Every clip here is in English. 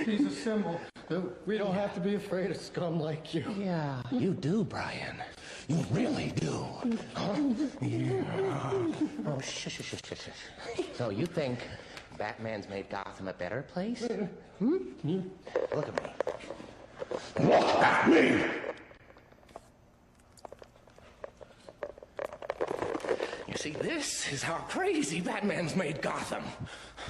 He's a symbol. We don't have to be afraid of scum like you. Yeah, you do, Brian. You really do. Huh? Yeah. Oh, shush. So you think Batman's made Gotham a better place? Look at me. Look at me! You see, this is how crazy Batman's made Gotham.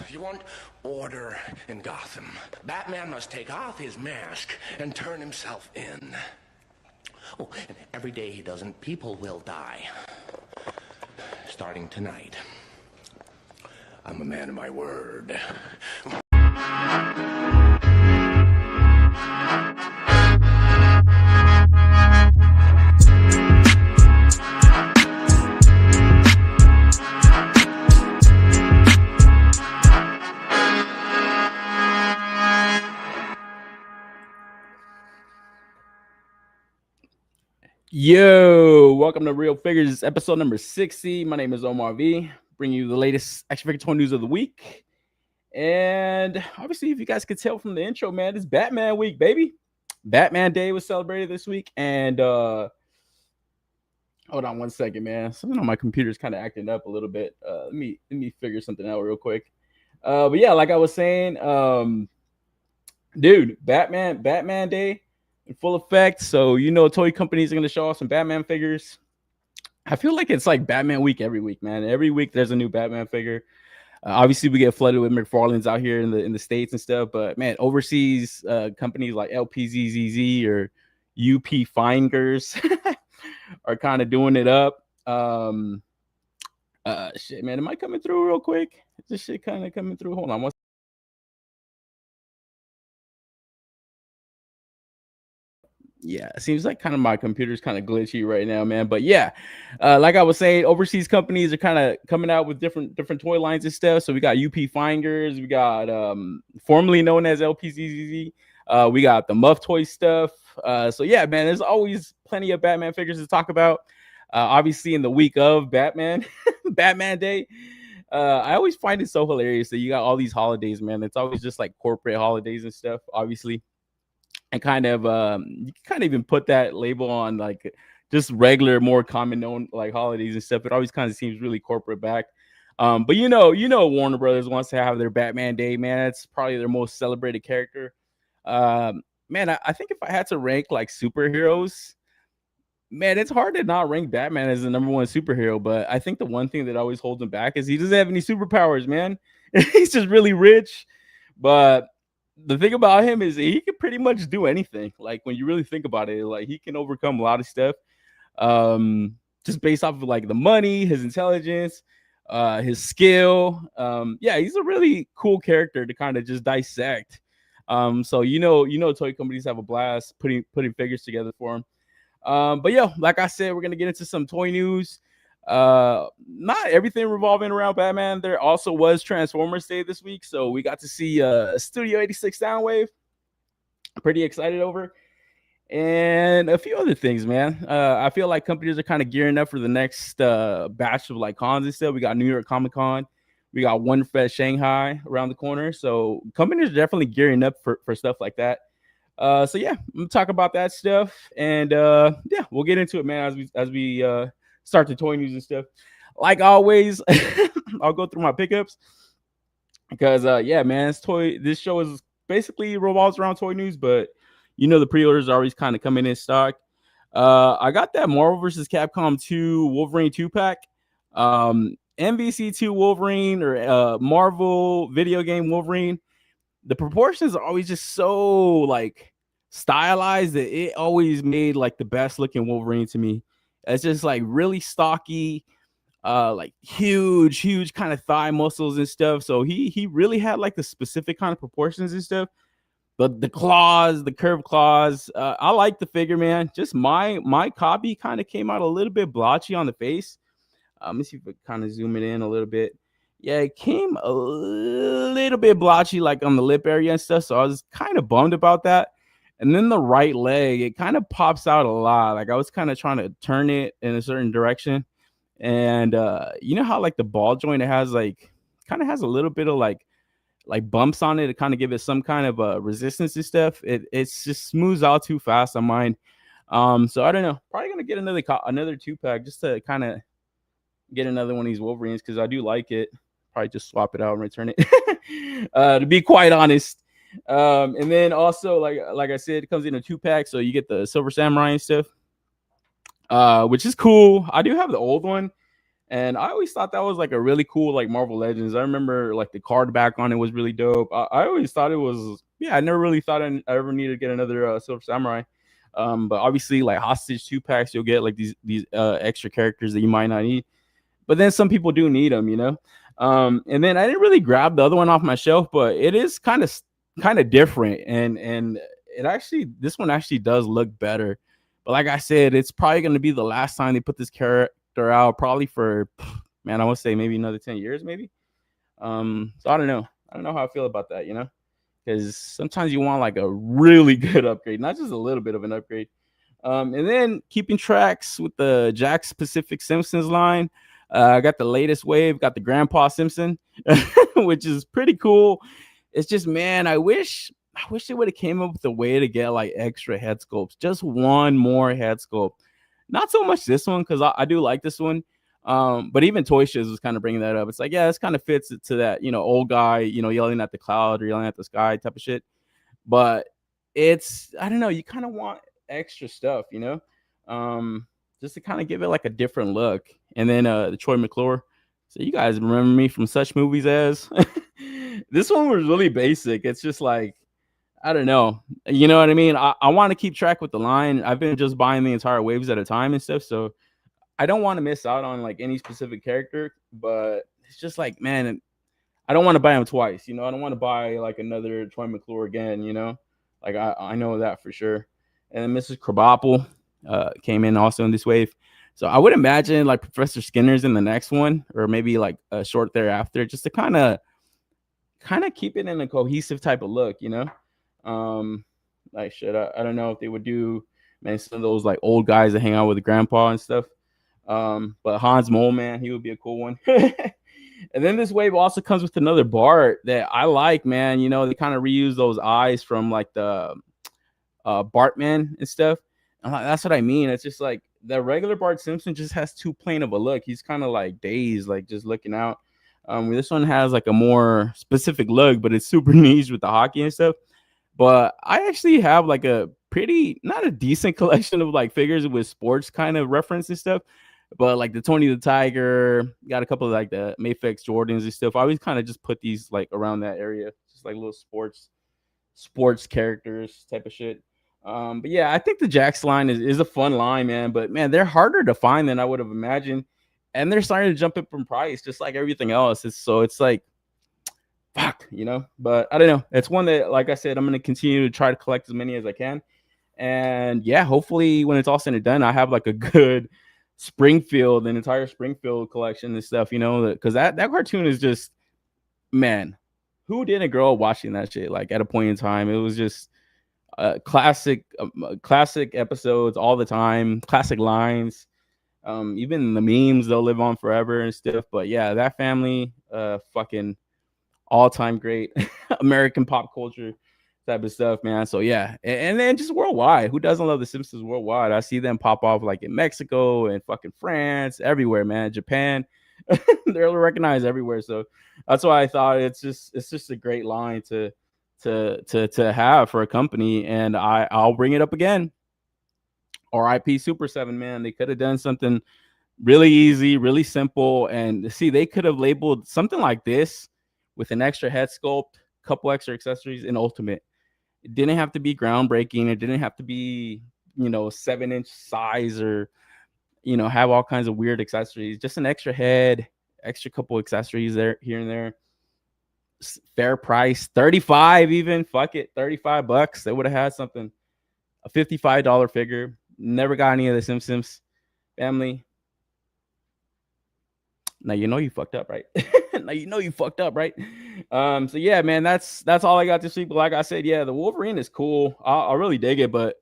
You want order in Gotham. Batman must take off his mask and turn himself in. Oh, and every day he doesn't, people will die. Starting tonight. I'm a man of my word. Yo, welcome to Real Figures, episode number 60. My name is Omar V, bringing you the latest action figure toy news of the week. And obviously, if you guys could tell from the intro, man, it's Batman week, baby. Batman Day was celebrated this week. And hold on one second, man. Something on my computer is kind of acting up a little bit. Let me figure something out real quick. But yeah, like I was saying, dude, Batman Day in full effect. So toy companies are going to show off some Batman figures. I feel like it's like Batman week every week, man. Every week there's a new Batman figure. Obviously we get flooded with McFarlanes out here in the States and stuff, but man, overseas companies like LPZZ or UP Finders are kind of doing it up. Shit, man, am I coming through real quick? Is this shit kind of coming through? Hold on. Yeah, it seems like kind of my computer's kind of glitchy right now, man. But yeah, like I was saying, overseas companies are kind of coming out with different toy lines and stuff. So we got UP Finders, we got formerly known as LPZZ, we got the Muff Toy stuff. So yeah, man, there's always plenty of Batman figures to talk about. Obviously, in the week of Batman Day, I always find it so hilarious that you got all these holidays, man. It's always just like corporate holidays and stuff, obviously. And kind of you can kind of even put that label on like just regular, more common known like holidays and stuff. It always kind of seems really corporate back. But Warner Brothers wants to have their Batman Day, man. It's probably their most celebrated character. Man, I think if I had to rank like superheroes, man, it's hard to not rank Batman as the number one superhero. But I think the one thing that always holds him back is he doesn't have any superpowers, man. He's just really rich. But the thing about him is he can pretty much do anything. Like when you really think about it, like he can overcome a lot of stuff. Just based off of like the money, his intelligence, his skill. Yeah, he's a really cool character to kind of just dissect. So toy companies have a blast putting figures together for him. But yeah, like I said, we're gonna get into some toy news. Not everything revolving around Batman. There also was Transformers Day this week, so we got to see Studio 86 Soundwave. Pretty excited over, and a few other things, man. I feel like companies are kind of gearing up for the next batch of like cons and stuff. We got New York Comic Con, we got WonderFest Shanghai around the corner, so companies are definitely gearing up for stuff like that. So yeah, I'm gonna talk about that stuff, and yeah, we'll get into it, man, as we start the toy news and stuff. Like always, I'll go through my pickups because yeah, man, this show is basically revolves around toy news, but the pre-orders are always kind of coming in stock. I got that Marvel vs. Capcom 2 Wolverine 2-pack, MVC 2 Wolverine, or Marvel video game Wolverine. The proportions are always just so like stylized that it always made like the best looking Wolverine to me. It's just like really stocky, like huge kind of thigh muscles and stuff. So he really had like the specific kind of proportions and stuff. But the claws, the curved claws, I like the figure, man. Just my copy kind of came out a little bit blotchy on the face. Let me see if I kind of zoom it in a little bit. Yeah, it came a little bit blotchy like on the lip area and stuff. So I was kind of bummed about that. And then the right leg, it kind of pops out a lot. Like I was kind of trying to turn it in a certain direction. And you know how like the ball joint, it has like kind of has a little bit of like like bumps on it to kind of give it some kind of resistance and stuff. It's just smooths out too fast on mine. So I don't know. Probably gonna get another 2-pack just to kind of get another one of these Wolverines because I do like it. Probably just swap it out and return it. To be quite honest. And then also like I said, it comes in a 2-pack, so you get the Silver Samurai and stuff, which is cool. I do have the old one, and I always thought that was like a really cool like Marvel Legends. I remember like the card back on it was really dope. I always thought it was, yeah, I never really thought I ever needed to get another Silver Samurai. But obviously like hostage 2-packs, you'll get like these extra characters that you might not need, but then some people do need them, you know. And then I didn't really grab the other one off my shelf, but it is kind of different, and this one actually does look better. But like I said, it's probably going to be the last time they put this character out, probably for, man, I would say maybe another 10 years, maybe. So I don't know how I feel about that, you know, because sometimes you want like a really good upgrade, not just a little bit of an upgrade. And then keeping tracks with the Jakks Pacific Simpsons line. I got the latest wave, got the Grandpa Simpson, which is pretty cool. It's just, man, I wish they would have came up with a way to get like extra head sculpts, just one more head sculpt. Not so much this one, because I do like this one. But even Toy Shiz was kind of bringing that up. It's like, yeah, this kind of fits to that, you know, old guy, you know, yelling at the cloud or yelling at the sky type of shit. But it's, I don't know, you kind of want extra stuff, you know, just to kind of give it like a different look. And then the Troy McClure. So you guys remember me from such movies as this one was really basic. It's just like, I don't know. You know what I mean? I want to keep track with the line. I've been just buying the entire waves at a time and stuff. So I don't want to miss out on like any specific character, but it's just like, man, I don't want to buy them twice. You know, I don't want to buy like another Troy McClure again, you know, like I know that for sure. And then Mrs. Krabappel came in also in this wave. So I would imagine like Professor Skinner's in the next one, or maybe like a short thereafter, just to kind of keep it in a cohesive type of look, you know. Like shit, I don't know if they would do, man, some of those like old guys that hang out with the grandpa and stuff. But Hans Mole, man, he would be a cool one. And then this wave also comes with another Bart that I like, man. You know, they kind of reuse those eyes from like the Bartman and stuff. That's what I mean. It's just like the regular Bart Simpson just has too plain of a look. He's kind of like dazed, like just looking out. This one has like a more specific look, but it's super niche with the hockey and stuff. But I actually have like a pretty, not a decent collection of like figures with sports kind of reference and stuff. But like the Tony the Tiger, got a couple of like the Mayflex Jordans and stuff. I always kind of just put these like around that area, just like little sports characters type of shit. But yeah, I think the Jakks line is a fun line, man. But man, they're harder to find than I would have imagined, and they're starting to jump up in price, just like everything else. It's like, fuck, you know. But I don't know. It's one that, like I said, I'm gonna continue to try to collect as many as I can, and yeah, hopefully when it's all said and done, I have like a good Springfield, an entire Springfield collection and stuff, you know, because that cartoon is just, man, who didn't grow up watching that shit? Like at a point in time, it was just classic episodes all the time, classic lines, even the memes, they'll live on forever and stuff. But yeah, that family, fucking all-time great American pop culture type of stuff, man. So yeah, and then just worldwide, who doesn't love the Simpsons worldwide? I see them pop off like in Mexico and fucking France, everywhere, man. Japan, they're recognized everywhere. So that's why I thought it's just a great line to have for a company. And I'll bring it up again. RIP Super 7, man. They could have done something really easy, really simple, and see, they could have labeled something like this with an extra head sculpt, couple extra accessories in Ultimate. It didn't have to be groundbreaking. It didn't have to be, you know, 7-inch size or, you know, have all kinds of weird accessories. Just an extra head, extra couple accessories there, here and there. Fair price, 35 even. Fuck it, $35. They would have had something. A $55 figure. Never got any of the Simpsons family. Now you know you fucked up, right? Now you know you fucked up, right? So yeah, man, that's all I got this week. But like I said, yeah, the Wolverine is cool. I really dig it, but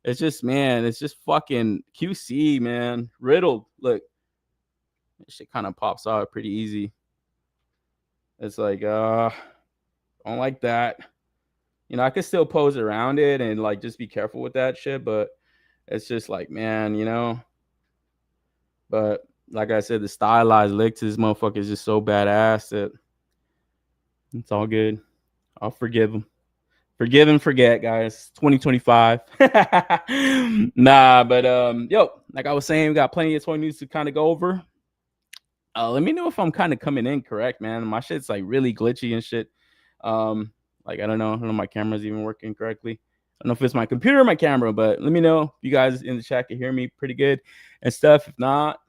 it's just, man, it's just fucking QC, man. Riddled. Look, this shit kind of pops out pretty easy. It's like, hold don't like that. You know, I could still pose around it and like just be careful with that shit, but it's just like, man, you know. But like I said, the stylized lick to this motherfucker is just so badass that it's all good. I'll forgive him. Forgive and forget, guys. 2025. Nah, but yo, like I was saying, we got plenty of toy news to kind of go over. Let me know if I'm kind of coming in correct, man. My shit's like really glitchy and shit. Like I don't know if my camera's even working correctly. I don't know if it's my computer or my camera, but let me know if you guys in the chat can hear me pretty good and stuff. If not,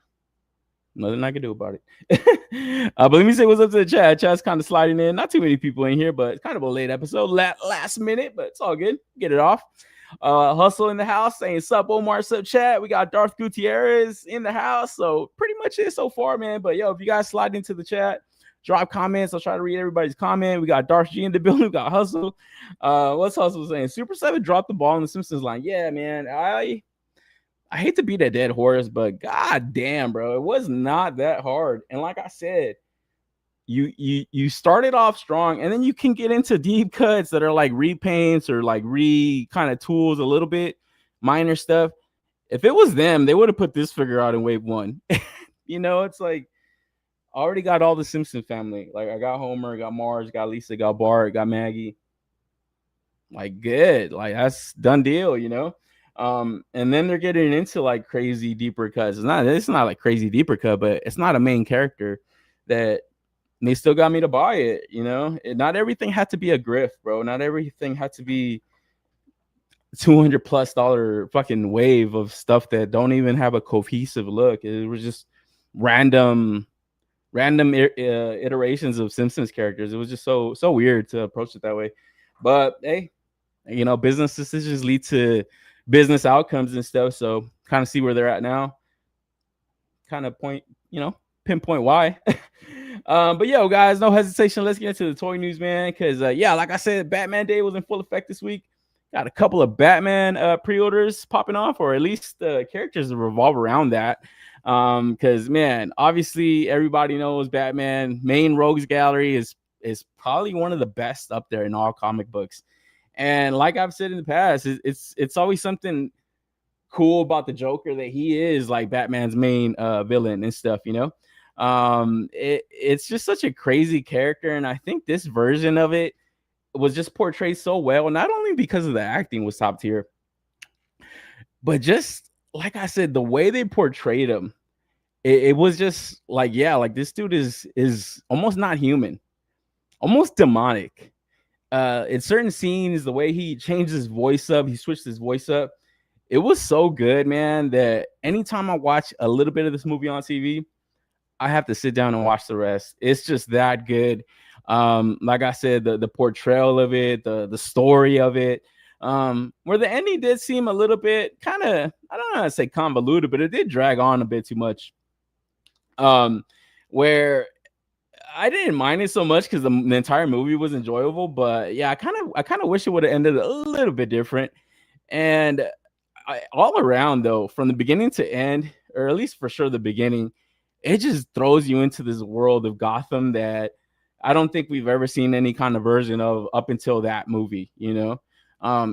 nothing I can do about it. But let me say what's up to the chat. Chat's kind of sliding in. Not too many people in here, but it's kind of a late episode, last minute, but it's all good. Get it off. Hustle in the house saying sup Omar, sup chat. We got Darth Gutierrez in the house. So pretty much it so far, man. But yo, if you guys slide into the chat, drop comments. I'll try to read everybody's comment. We got Darth G in the building. We got Hustle. What's Hustle saying? Super 7 dropped the ball in the Simpsons line. Yeah, man. I hate to beat a dead horse, but god damn, bro, it was not that hard. And like I said, you started off strong, and then you can get into deep cuts that are like repaints or like kind of tools a little bit, minor stuff. If it was them, they would have put this figure out in wave 1. You know, it's like I already got all the Simpson family. Like I got Homer, got Marge, got Lisa, got Bart, got Maggie. Like good, like that's done deal, you know. And then they're getting into like crazy deeper cuts. It's not like crazy deeper cut, but it's not a main character that they still got me to buy it, you know. Not everything had to be a grift, bro. Not everything had to be $200+ fucking wave of stuff that don't even have a cohesive look. It was just random iterations of Simpsons characters. It was just so weird to approach it that way. But hey, you know, business decisions lead to business outcomes and stuff. So kind of see where they're at now. Kind of pinpoint why. But yo, guys, no hesitation. Let's get into the toy news, man. Because yeah, like I said, Batman Day was in full effect this week. Got a couple of Batman pre-orders popping off, or at least characters that revolve around that. Because man, obviously everybody knows Batman main rogues gallery is probably one of the best up there in all comic books. And like I've said in the past, it's always something cool about the Joker that he is like Batman's main villain and stuff, you know. It's just such a crazy character, and I think this version of it was just portrayed so well, not only because of the acting was top tier, but just like I said, the way they portrayed him, it was just like, yeah, like this dude is almost not human, almost demonic. In certain scenes, the way he changed his voice up, he switched his voice up. It was so good, man, that anytime I watch a little bit of this movie on TV, I have to sit down and watch the rest. It's just that good. Like I said, the portrayal of it, the story of it, where the ending did seem a little bit kind of, I don't know how to say convoluted, but it did drag on a bit too much. Where I didn't mind it so much because the entire movie was enjoyable, but yeah, I kind of wish it would have ended a little bit different. And all around though, from the beginning to end, or at least for sure the beginning, it just throws you into this world of Gotham that I don't think we've ever seen any kind of version of up until that movie, you know.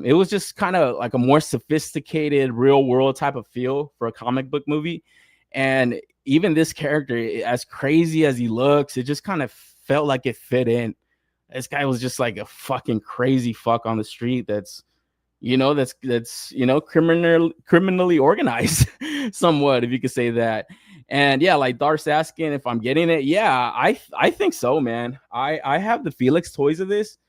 It was just kind of like a more sophisticated, real world type of feel for a comic book movie. And even this character, as crazy as he looks, it just kind of felt like it fit in. This guy was just like a fucking crazy fuck on the street that's criminally organized somewhat, if you could say that. And yeah, like Darth's asking if I'm getting it. Yeah, I think so, man. I have the Felix toys of this.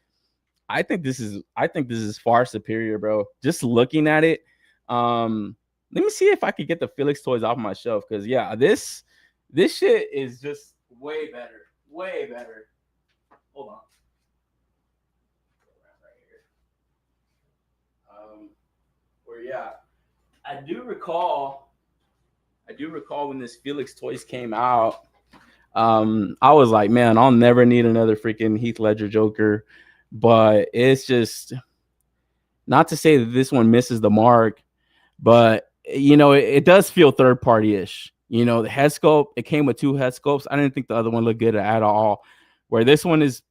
I think this is far superior, bro. Just looking at it. Let me see if I could get the Felix toys off my shelf, because yeah, this shit is just way better. Way better. Hold on. Where yeah, I do recall when this Felix toys came out. I was like, man, I'll never need another freaking Heath Ledger Joker. But it's just not to say that this one misses the mark, but you know, it does feel third party-ish. You know, the head sculpt, it came with 2 head sculpts. I didn't think the other one looked good at all. Where this one is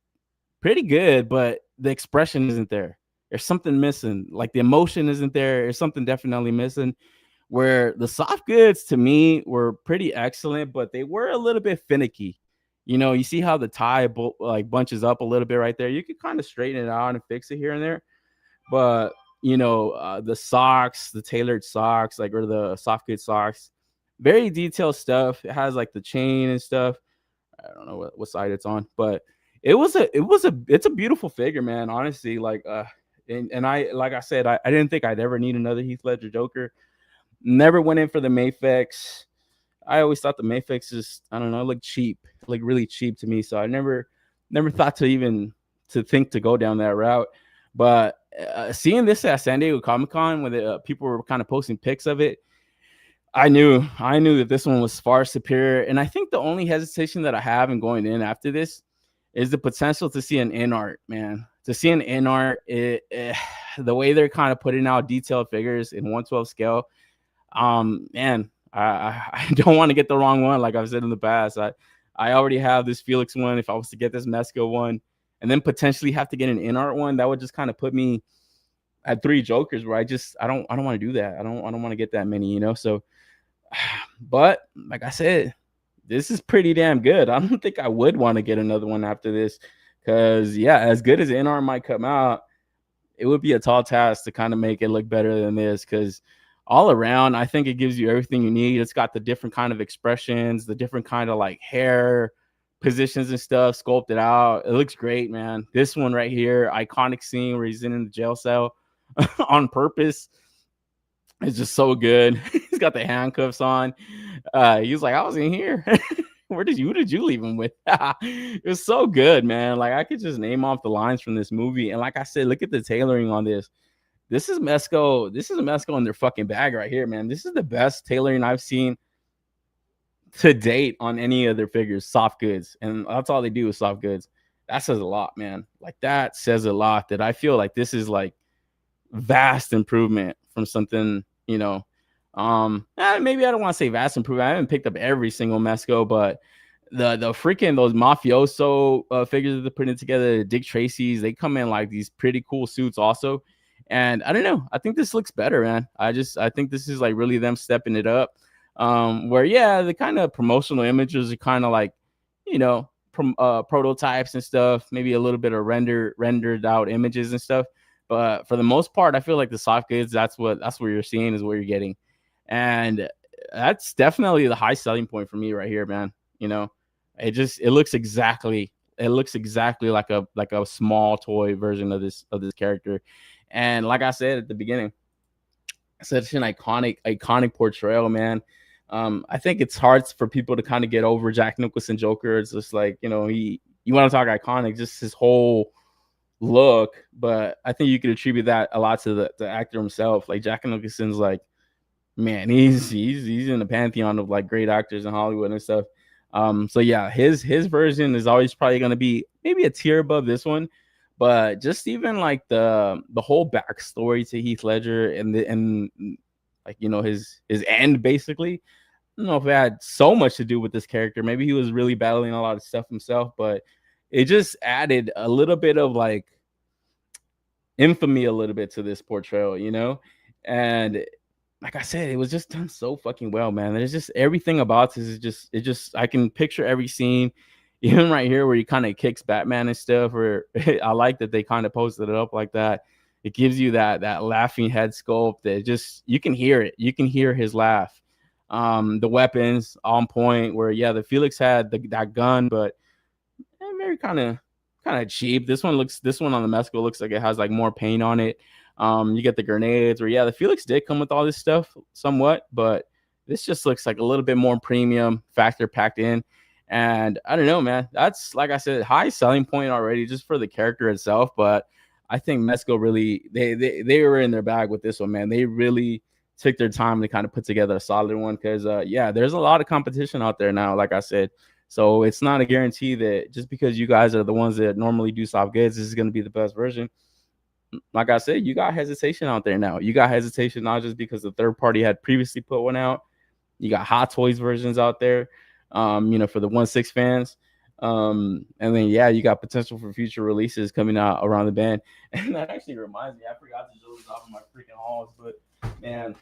pretty good, but the expression isn't there. There's something missing. Like the emotion isn't there. There's something definitely missing. Where the soft goods to me were pretty excellent, but they were a little bit finicky. You see how the tie like bunches up a little bit right there. You could kind of straighten it out and fix it here and there, but the socks, the tailored socks, like, or the soft good socks, very detailed stuff. It has like the chain and stuff. I don't know what side it's on, but it's a beautiful figure, man. Honestly, like, and I, like I said, I didn't think I'd ever need another Heath Ledger Joker. Never went in for the Mafex. I always thought the Mafex just, I don't know, it looked cheap, like really cheap to me. So I never thought to think to go down that route. But seeing this at San Diego Comic-Con, when people were kind of posting pics of it, I knew that this one was far superior. And I think the only hesitation that I have in going in after this is the potential to see an in art, man. To see an in art, the way they're kind of putting out detailed figures in 1/12 scale, man, I don't want to get the wrong one. Like I've said in the past, I already have this Felix one. If I was to get this Mezco one and then potentially have to get an in art one, that would just kind of put me at 3 Jokers where I don't want to do that. I don't want to get that many, So, but like I said, this is pretty damn good. I don't think I would want to get another one after this, because as good as in art might come out, it would be a tall task to kind of make it look better than this, because all around, I think it gives you everything you need. It's got the different kind of expressions, the different kind of like hair positions and stuff sculpted out. It looks great, man. This one right here, iconic scene where he's in the jail cell on purpose. It's just so good. He's got the handcuffs on. He's like, I was in here. Who did you leave him with? It was so good, man. Like, I could just name off the lines from this movie. And like I said, look at the tailoring on this. This is Mezco. This is a Mezco in their fucking bag right here, man. This is the best tailoring I've seen to date on any of their figures, soft goods. And that's all they do is soft goods. That says a lot, man. Like, that says a lot, that I feel like this is like vast improvement from something, maybe I don't want to say vast improvement. I haven't picked up every single Mezco, but the freaking those mafioso figures that they're putting together, Dick Tracy's, they come in like these pretty cool suits also. And I don't know, I think this looks better, man. I think this is like really them stepping it up. Where the kind of promotional images are kind of like, prototypes and stuff, maybe a little bit of rendered out images and stuff. But for the most part, I feel like the soft goods, that's what you're seeing, is what you're getting. And that's definitely the high selling point for me right here, man. It looks exactly like a small toy version of this character. And like I said at the beginning, such an iconic portrayal, man. I think it's hard for people to kind of get over Jack Nicholson Joker. It's just like, you want to talk iconic, just his whole look. But I think you could attribute that a lot to the actor himself. Like, Jack Nicholson's like, man, he's in the pantheon of like great actors in Hollywood and stuff. So yeah, his version is always probably going to be maybe a tier above this one. But just even like the whole backstory to Heath Ledger and like, his end, basically, I don't know if it had so much to do with this character. Maybe he was really battling a lot of stuff himself, but it just added a little bit of like infamy a little bit to this portrayal, and like I said, it was just done so fucking well, man. There's just everything about this is I can picture every scene. Even right here where he kind of kicks Batman and stuff, where I like that they kind of posted it up like that. It gives you that laughing head sculpt that just, you can hear it. You can hear his laugh. The weapons on point, where the Felix had that gun, but very kind of cheap. This one on the Mezco looks like it has like more paint on it. You get the grenades, where the Felix did come with all this stuff somewhat, but this just looks like a little bit more premium factor packed in. And I don't know, man. That's, like I said, high selling point already just for the character itself. But I think Mezco really, they were in their bag with this one, man. They really took their time to kind of put together a solid one, because there's a lot of competition out there now, like I said. So it's not a guarantee that just because you guys are the ones that normally do soft goods, this is going to be the best version. Like I said, you got hesitation out there now. You got hesitation not just because the third party had previously put one out. You got Hot Toys versions out there. For the 1/6 fans. And then yeah, you got potential for future releases coming out around the band. And that actually reminds me, I forgot to show this off of my freaking halls, but man,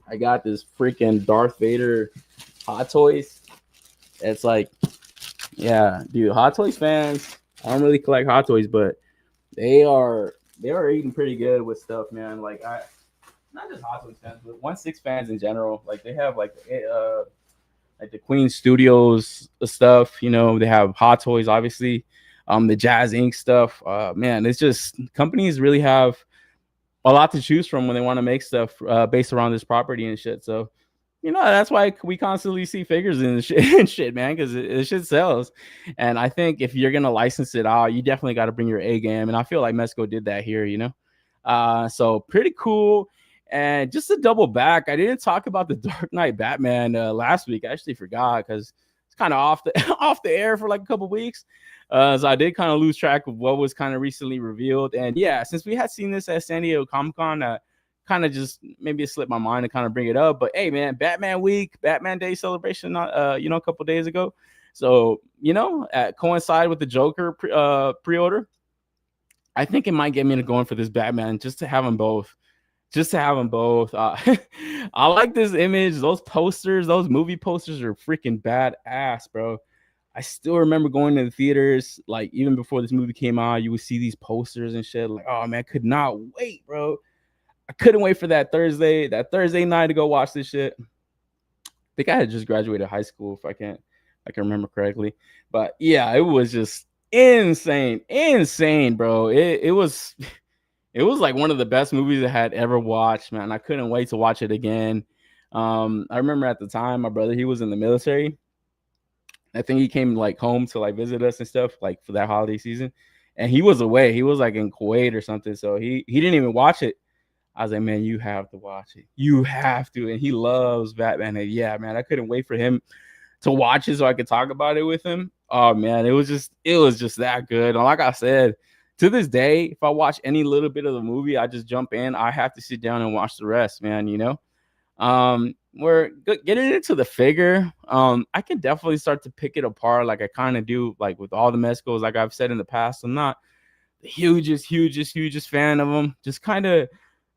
I got this freaking Darth Vader Hot Toys. It's like, yeah, dude, Hot Toys fans. I don't really collect Hot Toys, but they are eating pretty good with stuff, man. Like not just Hot Toys fans, but 1/6 fans in general. Like they have like the Queen Studios stuff. You know, they have Hot Toys, obviously. The Jazz Inc. stuff. Man, it's just companies really have a lot to choose from when they want to make stuff based around this property and shit. So, you know, that's why we constantly see figures in shit, man, because it shit sells. And I think if you're gonna license it out, you definitely got to bring your A game. And I feel like Mezco did that here, you know. So pretty cool. And just to double back, I didn't talk about the Dark Knight Batman last week. I actually forgot because it's kind of off the air for like a couple weeks. So I did kind of lose track of what was kind of recently revealed. And yeah, since we had seen this at San Diego Comic-Con, kind of just maybe it slipped my mind to kind of bring it up. But hey, man, Batman week, Batman Day celebration, you know, a couple days ago. So, you know, coincide with the Joker pre-order. I think it might get me to going for this Batman just to have them both. I like this image. Those posters, those movie posters are freaking badass, bro. I still remember going to the theaters, like even before this movie came out, you would see these posters and shit. Like, oh man, I could not wait, bro. I couldn't wait for that Thursday night to go watch this shit. I think I had just graduated high school, if I can remember correctly. But yeah, it was just insane, bro. It was like one of the best movies I had ever watched, man. I couldn't wait to watch it again. I remember at the time, my brother, he was in the military. I think he came like home to like visit us and stuff like for that holiday season. And he was away. He was like in Kuwait or something. So he didn't even watch it. I was like, man, you have to watch it. You have to. And he loves Batman. And yeah, man, I couldn't wait for him to watch it so I could talk about it with him. Oh man, it was just that good. And like I said, to this day, if I watch any little bit of the movie, I just jump in. I have to sit down and watch the rest, man, you know? We're getting into the figure. I can definitely start to pick it apart like I kind of do like with all the Mezcos, like I've said in the past. I'm not the hugest fan of them. Just kind of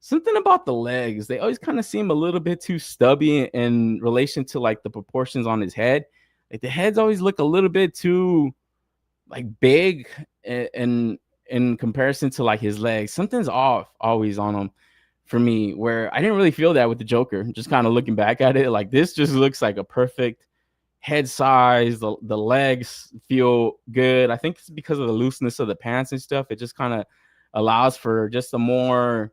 something about the legs. They always kind of seem a little bit too stubby in relation to like the proportions on his head. Like the heads always look a little bit too like big and in comparison to like his legs. Something's off always on him for me, where I didn't really feel that with the Joker. Just kind of looking back at it, like this just looks like a perfect head size. The legs feel good. I think it's because of the looseness of the pants and stuff. It just kind of allows for just a more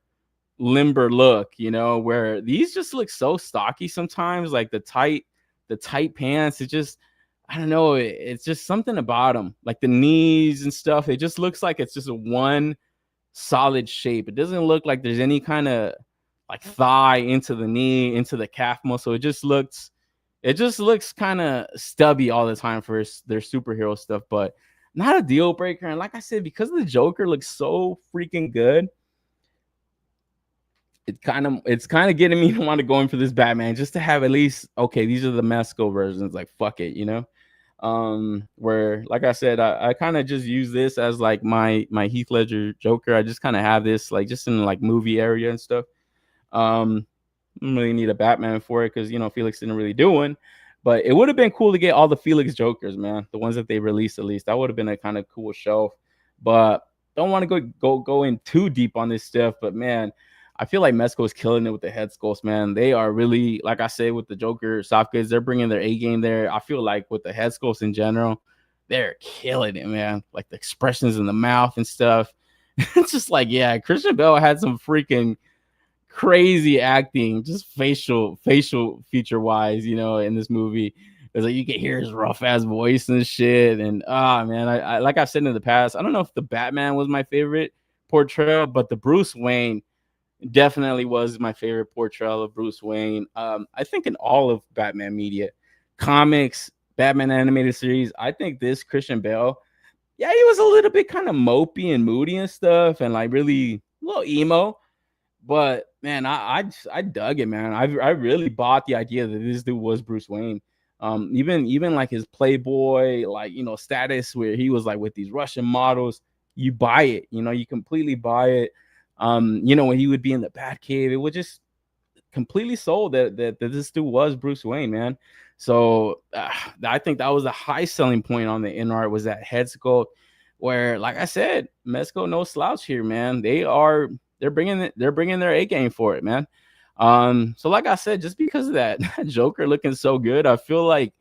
limber look, you know, where these just look so stocky sometimes, like the tight pants. It just, I don't know, it's just something about them, like the knees and stuff. It just looks like it's just a one solid shape. It doesn't look like there's any kind of like thigh into the knee, into the calf muscle. It just looks kind of stubby all the time for their superhero stuff, but not a deal breaker. And like I said, because the Joker looks so freaking good, it's kind of getting me to want to go in for this Batman just to have at least, okay, these are the Mezco versions. Like, fuck it, you know? Where, like I said, I kind of just use this as like my Heath Ledger Joker. I just kind of have this like just in like movie area and stuff. I don't really need a Batman for it because, you know, Felix didn't really do one, but it would have been cool to get all the Felix Jokers, man. The ones that they released, at least that would have been a kind of cool show. But don't want to go in too deep on this stuff. But man, I feel like Mezco is killing it with the head sculpts, man. They are really, like I said, with the Joker soft goods, they're bringing their A game there. I feel like with the head sculpts in general, they're killing it, man. Like the expressions in the mouth and stuff. It's just like, yeah, Christian Bale had some freaking crazy acting, just facial feature wise, you know, in this movie. It's like you can hear his rough ass voice and shit. And man, I like I've said in the past, I don't know if the Batman was my favorite portrayal, but the Bruce Wayne definitely was my favorite portrayal of Bruce Wayne. I think in all of Batman media, comics, Batman animated series, I think this Christian Bale, yeah, he was a little bit kind of mopey and moody and stuff, and like really a little emo. But man, I dug it, man. I really bought the idea that this dude was Bruce Wayne. Even like his Playboy, like, you know, status where he was like with these Russian models, you buy it, you know, you completely buy it. You know, when he would be in the Batcave, it would just completely sold that this dude was Bruce Wayne, man. So I think that was a high selling point on the in art, was that head sculpt, where, like I said, Mezco no slouch here, man. They're bringing their A game for it, man. So like I said, just because of that Joker looking so good, I feel like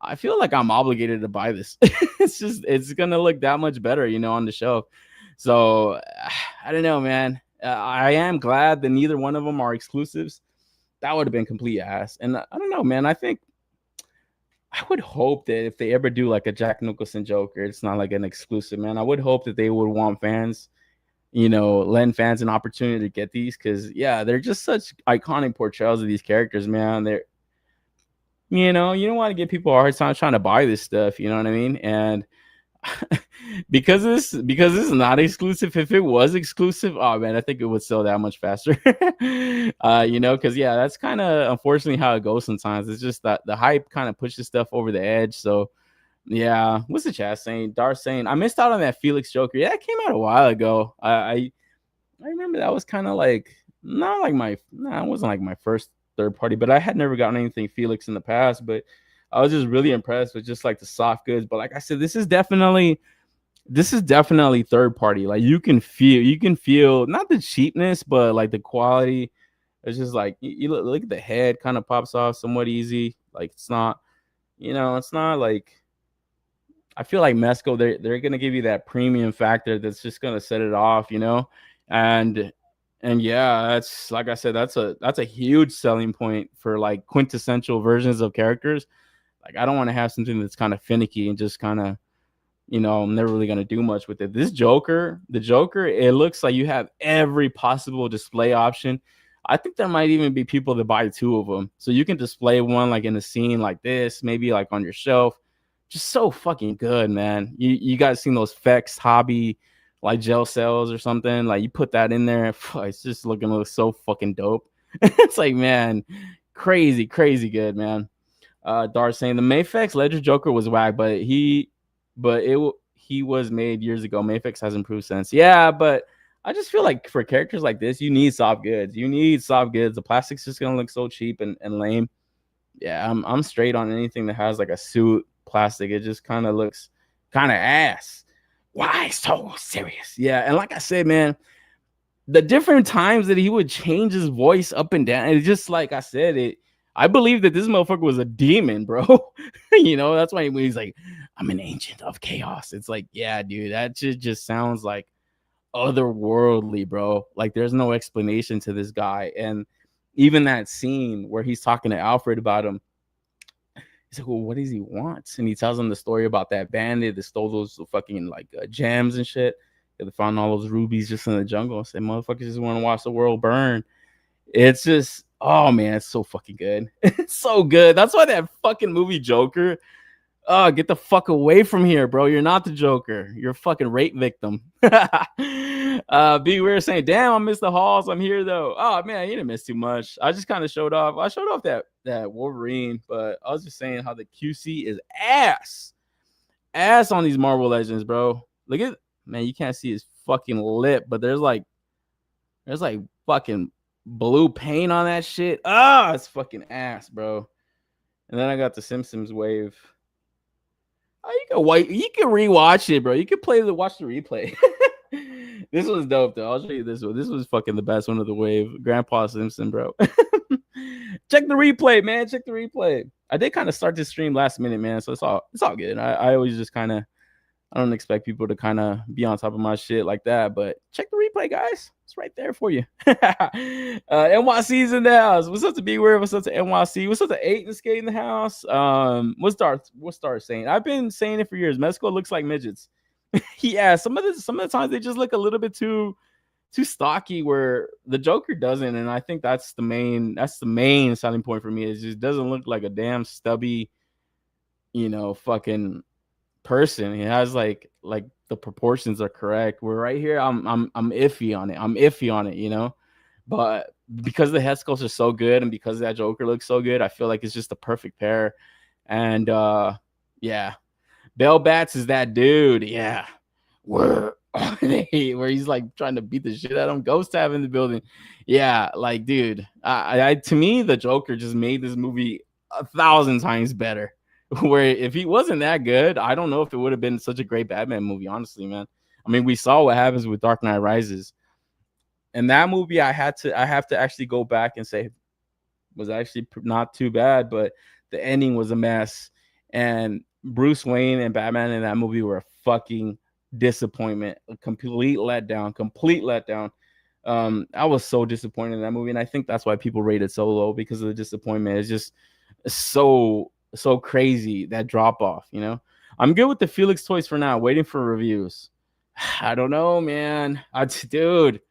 I'm obligated to buy this. It's gonna look that much better, you know, on the shelf. So I don't know, man. I am glad that neither one of them are exclusives. That would have been complete ass. And I don't know, man. I would hope that if they ever do like a Jack Nicholson Joker, it's not like an exclusive, man. I would hope that they would want fans, you know, lend fans an opportunity to get these, because yeah, they're just such iconic portrayals of these characters, man. They're, you know, you don't want to give people a hard time trying to buy this stuff, you know what I mean? And because this is not exclusive, if it was exclusive, oh man, I think it would sell that much faster. You know, because yeah, that's kind of unfortunately how it goes sometimes. It's just that the hype kind of pushes stuff over the edge. So yeah, what's the chat saying? Darth saying, I missed out on that Felix Joker. Yeah, it came out a while ago. I remember that was kind of like it wasn't like my first third party, but I had never gotten anything Felix in the past. But I was just really impressed with just like the soft goods. But like I said, this is definitely third party. Like you can feel not the cheapness, but like the quality. It's just like you look at the head, kind of pops off somewhat easy. Like it's not, you know, it's not like, I feel like Mezco, they're gonna give you that premium factor that's just gonna set it off, you know. And yeah, that's, like I said, that's a huge selling point for like quintessential versions of characters. Like I don't want to have something that's kind of finicky and just kind of, you know, I'm never really gonna do much with it. The Joker, it looks like you have every possible display option. I think there might even be people that buy two of them, so you can display one like in a scene like this, maybe like on your shelf. Just so fucking good, man. You guys seen those Fex hobby like gel cells or something? Like you put that in there, it's just looking so fucking dope. It's like, man, crazy good, man. Darth saying the Mayfix Ledger Joker was whack, but he was made years ago. Mayfix has improved since. Yeah, but I just feel like for characters like this, you need soft goods. The plastic's just gonna look so cheap and lame. Yeah, I'm straight on anything that has like a suit plastic. It just kind of looks kind of ass. Why so serious? Yeah, and like I said, man, the different times that he would change his voice up and down, it's just like I said, I believe that this motherfucker was a demon, bro. You know, that's why when he's like, I'm an agent of chaos. It's like, yeah, dude, that just sounds like otherworldly, bro. Like there's no explanation to this guy. And even that scene where he's talking to Alfred about him, he's like, well, what does he want? And he tells him the story about that bandit that stole those fucking like gems and shit. They found all those rubies just in the jungle. I said, motherfuckers just want to watch the world burn. It's just, oh man, it's so fucking good. It's so good. That's why that fucking movie Joker, oh, get the fuck away from here, bro. You're not the Joker. You're a fucking rape victim. Be weird saying, damn, I missed the halls. I'm here though. Oh man, you didn't miss too much. I just kind of showed off. I showed off that Wolverine, but I was just saying how the QC is ass on these Marvel Legends, bro. Look at, man, you can't see his fucking lip, but there's like fucking blue paint on that shit. Ah, it's fucking ass, bro. And then I got the Simpsons wave. Oh, you can rewatch it, bro. You can watch the replay. This was dope, though. I'll show you this one. This was fucking the best one of the wave. Grandpa Simpson, bro. Check the replay, man. Check the replay. I did kind of start this stream last minute, man. So it's all good. I always just kind of, I don't expect people to kind of be on top of my shit like that, but check the replay, guys. It's right there for you. NYC's in the house. What's up to Be Weird? What's up to NYC? What's up to 8 and Skate in the house? What's Darth saying? I've been saying it for years. Mezco looks like midgets. Yeah, some of the times they just look a little bit too stocky, where the Joker doesn't, and I think that's the main selling point for me. It just doesn't look like a damn stubby, you know, fucking person. He has like the proportions are correct. We're right here. I'm iffy on it, you know. But because the head sculpts are so good and because that Joker looks so good, I feel like it's just the perfect pair. And yeah, Bell Bats is that dude. Yeah, where are they? Where he's like trying to beat the shit out of him. Ghost Tab in the building. Yeah, like dude, to me the Joker just made this movie 1,000 times better. Where if he wasn't that good, I don't know if it would have been such a great Batman movie. Honestly, man. I mean, we saw what happens with Dark Knight Rises. And that movie, I have to actually go back and say was actually not too bad, but the ending was a mess. And Bruce Wayne and Batman in that movie were a fucking disappointment, a complete letdown. I was so disappointed in that movie, and I think that's why people rate it so low, because of the disappointment. It's just so crazy, that drop off. I'm good with the Felix toys for now, waiting for reviews. I don't know, man. Dude,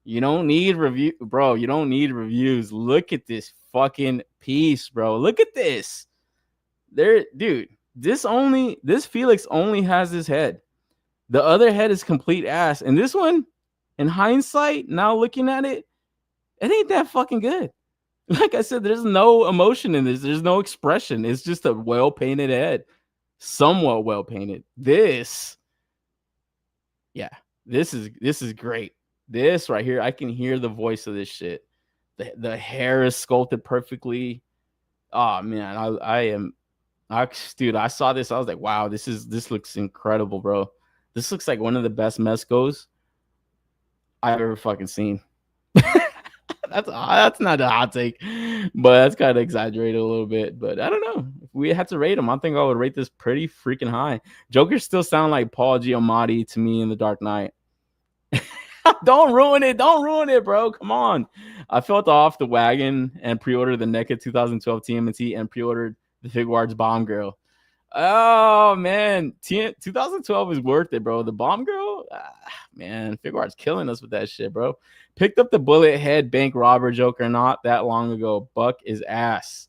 you don't need review, bro. You don't need reviews. Look at this fucking piece, bro. Look at this. Dude, this Felix only has his head. The other head is complete ass. And this one, in hindsight, now looking at it, it ain't that fucking good. Like I said, there's no emotion in this. There's no expression. It's just a well-painted head. Somewhat well-painted. This is great. This right here, I can hear the voice of this shit. The hair is sculpted perfectly. Oh man, dude, I saw this. I was like, wow, this looks incredible, bro. This looks like one of the best Mezcos I've ever fucking seen. That's not a hot take, but that's kind of exaggerated a little bit. But I don't know. If we had to rate him, I think I would rate this pretty freaking high. Joker still sound like Paul Giamatti to me in The Dark Knight. Don't ruin it, bro. Come on. I felt off the wagon and pre-ordered the NECA 2012 TMNT and pre-ordered the Figuarts Bomb Girl. Oh man, 2012 is worth it, bro. The Bomb Girl, man, Figuarts killing us with that shit, bro. Picked up the bullet head bank robber Joker not that long ago. Buck is ass.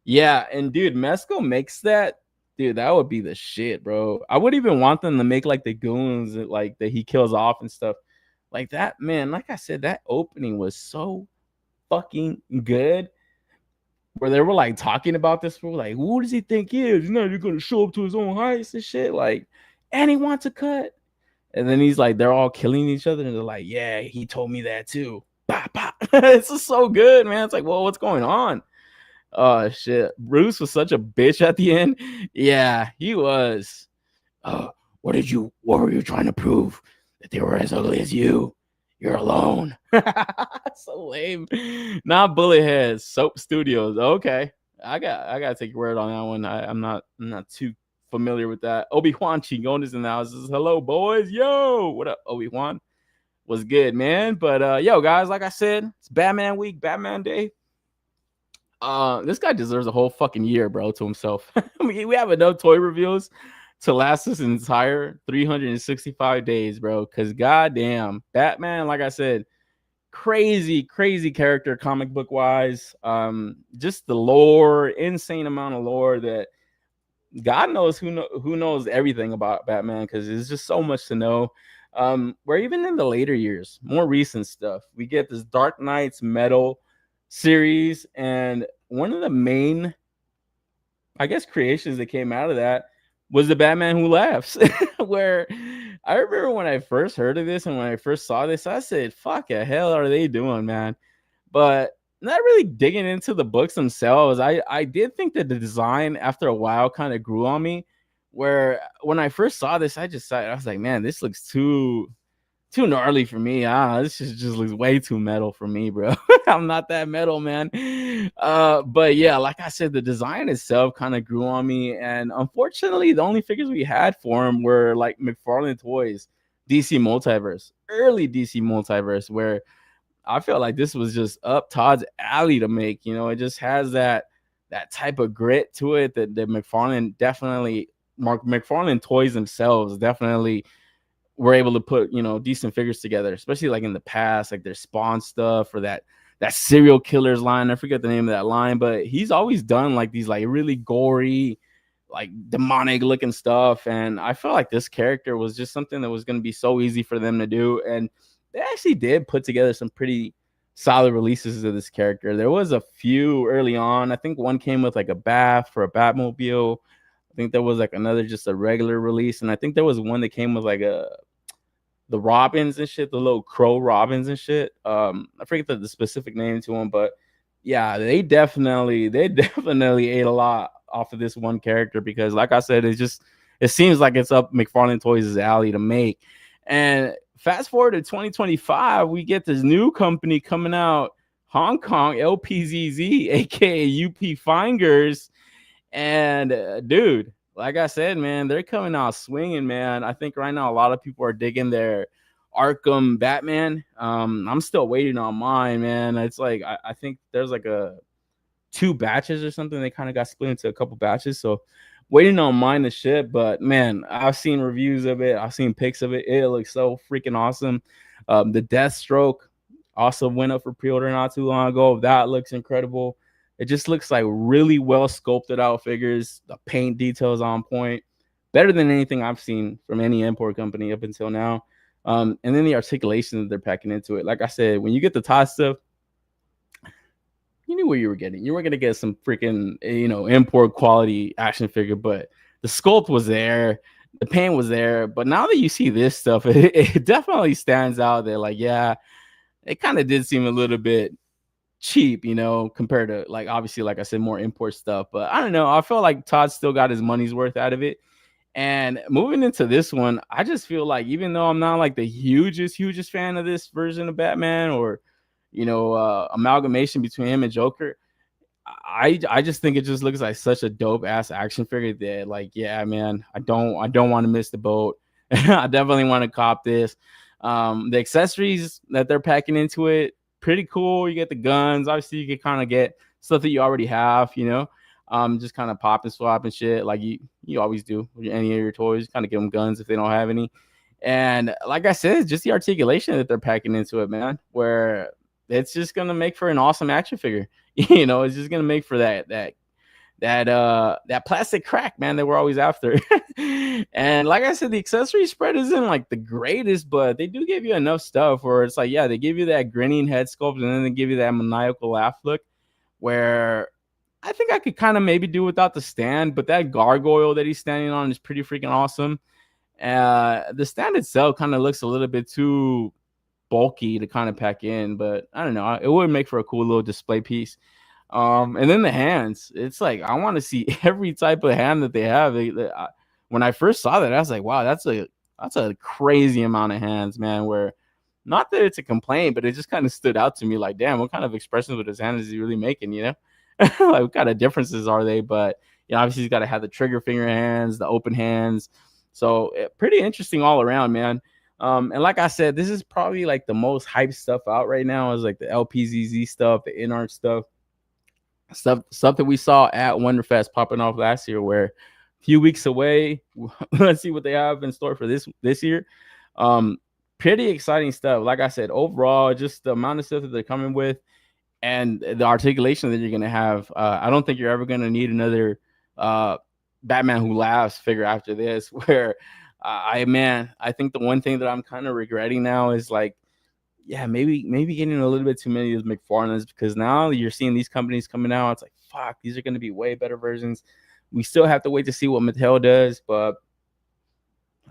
Yeah, and dude, Mezco makes that. Dude, that would be the shit, bro. I would even want them to make like the goons like that he kills off and stuff. Like that, man, like I said, that opening was so fucking good. Where they were like talking about this, we're like, who does he think he is? He's not even gonna show up to his own heights and shit. Like, and he wants a cut. And then he's like, they're all killing each other, and they're like, yeah, he told me that too. Bah, bah. It's just so good, man. It's like, well, what's going on? Oh shit. Bruce was such a bitch at the end. Yeah, he was. What were you trying to prove? That they were as ugly as you. You're alone. So lame. Not Bullet Heads, Soap Studios. Okay. I gotta take your word on that one. I'm not too familiar with that. Obi-Wan Chingon is in the house. Hello, boys. Yo, what up, Obi-Wan? Was good, man. But yo, guys, like I said, it's Batman week, Batman day. This guy deserves a whole fucking year, bro, to himself. We have enough toy reviews to last us an entire 365 days, bro. Because goddamn, Batman, like I said, crazy character, comic book wise. Just the lore, insane amount of lore that God knows who knows everything about Batman, because there's just so much to know. Where even in the later years, more recent stuff, we get this Dark Knight's Metal series, and one of the main, I guess, creations that came out of that was the Batman Who Laughs. Where I remember when I first heard of this and when I first saw this, I said, fuck, the hell are they doing, man? But not really digging into the books themselves. I did think that the design after a while kind of grew on me, where when I first saw this, I was like, man, this looks too gnarly for me. This just looks way too metal for me, bro. I'm not that metal, man. But yeah, like I said, the design itself kind of grew on me, and unfortunately, the only figures we had for him were like McFarlane Toys, DC Multiverse, early DC Multiverse, where I felt like this was just up Todd's alley to make. It just has that type of grit to it that McFarlane Toys themselves definitely were able to put, decent figures together, especially like in the past, like their Spawn stuff or that serial killers line. I forget the name of that line, but he's always done like these like really gory, like demonic looking stuff. And I felt like this character was just something that was going to be so easy for them to do. And they actually did put together some pretty solid releases of this character. There was a few early on. I think one came with like a bath for a Batmobile. I think there was like another just a regular release, and I think there was one that came with like the Robins and shit, the little crow Robins and shit. I forget the specific name to them, but yeah, they definitely ate a lot off of this one character because, like I said, it seems like it's up McFarlane Toys' alley to make. And fast forward to 2025, we get this new company coming out, Hong Kong, LPZZ, aka UP Fingers. And dude, like I said, man, they're coming out swinging, man. I think right now a lot of people are digging their Arkham Batman. I'm still waiting on mine, man. It's like I think there's like a 2 batches or something. They kind of got split into a couple batches, so waiting on mine to ship. But man, I've seen reviews of it. I've seen pics of it. It looks so freaking awesome. The Deathstroke also went up for pre-order not too long ago. That looks incredible. It just looks like really well sculpted out figures. The paint details on point, better than anything I've seen from any import company up until now. And then the articulation that they're packing into it. Like I said, when you get the Todd stuff, you knew what you were getting. You weren't going to get some freaking, import quality action figure, but the sculpt was there. The paint was there. But now that you see this stuff, it definitely stands out there. Like, yeah, it kind of did seem a little bit cheap, compared to, like, obviously, like I said, more import stuff. But I don't know. I feel like Todd still got his money's worth out of it. And moving into this one, I just feel like, even though I'm not like the hugest fan of this version of Batman, or amalgamation between him and Joker, I just think it just looks like such a dope ass action figure that, like, yeah, man, I don't want to miss the boat. I definitely want to cop this. The accessories that they're packing into it, pretty cool. You get the guns. Obviously, you can kind of get stuff that you already have, just kind of pop and swap and shit, like you always do with any of your toys. Kind of give them guns if they don't have any. And like I said, just the articulation that they're packing into it, man, where it's just gonna make for an awesome action figure. It's just gonna make for that plastic crack, man, that we're always after. And like I said, the accessory spread isn't like the greatest, but they do give you enough stuff where it's like, yeah, they give you that grinning head sculpt, and then they give you that maniacal laugh look, where I think I could kind of maybe do without the stand, but that gargoyle that he's standing on is pretty freaking awesome. The stand itself kind of looks a little bit too bulky to kind of pack in, but I don't know, it would make for a cool little display piece. And then the hands, it's like I want to see every type of hand that they have. When I first saw that, I was like, wow, that's a crazy amount of hands, man. Where, not that it's a complaint, but it just kind of stood out to me, like, damn, what kind of expressions with his hand is he really making, like, what kind of differences are they? But obviously he's got to have the trigger finger hands, the open hands, so pretty interesting all around, man. And like I said, this is probably like the most hyped stuff out right now, is like the LPZZ stuff, the in-art stuff that we saw at Wonderfest popping off last year. Where a few weeks away, let's see what they have in store for this year. Pretty exciting stuff. Like I said, overall, just the amount of stuff that they're coming with and the articulation that you're gonna have. I don't think you're ever gonna need another Batman Who Laughs figure after this. Where I think the one thing that I'm kind of regretting now is, like, yeah, maybe getting a little bit too many of the McFarlanes, because now you're seeing these companies coming out. It's like, fuck, these are going to be way better versions. We still have to wait to see what Mattel does, but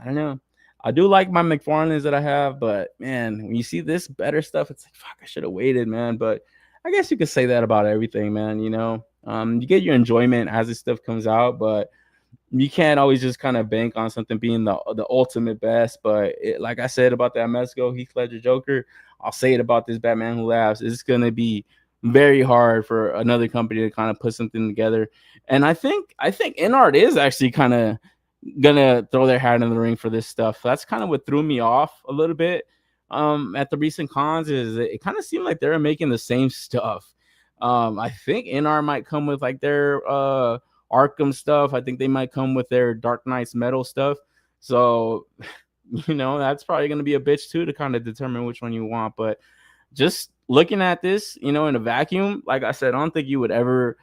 I don't know. I do like my McFarlanes that I have, but man, when you see this better stuff, it's like, fuck, I should have waited, man. But I guess you could say that about everything, man. You get your enjoyment as this stuff comes out, but you can't always just kind of bank on something being the ultimate best. But like I said about that Mezco Heath Ledger Joker, I'll say it about this Batman Who Laughs. It's going to be very hard for another company to kind of put something together. And I think InArt is actually kind of going to throw their hat in the ring for this stuff. That's kind of what threw me off a little bit at the recent cons, is it kind of seemed like they were making the same stuff. I think InArt might come with like their Arkham stuff. I think they might come with their Dark Knight's Metal stuff. So, that's probably going to be a bitch too, to kind of determine which one you want. But just looking at this, in a vacuum, like I said, I don't think you could ever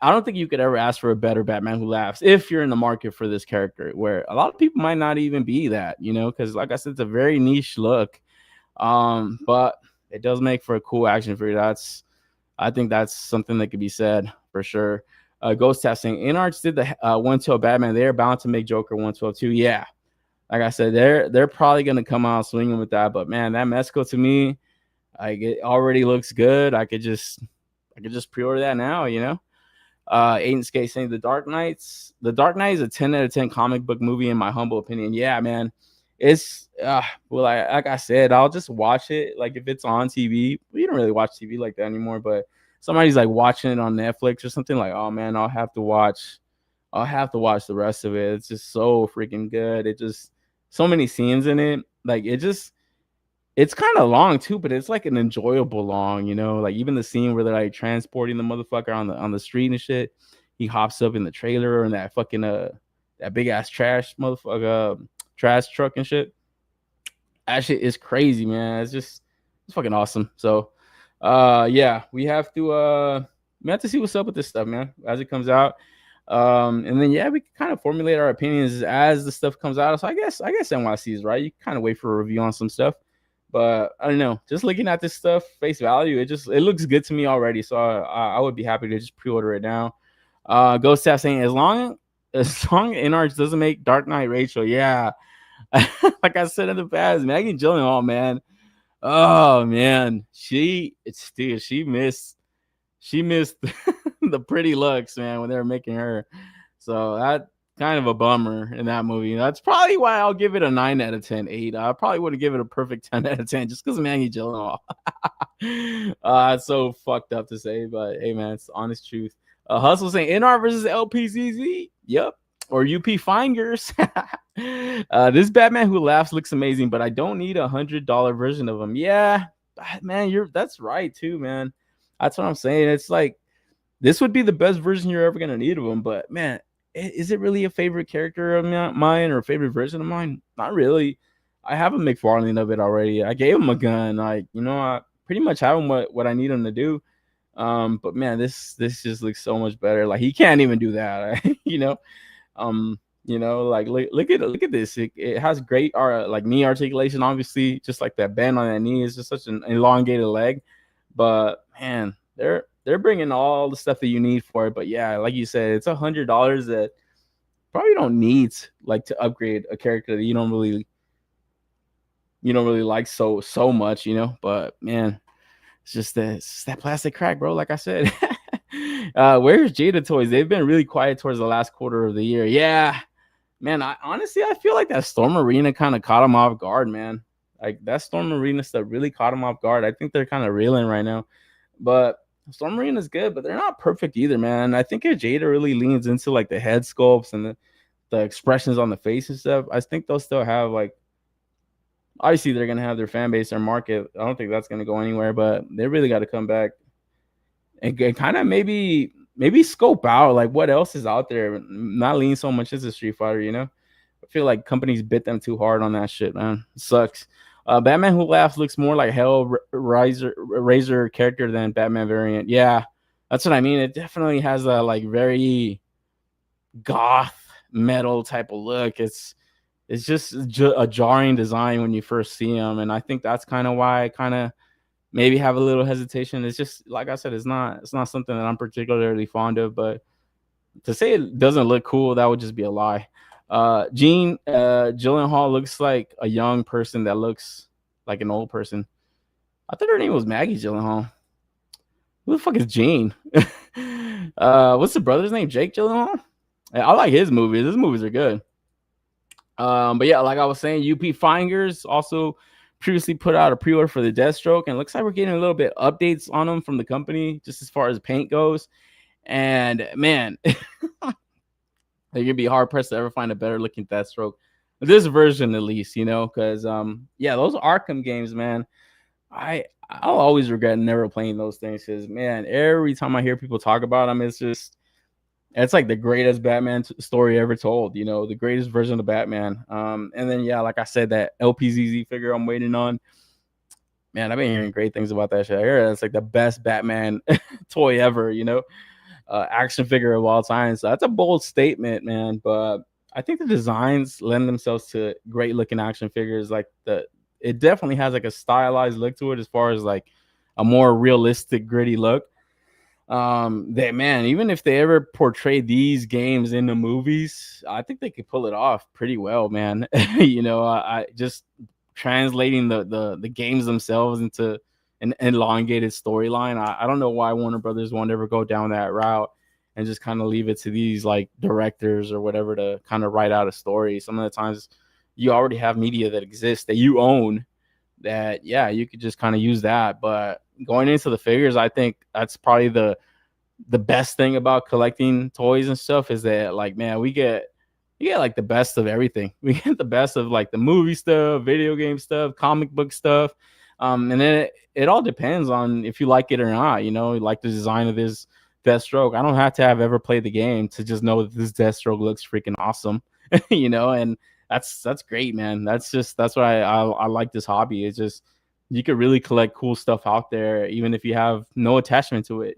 ask for a better Batman Who Laughs if you're in the market for this character, where a lot of people might not even be that, because like I said, it's a very niche look. But it does make for a cool action figure. I think that's something that could be said for sure. Ghost testing. InArts did the 112 Batman. They're bound to make Joker 112 too. Yeah, like I said, they're probably gonna come out swinging with that. But man, that Mezco to me, like it already looks good. I could just pre-order that now. Aiden Skate saying The Dark Knight is a 10 out of 10 comic book movie in my humble opinion. Yeah, man. It's well, like I said, I'll just watch it like if it's on TV. We don't really watch TV like that anymore, but somebody's like watching it on Netflix or something, like, oh man, I'll have to watch the rest of it. It's just so freaking good. It just so many scenes in it. Like it's kind of long too, but it's like an enjoyable long, like even the scene where they're like transporting the motherfucker on the street and shit. He hops up in the trailer and that fucking that big ass trash motherfucker trash truck and shit. That shit is crazy, man. It's fucking awesome. So yeah, we have to see what's up with this stuff, man, as it comes out. And then yeah, we can kind of formulate our opinions as the stuff comes out. So I guess NYC is right. You kind of wait for a review on some stuff. But I don't know. Just looking at this stuff, face value, it looks good to me already. So I would be happy to just pre-order it now. Ghost Tap saying as long InArts doesn't make Dark Knight Rachel, yeah. Like I said in the past, Maggie Gyllenhaal, man. Oh man, she missed the pretty looks, man, when they were making her. So that kind of a bummer in that movie. That's probably why I'll give it a 9 out of 10, 8. I probably wouldn't give it a perfect 10 out of 10 just because of Maggie Gyllenhaal. It's so fucked up to say, but hey, man, it's the honest truth. Hustle saying NR versus LPZZ. Yep. Or UP Fingers. This Batman Who Laughs looks amazing, but I don't need $100 version of him. Yeah, man, that's right too, man. That's what I'm saying. It's like this would be the best version you're ever gonna need of him, but man, is it really a favorite character of mine or a favorite version of mine? Not really. I have a McFarlane of it already. I gave him a gun. Like, I pretty much have him what I need him to do. But man, this just looks so much better. Like he can't even do that. Like look at this. It has great like knee articulation, obviously, just like that bend on that knee is just such an elongated leg. But man, they're bringing all the stuff that you need for it. But yeah, like you said, it's $100 that probably don't need like to upgrade a character that you don't really like so much, But man, it's just that plastic crack, bro. Like I said. Where's Jada Toys? They've been really quiet towards the last quarter of the year. Yeah, man. I feel like that Storm Arena kind of caught them off guard, man. Like that Storm Arena stuff really caught them off guard. I think they're kind of reeling right now. But Storm Arena is good, but they're not perfect either, man. I think if Jada really leans into like the head sculpts and the expressions on the face and stuff, I think they'll still have like. Obviously, they're gonna have their fan base, their market. I don't think that's gonna go anywhere, but they really got to come back. And kind of maybe scope out like what else is out there, not lean so much into Street Fighter, I feel like companies bit them too hard on that shit, man. It sucks. Batman Who Laughs looks more like Hellraiser character than Batman variant. Yeah, that's what I mean. It definitely has a like very goth metal type of look. It's just a jarring design when you first see him, and I think that's kind of why I kind of maybe have a little hesitation. It's just like I said, it's not something that I'm particularly fond of. But to say it doesn't look cool, that would just be a lie. Jean Gyllenhaal looks like a young person that looks like an old person. I thought her name was Maggie Gyllenhaal. Who the fuck is Jean? What's the brother's name? Jake Gyllenhaal? I like his movies. His movies are good. But yeah, like I was saying, UP Fingers also previously put out a pre-order for the Deathstroke, and it looks like we're getting a little bit updates on them from the company just as far as paint goes. And man, they're gonna be hard pressed to ever find a better looking Deathstroke, this version at least, because yeah, those Arkham games, man, I'll always regret never playing those things because man, every time I hear people talk about them, it's like the greatest Batman story ever told, the greatest version of Batman. And then, yeah, like I said, that LPZZ figure I'm waiting on. Man, I've been hearing great things about that shit. I hear it's like the best Batman toy ever, action figure of all time. So that's a bold statement, man. But I think the designs lend themselves to great looking action figures. Like the it definitely has like a stylized look to it as far as like a more realistic, gritty look. That man, even if they ever portray these games in the movies, I think they could pull it off pretty well, man. I just translating the games themselves into an elongated storyline. I don't know why Warner Brothers won't ever go down that route and just kind of leave it to these like directors or whatever to kind of write out a story. Some of the times you already have media that exists that you own, that you could just kind of use that. But going into the figures, I think that's probably the best thing about collecting toys and stuff is that, like, man, we get like the best of everything. We get the best of like the movie stuff, video game stuff, comic book stuff. And then it all depends on if you like it or not. You like the design of this Deathstroke. I don't have to have ever played the game to just know that this Deathstroke looks freaking awesome. And that's great, man. That's why I like this hobby. It's just, you could really collect cool stuff out there, even if you have no attachment to it,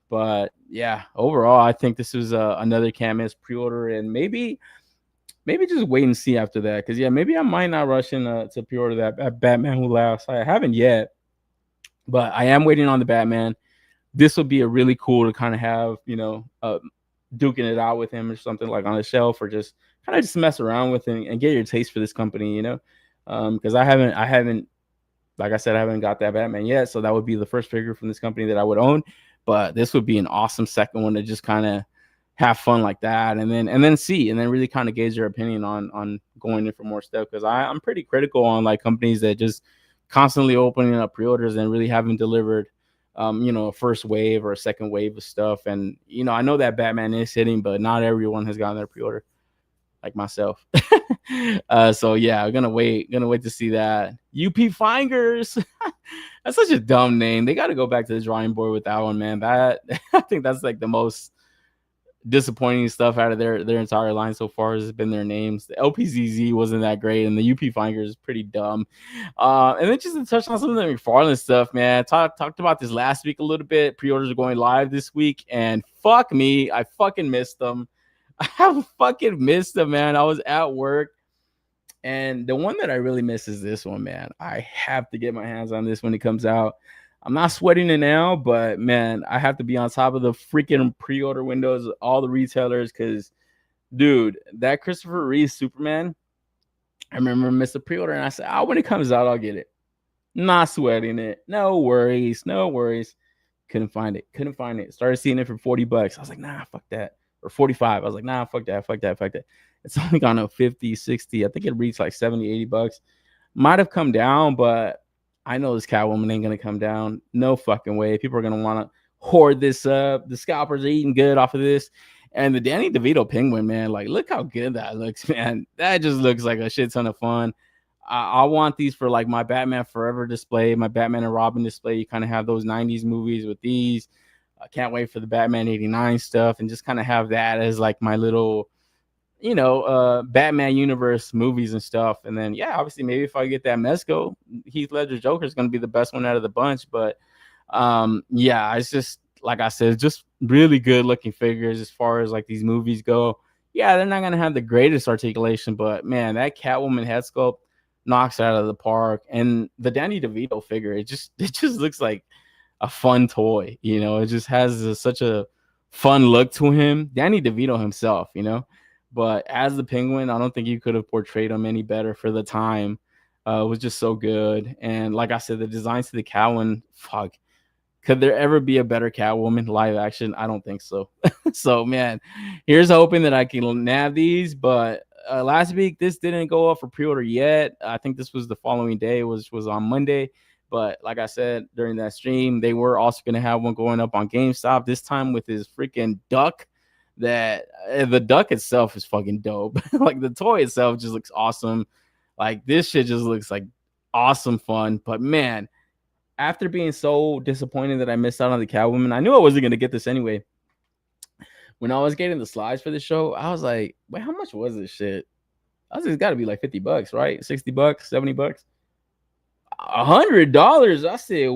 But yeah, overall, I think this was another Can't-Miss pre-order, and maybe just wait and see after that. Because maybe I might not rush in to pre-order that Batman Who Laughs. I haven't yet, but I am waiting on the Batman. This would be a really cool to kind of have, duking it out with him or something like on the shelf, or just kind of just mess around with it and get your taste for this company, because I haven't, like I said, I haven't got that Batman yet, so that would be the first figure from this company that I would own. But this would be an awesome second one to just kind of have fun like that, and then really kind of gauge your opinion on going in for more stuff, because I'm pretty critical on like companies that just constantly opening up pre-orders and really haven't delivered a first wave or a second wave of stuff. And I know that Batman is hitting, but not everyone has gotten their pre-order, like myself. So yeah, I'm gonna wait to see that. UP Fingers. That's such a dumb name. They got to go back to the drawing board with that one, man. That I think that's like the most disappointing stuff out of their entire line so far has been their names. The LPZZ wasn't that great, and the UP Fingers is pretty dumb. And then just to touch on some of the McFarlane stuff, man. Talked about this last week a little bit. Pre-orders are going live this week, and fuck me, I fucking missed them. I fucking missed them, man. I was at work, and the one that I really miss is this one, man. I have to get my hands on this when it comes out. I'm not sweating it now, but man, I have to be on top of the freaking pre-order windows, all the retailers, because, dude, that Christopher Reeve Superman, I remember I missed the pre-order, and I said, when it comes out, I'll get it. Not sweating it. No worries. Couldn't find it. Started seeing it for $40. I was like, nah, fuck that. Or 45. I was like, nah, fuck that. It's only gone up 50, 60. I think it reached like 70, $80. Might have come down, but I know this Catwoman ain't gonna come down. No fucking way. People are gonna want to hoard this up. The scalpers are eating good off of this. And the Danny DeVito Penguin, man, like, look how good that looks, man. That just looks like a shit ton of fun. I want these for like my Batman Forever display, my Batman and Robin display. You kind of have those 90s movies with these. I can't wait for the Batman 89 stuff, and just kind of have that as like my little, Batman universe movies and stuff. And then, obviously, maybe if I get that Mezco, Heath Ledger Joker is going to be the best one out of the bunch. But it's just, like I said, just really good looking figures as far as like these movies go. Yeah, they're not going to have the greatest articulation, but man, that Catwoman head sculpt knocks out of the park. And the Danny DeVito figure, it just looks like a fun toy. It just has such a fun look to him. Danny DeVito himself, But as the Penguin, I don't think you could have portrayed him any better for the time. It was just so good. And like I said, the designs to the Catwoman, fuck. Could there ever be a better Catwoman live action? I don't think so. So, man, here's hoping that I can nab these. But last week, this didn't go up for pre-order yet. I think this was the following day, was on Monday. But like I said, during that stream, they were also going to have one going up on GameStop, this time with his freaking duck. That the duck itself is fucking dope. Like, the toy itself just looks awesome. Like, this shit just looks like awesome fun. But man, after being so disappointed that I missed out on the Catwoman, I knew I wasn't gonna get this anyway. When I was getting the slides for the show, I was like, wait, how much was this shit? I was like, it's got to be like $50, right? $60, $70, $100. I said,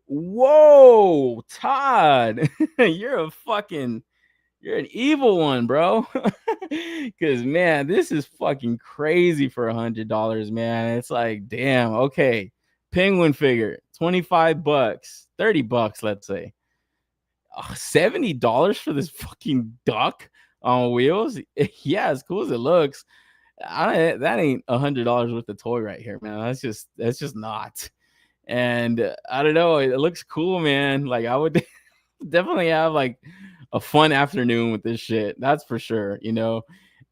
whoa, Todd, you're a fucking You're an evil one, bro. Because man, this is fucking crazy for $100, man. It's like, damn, okay. Penguin figure, $25, $30, let's say. $70 for this fucking duck on wheels. Yeah, as cool as it looks, that ain't $100 worth of toy right here, man. That's just not. And I don't know, it looks cool, man. Like I would definitely have like a fun afternoon with this shit. That's for sure, you know.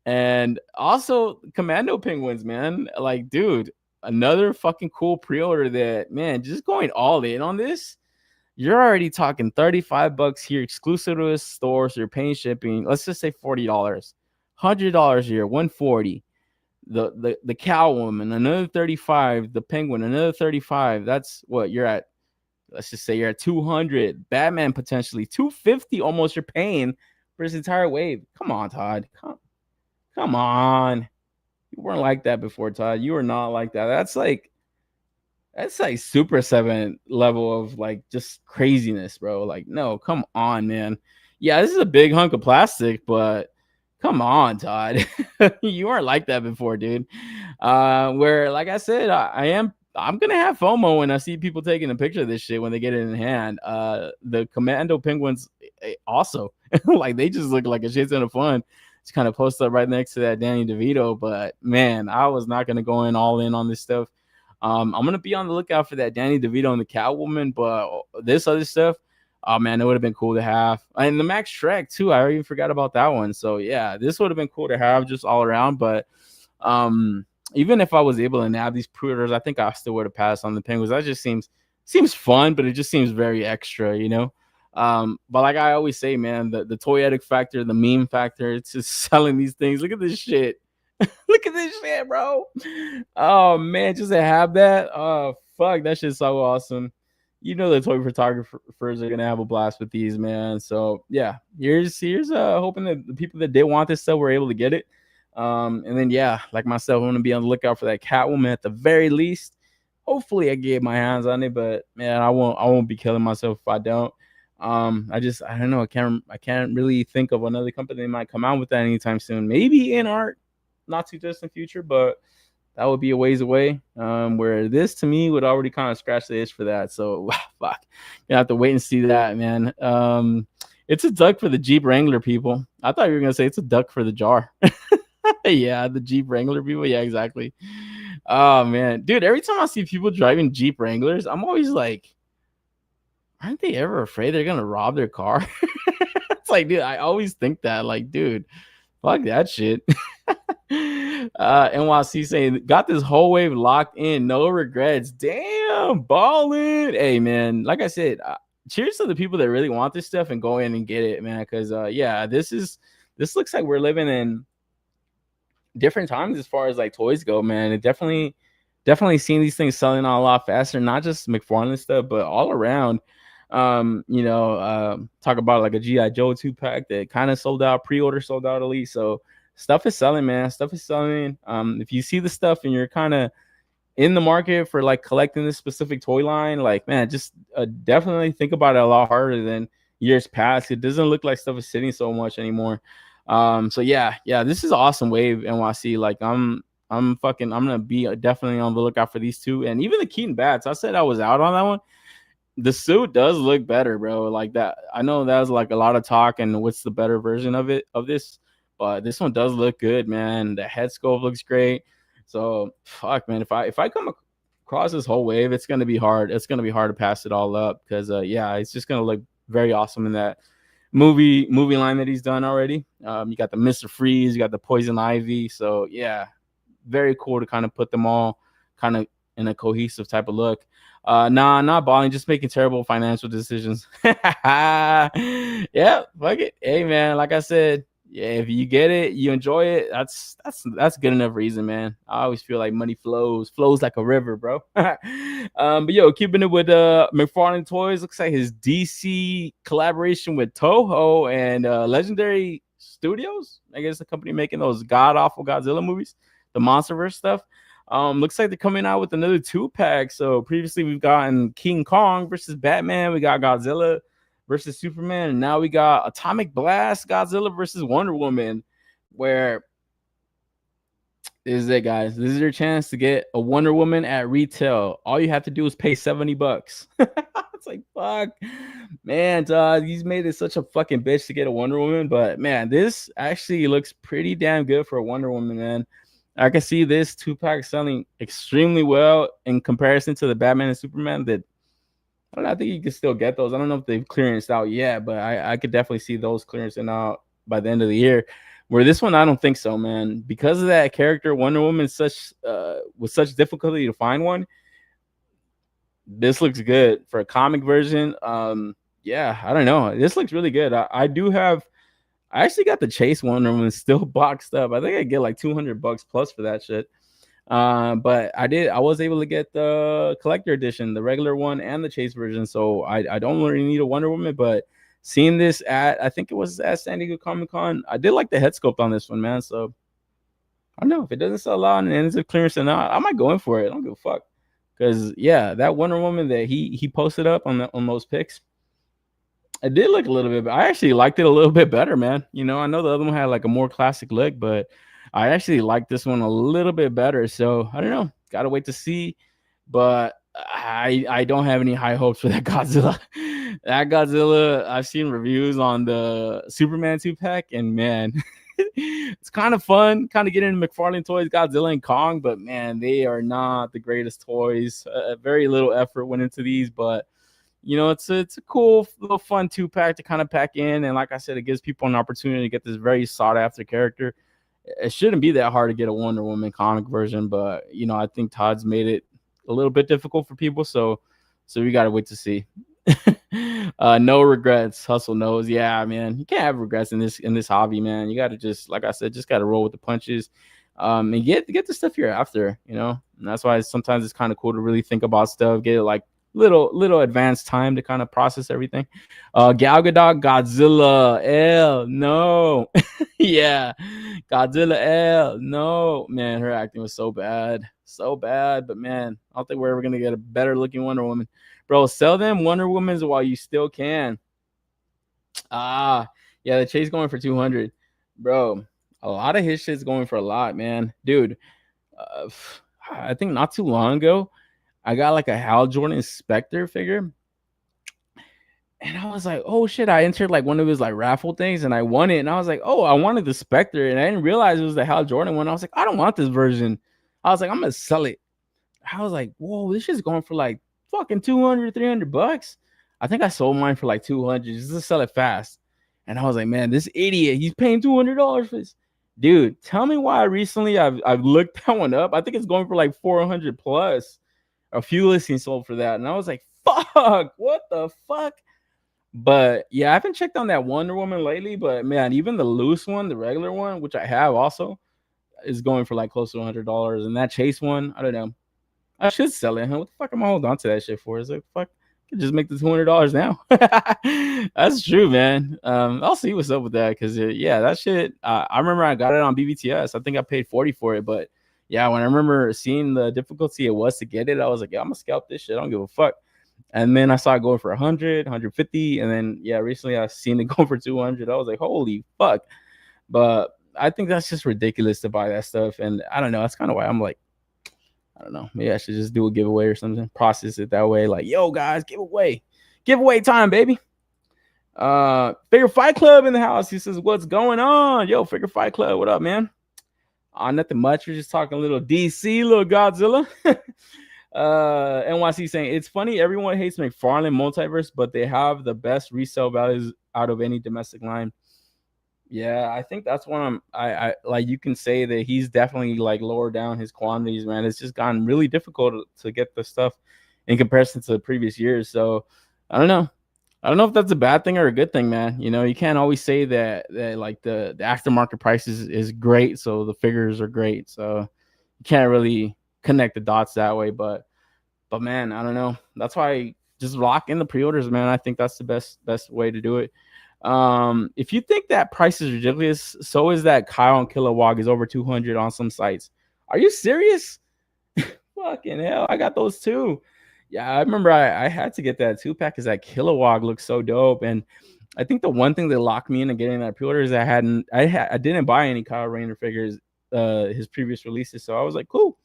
And also Commando penguins, man. Like, dude, another fucking cool pre-order that, man, just going all in on this. You're already talking $35 here, exclusive to a store, so you're paying shipping. Let's just say $40, $100 here, $140. The Catwoman, another 35. The Penguin, another 35. That's what you're at. Let's just say you're at 200. Batman potentially 250. Almost you're paying for this entire wave. Come on, Todd. Come on. You weren't like that before, Todd. You were not like that. That's like Super 7 level of like just craziness, bro. Like, no, come on, man. Yeah, this is a big hunk of plastic, but come on, Todd. You weren't like that before, dude. Where, like I said, I'm gonna have FOMO when I see people taking a picture of this shit when they get it in hand. The Commando penguins also like they just look like a shit ton of fun. It's kind of posted up right next to that Danny DeVito, but man, I was not gonna go all in on this stuff. I'm gonna be on the lookout for that Danny DeVito and the Catwoman, but this other stuff, oh man, it would have been cool to have. And the Max Shrek too. I already forgot about that one. So yeah, this would have been cool to have just all around. But even if I was able to nab these pre-orders, I think I still would have passed on the penguins. That just seems fun, but it just seems very extra, you know. But like I always say, man, the toyetic factor, the meme factor, it's just selling these things. Look at this shit. Look at this shit, bro. Oh man, just to have that. Oh fuck, that shit's so awesome. You know the toy photographers are gonna have a blast with these, man. So yeah, here's hoping that the people that did want this stuff were able to get it. And then yeah, like myself, I'm gonna be on the lookout for that Catwoman at the very least. Hopefully I get my hands on it, but man, I won't be killing myself if I don't. I don't know. I can't really think of another company that might come out with that anytime soon. Maybe in art, not too distant future, but that would be a ways away. Where this to me would already kind of scratch the itch for that. So fuck, you have to wait and see that, man. It's a duck for the Jeep Wrangler people. I thought you were gonna say it's a duck for the jar. Yeah, the Jeep Wrangler people. Yeah, exactly. Oh man, dude. Every time I see people driving Jeep Wranglers, I'm always like, aren't they ever afraid they're gonna rob their car? It's like, dude, I always think that. Like, dude, fuck that shit. NYC saying got this whole wave locked in, no regrets. Damn, ballin'. Hey man, like I said, cheers to the people that really want this stuff and go in and get it, man. Because yeah, this looks like we're living in different times as far as like toys go, man. It definitely seeing these things selling out a lot faster, not just McFarlane stuff, but all around. Talk about like a G.I. Joe 2-pack that kind of sold out, pre-order sold out elite. So stuff is selling, man. Stuff is selling. If you see the stuff and you're kind of in the market for like collecting this specific toy line, like, man, just definitely think about it a lot harder than years past. It doesn't look like stuff is sitting so much anymore. So yeah, this is an awesome wave, NYC. Like I'm gonna be definitely on the lookout for these two, and even the Keaton Bats. I said I was out on that one. The suit does look better, bro. Like that. I know that was like a lot of talk and what's the better version of this, but this one does look good, man. The head sculpt looks great. So fuck, man. If I come across this whole wave, it's gonna be hard. It's gonna be hard to pass it all up because it's just gonna look very awesome in that movie line that he's done already. You got the Mr. Freeze, you got the Poison Ivy. So yeah, very cool to kind of put them all kind of in a cohesive type of look. Not balling, just making terrible financial decisions. Yeah, fuck it. Hey man, like I said, yeah, if you get it, you enjoy it, that's good enough reason, man. I always feel like money flows like a river, bro. But yo, keeping it with McFarlane Toys, looks like his DC collaboration with Toho and Legendary Studios, I guess the company making those god awful Godzilla movies, the Monsterverse stuff. Looks like they're coming out with another 2-pack. So previously we've gotten King Kong versus Batman. We got Godzilla versus Superman, and now we got Atomic Blast Godzilla versus Wonder Woman, where this is it, guys. This is your chance to get a Wonder Woman at retail. All you have to do is pay $70. It's like, fuck, man, dog, he's made it such a fucking bitch to get a Wonder Woman, but man, this actually looks pretty damn good for a Wonder Woman, man. I can see this 2-pack selling extremely well in comparison to the Batman and Superman. That I don't know, I think you can still get those. I don't know if they've clearanced out yet, but I could definitely see those clearancing out by the end of the year. Where this one, I don't think so, man. Because of that character, Wonder Woman, with such difficulty to find one. This looks good for a comic version. Yeah, I don't know. This looks really good. I actually got the Chase Wonder Woman still boxed up. I think I get like $200 plus for that shit. But I was able to get the collector edition, the regular one and the Chase version. So I don't really need a Wonder Woman, but seeing this I think it was at San Diego Comic-Con, I did like the head sculpt on this one, man. So I don't know if it doesn't sell out and ends up clearance or not. I might go in for it. I don't give a fuck. Because yeah, that Wonder Woman that he posted up on those pics, it did look a little bit. I actually liked it a little bit better, man. You know, I know the other one had like a more classic look, but I actually like this one a little bit better. So I don't know. Gotta wait to see. But I don't have any high hopes for that Godzilla. That Godzilla, I've seen reviews on the Superman 2-pack, and man, it's kind of fun, kind of getting into McFarlane toys, Godzilla and Kong, but man, they are not the greatest toys. Very little effort went into these, but you know, it's a cool little fun 2-pack to kind of pack in. And like I said, it gives people an opportunity to get this very sought after character. It shouldn't be that hard to get a Wonder Woman comic version, but you know, I think Todd's made it a little bit difficult for people. So we got to wait to see. No regrets. Hustle knows. Yeah, man, you can't have regrets in this hobby, man. You got to just, like I said, just got to roll with the punches, and get the stuff you're after, you know. And that's why sometimes it's kind of cool to really think about stuff, get it like little advanced time to kind of process everything. Gal Gadot, Godzilla L, no. Yeah, Godzilla L, no, man, her acting was so bad, but man, I don't think we're ever gonna get a better looking Wonder Woman. Bro, sell them Wonder Womans while you still can. Yeah, the Chase going for 200, bro. A lot of his shit's going for a lot, man, dude. I think not too long ago, I got like a Hal Jordan Spectre figure, and I was like, oh shit, I entered like one of his like raffle things and I won it, and I was like, oh, I wanted the Spectre, and I didn't realize it was the Hal Jordan one. I was like, I don't want this version. I was like, I'm gonna sell it. I was like, whoa, this shit's going for like fucking $200-$300. I think I sold mine for like 200 just to sell it fast. And I was like, man, this idiot, he's paying $200 for this. Dude, tell me why recently I've looked that one up. I think it's going for like 400 plus. A few listings sold for that, and I was like, fuck, what the fuck? But yeah, I haven't checked on that Wonder Woman lately, but man, even the loose one, the regular one, which I have also, is going for like close to $100. And that Chase one, I don't know, I should sell it. Huh? What the fuck am I holding on to that shit for? It's like, fuck, I could just make the $200 now. That's true, man. I'll see what's up with that, because yeah, that shit, I remember I got it on BBTS. I think I paid 40 for it, but yeah, when I remember seeing the difficulty it was to get it, I was like, yeah, I'm gonna scalp this shit. I don't give a fuck. And then I saw it going for 100, 150, and then yeah, recently I seen it go for 200. I was like, holy fuck. But I think that's just ridiculous to buy that stuff, and I don't know. That's kind of why I'm like, I don't know. Maybe I should just do a giveaway or something. Process it that way. Like, yo, guys, giveaway time, baby. Figure Fight Club in the house. He says, what's going on? Yo, Figure Fight Club, what up, man? Nothing much. We're just talking a little DC, little Godzilla. NYC saying, it's funny, everyone hates McFarlane Multiverse, but they have the best resale values out of any domestic line. Yeah, I think that's one I like, you can say that he's definitely like lower down his quantities, man. It's just gotten really difficult to get the stuff in comparison to the previous years. So I don't know if that's a bad thing or a good thing, man. You know, you can't always say that like the aftermarket price is great, so the figures are great. So you can't really connect the dots that way. But man, I don't know. That's why just lock in the pre-orders, man. I think that's the best way to do it. If you think that price is ridiculous, so is that Kyle and Kilowog is over 200 on some sites. Are you serious? Fucking hell, I got those too. Yeah, I remember I had to get that 2-pack because that Kilowog looks so dope. And I think the one thing that locked me into getting that pre-order is I didn't buy any Kyle Rayner figures, his previous releases. So I was like, cool,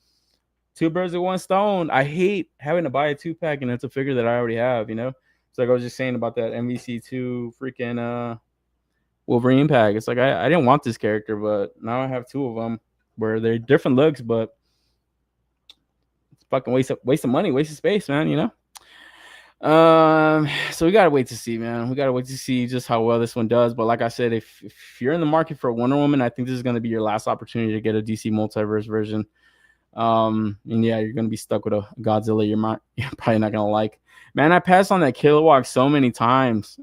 two birds with one stone. I hate having to buy a 2-pack and it's a figure that I already have, you know? It's like I was just saying about that MVC2 freaking Wolverine pack. It's like I didn't want this character, but now I have two of them where they're different looks, but it's fucking waste of money, waste of space, man, you know? So we gotta wait to see, man. We gotta wait to see just how well this one does. But like I said, if you're in the market for a Wonder Woman, I think this is gonna be your last opportunity to get a DC Multiverse version. And yeah, you're gonna be stuck with a Godzilla you're probably not gonna like. Man, I passed on that Kilowog so many times.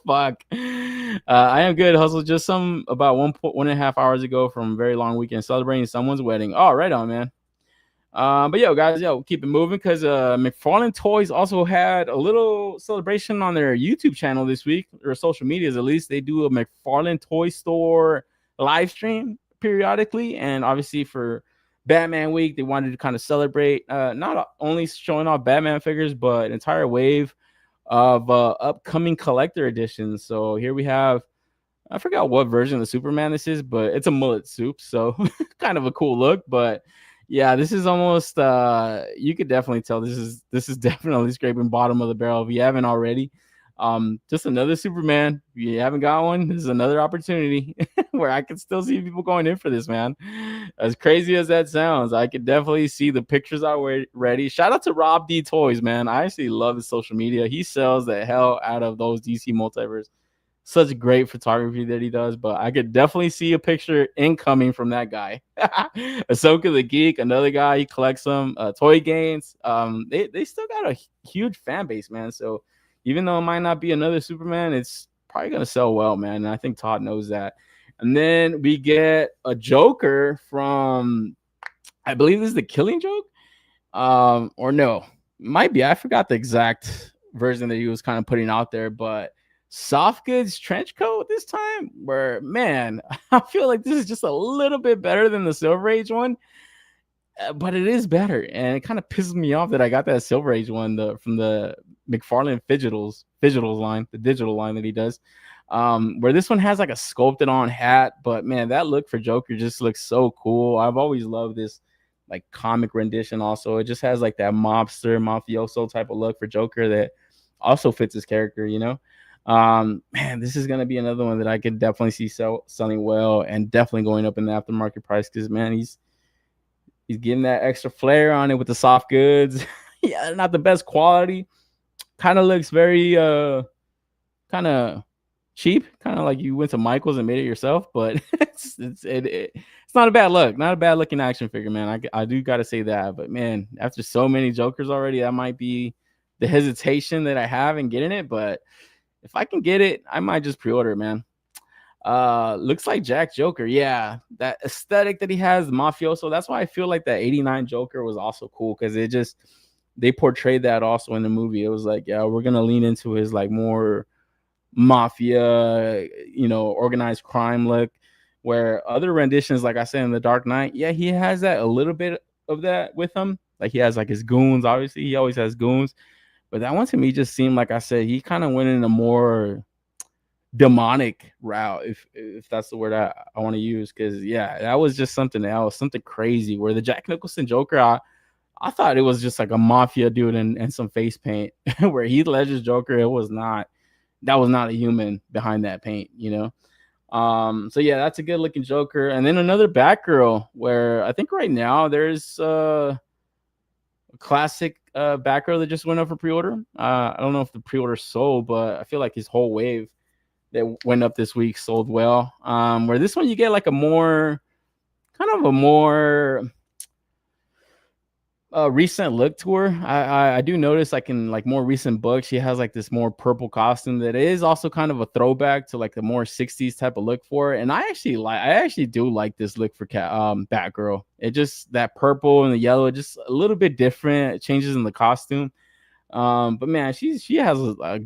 Fuck. I am good. Hustle just about 1.5 hours ago from a very long weekend celebrating someone's wedding. Oh, right on, man. But yo, guys, keep it moving because McFarlane Toys also had a little celebration on their YouTube channel this week, or social medias at least. They do a McFarlane Toy Store live stream periodically, and obviously for Batman Week, they wanted to kind of celebrate not only showing off Batman figures, but an entire wave of upcoming collector editions. So here we have, I forgot what version of Superman this is, but it's a mullet soup, so kind of a cool look. But yeah, this is almost you could definitely tell this is definitely scraping bottom of the barrel if you haven't already. Just another Superman. If you haven't got one, this is another opportunity where I can still see people going in for this, man. As crazy as that sounds, I could definitely see the pictures already. Shout out to Rob D Toys, man. I actually love his social media. He sells the hell out of those DC Multiverse. Such great photography that he does, but I could definitely see a picture incoming from that guy. Ahsoka the Geek, another guy, he collects some toy games. They still got a huge fan base, man. So even though it might not be another Superman, it's probably gonna sell well, man. And I think Todd knows that. And then we get a Joker from, I believe this is the Killing Joke, or no, might be. I forgot the exact version that he was kind of putting out there, but soft goods trench coat this time, where, man, I feel like this is just a little bit better than the Silver Age one, but it is better, and it kind of pisses me off that I got that Silver Age one from the McFarlane Fidgetals line, the digital line that he does, where this one has like a sculpted on hat. But man, that look for Joker just looks so cool. I've always loved this like comic rendition. Also, it just has like that mafioso type of look for Joker that also fits his character, you know. Man, this is gonna be another one that I could definitely see selling well, and definitely going up in the aftermarket price, because man, he's getting that extra flair on it with the soft goods. Yeah, not the best quality, kind of looks very kind of cheap, kind of like you went to Michael's and made it yourself. But it's not a bad look, not a bad looking action figure, man. I do gotta say that. But man, after so many Jokers already, that might be the hesitation that I have in getting it. But if I can get it, I might just pre-order it, man. Looks like Jack Joker. Yeah, that aesthetic that he has, the mafioso. That's why I feel like that 89 Joker was also cool, because they portrayed that also in the movie. It was like, yeah, we're gonna lean into his like more mafia, you know, organized crime look, where other renditions, like I said in The Dark Knight, yeah, he has that a little bit of that with him. Like he has like his goons, obviously. He always has goons. But that one to me just seemed, like I said, he kind of went in a more demonic route, if that's the word I want to use. Because yeah, that was just something else, something crazy. Where the Jack Nicholson Joker, I thought it was just like a mafia dude and some face paint. Where Heath Ledger's Joker, that was not a human behind that paint, you know. So yeah, that's a good looking Joker. And then another Batgirl, where I think right now there's a classic Batgirl that just went up for pre-order. I don't know if the pre-order sold, but I feel like his whole wave that went up this week sold well. Where this one you get like a more recent look to her. I do notice like in like more recent books, she has like this more purple costume that is also kind of a throwback to like the more 60s type of look for her. And I actually do like this look for Batgirl. It just, that purple and the yellow, just a little bit different. It changes in the costume. But man, she has a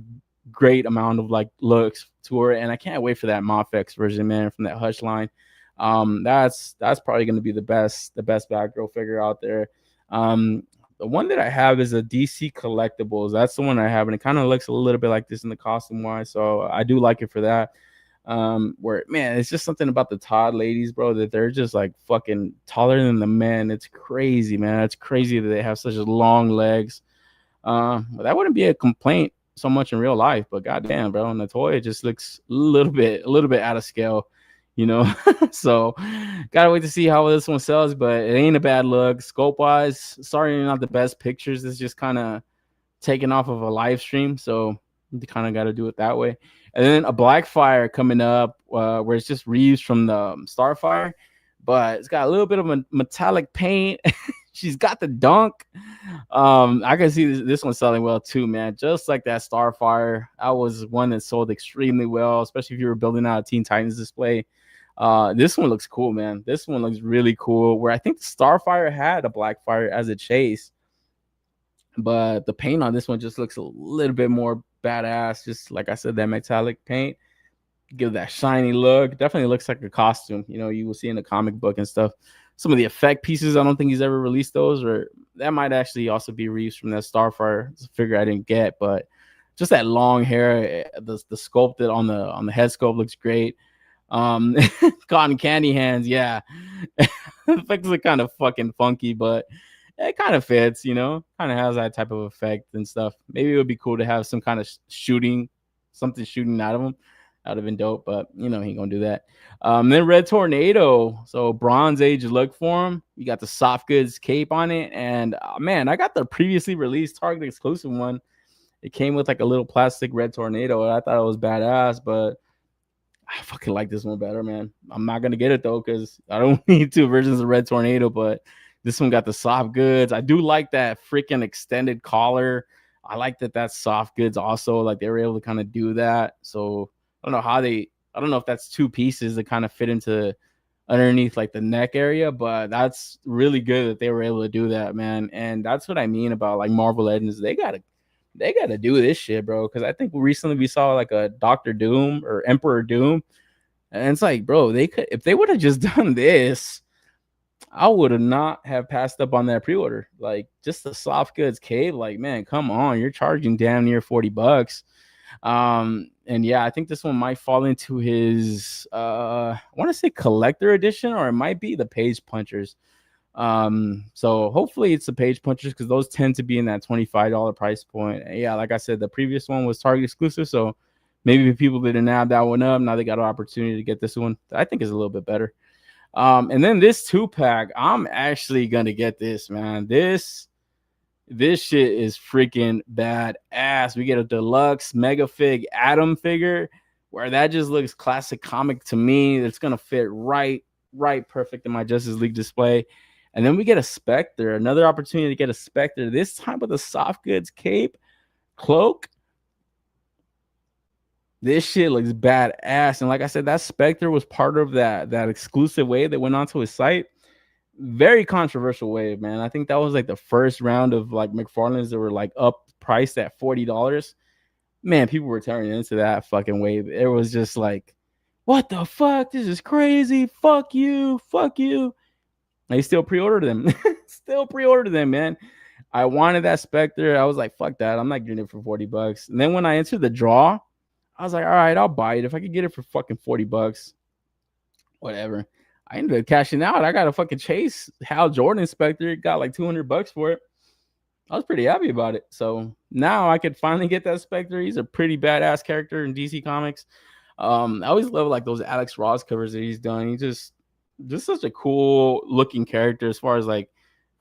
great amount of like looks to her, and I can't wait for that Mafex version, man, from that Hush line. That's probably going to be the best Batgirl figure out there. The one that I have is a DC Collectibles. That's the one I have, and it kind of looks a little bit like this in the costume wise. So I do like it for that. Where man, it's just something about the Todd ladies, bro, that they're just like fucking taller than the men. It's crazy, man. It's crazy that they have such long legs. But that wouldn't be a complaint so much in real life, but goddamn, bro, in the toy it just looks a little bit out of scale, you know. So gotta wait to see how this one sells, but it ain't a bad look. Scope wise, sorry, not the best pictures. It's just kind of taken off of a live stream, so you kind of got to do it that way. And then a Blackfire coming up, where it's just reused from the Starfire, but it's got a little bit of a metallic paint. She's got the dunk. I can see this one selling well too, man. Just like that Starfire, that was one that sold extremely well, especially if you were building out a Teen Titans display. This one looks cool, man. This one looks really cool. Where I think the Starfire had a Blackfire as a chase, but the paint on this one just looks a little bit more badass. Just like I said, that metallic paint give that shiny look. Definitely looks like a costume, you know, you will see in the comic book and stuff. Some of the effect pieces, I don't think he's ever released those, or that might actually also be reused from that Starfire. It's a figure I didn't get, but just that long hair, the sculpted on the head sculpt looks great. Cotton candy hands, yeah. Effects look kind of fucking funky, but it kind of fits, you know, kind of has that type of effect and stuff. Maybe it would be cool to have some kind of something shooting out of him. That would have been dope, but you know, he ain't gonna do that. Then Red Tornado, so Bronze Age look for him. You got the soft goods cape on it, and man, I got the previously released Target exclusive one. It came with like a little plastic Red Tornado, and I thought it was badass, but I fucking like this one better, man. I'm not gonna get it though, because I don't need two versions of Red Tornado, but this one got the soft goods. I do like that freaking extended collar. I like that that's soft goods also. Like they were able to kind of do that. So I don't know if that's two pieces that kind of fit into underneath like the neck area, but that's really good that they were able to do that, man. And that's what I mean about like Marvel Legends. They gotta do this shit, bro. Because I think recently we saw like a Doctor Doom or Emperor Doom, and it's like, bro, if they would have just done this, I would have not have passed up on that pre-order. Like just the soft goods cave, like man, come on, you're charging damn near $40. And yeah, I think this one might fall into his I want to say collector edition, or it might be the Page Punchers. So hopefully it's the Page Punchers, because those tend to be in that $25 price point. And yeah, like I said, the previous one was Target exclusive, so maybe people didn't have that one up, now they got an opportunity to get this one. I think is a little bit better. And then this 2-pack, I'm actually gonna get this, man. This shit is freaking badass. We get a deluxe Mega Fig Atom figure, where that just looks classic comic to me. It's gonna fit right perfect in my Justice League display. And then we get a Spectre, another opportunity to get a Spectre, this time with a soft goods cape, cloak. This shit looks badass. And like I said, that Spectre was part of that exclusive wave that went onto his site. Very controversial wave, man. I think that was like the first round of like McFarlane's that were like up priced at $40. Man, people were turning into that fucking wave. It was just like, what the fuck? This is crazy. Fuck you. I still pre-ordered them. Man. I wanted that Spectre. I was like, fuck that. I'm not getting it for $40. And then when I entered the draw, I was like, all right, I'll buy it. If I could get it for fucking $40, whatever. I ended up cashing out. I got a fucking Chase Hal Jordan Spectre. Got like $200 for it. I was pretty happy about it. So now I could finally get that Spectre. He's a pretty badass character in DC Comics. I always love like those Alex Ross covers that he's done. He's just such a cool looking character, as far as like,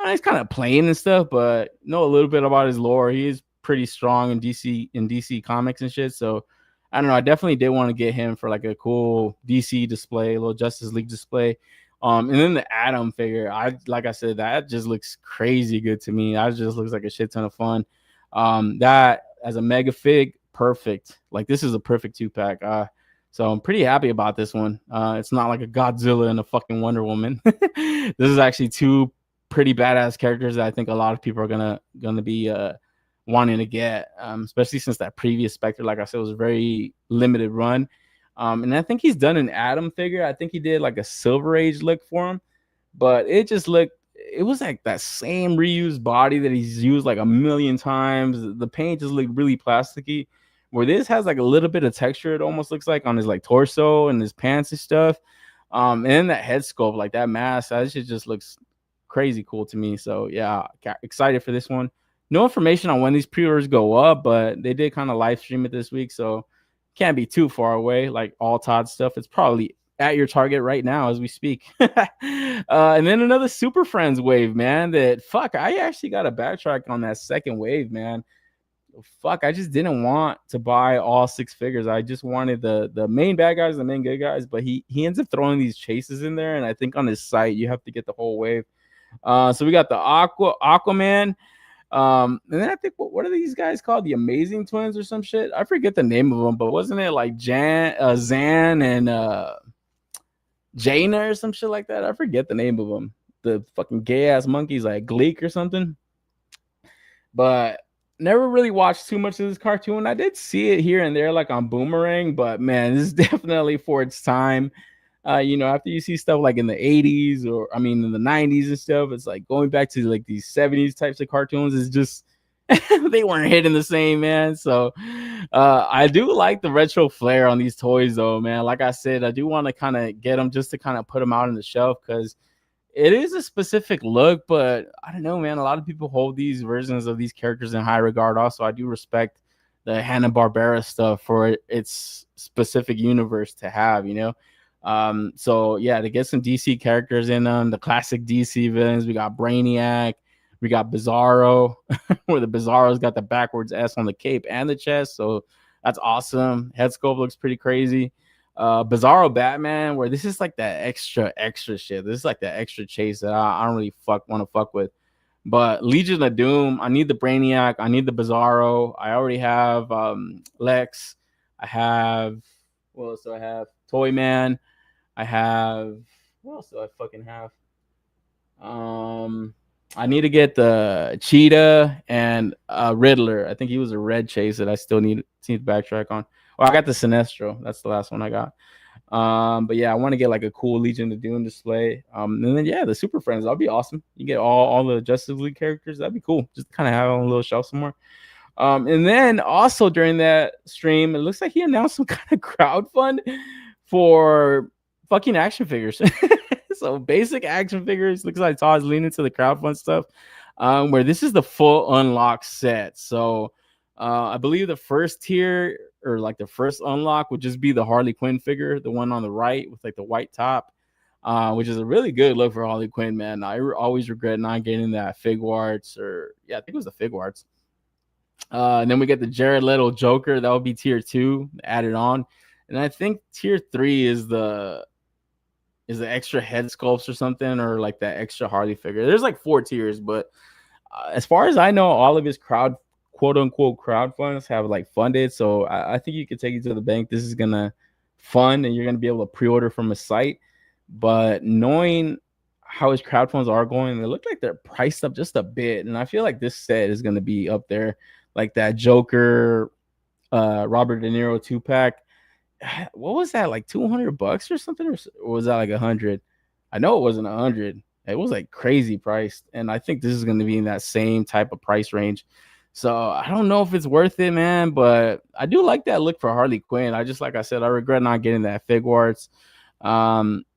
he's kind of plain and stuff, but know a little bit about his lore. He is pretty strong in DC Comics and shit. So I don't know. I definitely did want to get him for like a cool DC display, a little Justice League display. And then the Atom figure, like I said, that just looks crazy good to me. That just looks like a shit ton of fun. That as a mega fig, perfect. Like this is a perfect 2-pack. So I'm pretty happy about this one. It's not like a Godzilla and a fucking Wonder Woman. This is actually two pretty badass characters that I think a lot of people are gonna be wanting to get, especially since that previous Spectre, like I said, was a very limited run. And I think he's done an Atom figure. I think he did like a Silver Age look for him, but it just looked, it was like that same reused body that he's used like a million times. The paint just looked really plasticky. Where this has like a little bit of texture, it almost looks like on his like torso and his pants and stuff. And then that head sculpt, like that mask, that shit just looks crazy cool to me. So yeah, excited for this one. No information on when these pre-orders go up, but they did kind of live stream it this week, so can't be too far away. Like all Todd stuff, it's probably at your Target right now as we speak. And then another Super Friends wave, man. That fuck, I actually got a backtrack on that second wave, man. Fuck, I just didn't want to buy all 6 figures. I just wanted the main bad guys, the main good guys, but he ends up throwing these chases in there, and I think on his site you have to get the whole wave. So we got the Aquaman. And then I think what are these guys called? The Amazing Twins or some shit? I forget the name of them, but wasn't it like Zan and Jaina or some shit like that? I forget the name of them. The fucking gay ass monkeys, like Gleek or something. But never really watched too much of this cartoon. I did see it here and there, like on Boomerang, but man, this is definitely for its time. You know, after you see stuff like in the 80s or I mean in the 90s and stuff, it's like going back to like these 70s types of cartoons is just they weren't hitting the same, man. So I do like the retro flair on these toys though, man. Like I said, I do want to kind of get them just to kind of put them out on the shelf because it is a specific look, but I don't know, man. A lot of people hold these versions of these characters in high regard. Also, I do respect the Hanna-Barbera stuff for its specific universe to have, you know. So yeah, to get some DC characters in them, the classic DC villains, we got Brainiac, we got Bizarro, where the Bizarro's got the backwards S on the cape and the chest, so that's awesome. Head sculpt looks pretty crazy. Bizarro Batman, where this is like that extra shit. This is like that extra chase that I don't really want to fuck with. But Legion of Doom, I need the Brainiac, I need the Bizarro. I already have Lex. I have what else do I have? Toyman. I have what else do I fucking have? I need to get the Cheetah and Riddler. I think he was a red chase that I still need to backtrack on. Well, I got the Sinestro. That's the last one I got. But yeah, I want to get like a cool Legion of Doom display. And then yeah, the Super Friends. That'll be awesome. You get all the Justice League characters. That'd be cool. Just kind of have on a little shelf somewhere. And then also during that stream, it looks like he announced some kind of crowdfund for fucking action figures. So basic action figures. Looks like Todd's leaning to the crowdfund stuff. Where this is the full unlock set. So I believe the first tier or like the first unlock would just be the Harley Quinn figure, the one on the right with like the white top, which is a really good look for Harley Quinn, man. I always regret not getting that Figuarts, or yeah, I think it was the Figuarts. And then we get the Jared Leto Joker. That would be tier 2 added on. And I think tier 3 is the extra head sculpts or something, or like that extra Harley figure. There's like 4 tiers, but as far as I know, all of his quote unquote crowdfunds have like funded. So I think you could take it to the bank. This is gonna fund and you're gonna be able to pre-order from a site. But knowing how his crowdfunds are going, they look like they're priced up just a bit. And I feel like this set is gonna be up there, like that Joker, Robert De Niro 2-pack. What was that, like $200 or something, or was that like 100? I know it wasn't 100. It was like crazy priced, and I think this is going to be in that same type of price range. So I don't know if it's worth it, man, but I do like that look for Harley Quinn. Like I said, I regret not getting that Figuarts.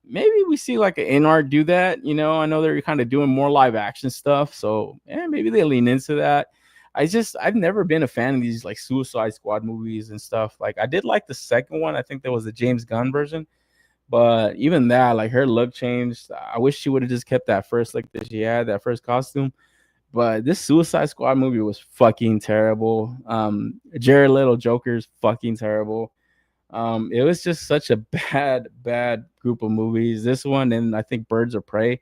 Maybe we see like an InArt do that. You know, I know they're kind of doing more live action stuff, so maybe they lean into that. I've never been a fan of these like Suicide Squad movies and stuff. Like I did like the second one. I think there was the James Gunn version, but even that, like her look changed. I wish she would have just kept that first look that she had, that first costume. But this Suicide Squad movie was fucking terrible. Jared Leto Joker is fucking terrible. It was just such a bad group of movies. This one and I think Birds of Prey.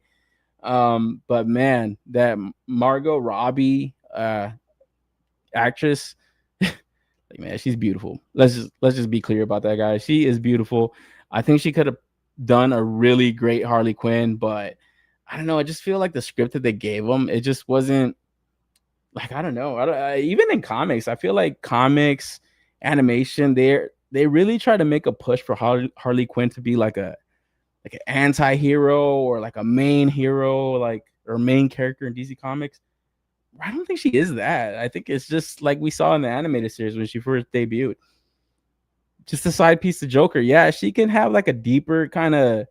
But man, that Margot Robbie actress, like man, she's beautiful. Let's just be clear about that, guys. She is beautiful. I think she could have done a really great Harley Quinn, but I don't know. I just feel like the script that they gave them, it just wasn't like, I don't know. Even in comics, I feel like comics, animation, they really try to make a push for Harley Quinn to be like an anti-hero or like a main hero. Like or main character in DC Comics. I don't think she is that. I think it's just like we saw in the animated series when she first debuted. Just a side piece of Joker. Yeah, she can have like a deeper kind of,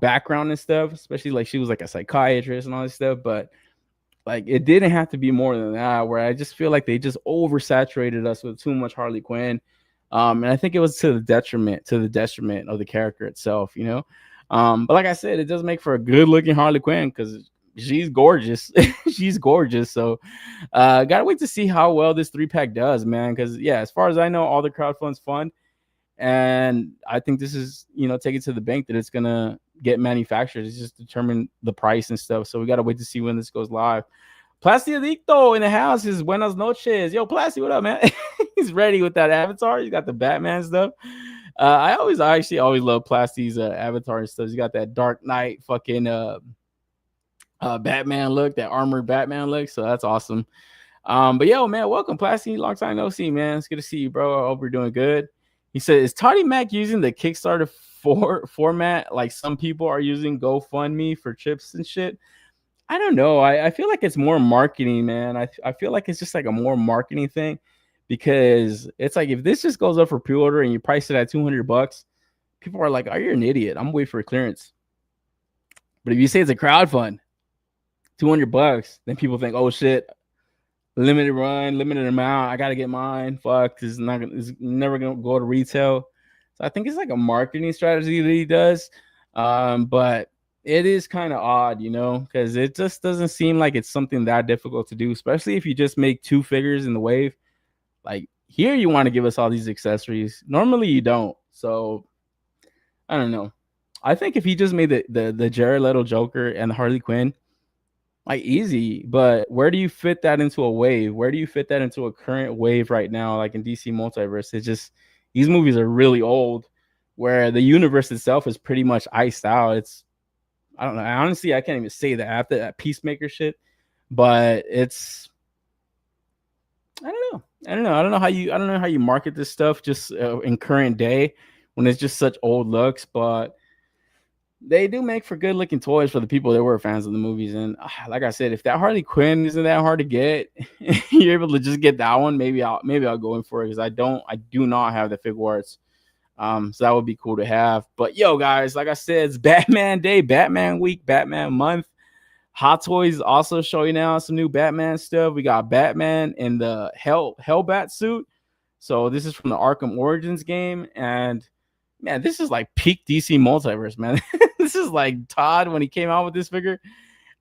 background and stuff, especially like she was like a psychiatrist and all this stuff. But like it didn't have to be more than that, where I just feel like they just oversaturated us with too much Harley Quinn. And I think it was to the detriment of the character itself, But like I said, it does make for a good looking Harley Quinn because she's gorgeous. She's gorgeous. So gotta wait to see how well this 3-pack does, man. Because yeah, as far as I know, all the crowdfunds fund. And I think this is, take it to the bank that it's gonna get manufactured. It's just determine the price and stuff. So we gotta wait to see when this goes live. Plasti Adicto in the house is buenas noches. Yo, Plasti, what up, man? He's ready with that avatar. He's got the Batman stuff. I actually always love Plasti's avatar and stuff. He's got that Dark Knight fucking Batman look, that armored Batman look. So that's awesome. But yo, man, welcome, Plasti. Long time no see, man. It's good to see you, bro. I hope we're doing good. He said, is Toddy Mac using the Kickstarter format like some people are using GoFundMe for chips and shit? I don't know. I feel like it's more marketing, man. I feel like it's just like a more marketing thing because it's like if this just goes up for pre-order and you price it at $200, people are like, "Oh, you're an idiot. I'm waiting for a clearance." But if you say it's a crowdfund, $200, then people think, "Oh shit, limited run, limited amount. I gotta get mine. Fuck, it's never gonna go to retail." So I think it's like a marketing strategy that he does. But it is kind of odd, because it just doesn't seem like it's something that difficult to do, especially if you just make 2 figures in the wave. Like here, you want to give us all these accessories. Normally, you don't. So I don't know. I think if he just made the Jared Leto Joker and the Harley Quinn, like easy. But where do you fit that into a wave? Where do you fit that into a current wave right now, like in DC Multiverse? It's just these movies are really old, where the universe itself is pretty much iced out. I don't know. Honestly, I can't even say that after that Peacemaker shit, but it's, I don't know. I don't know how you market this stuff just in current day when it's just such old looks, but they do make for good looking toys for the people that were fans of the movies. And like I said, if that Harley Quinn isn't that hard to get, you're able to just get that one. Maybe I'll go in for it because I do not have the fig arts. So that would be cool to have. But yo, guys, like I said, it's Batman Day, Batman Week, Batman Month. Hot Toys also showing out some new Batman stuff. We got Batman in the hellbat suit. So this is from the Arkham Origins game. And man, this is like peak DC Multiverse, man. This is like Todd when he came out with this figure.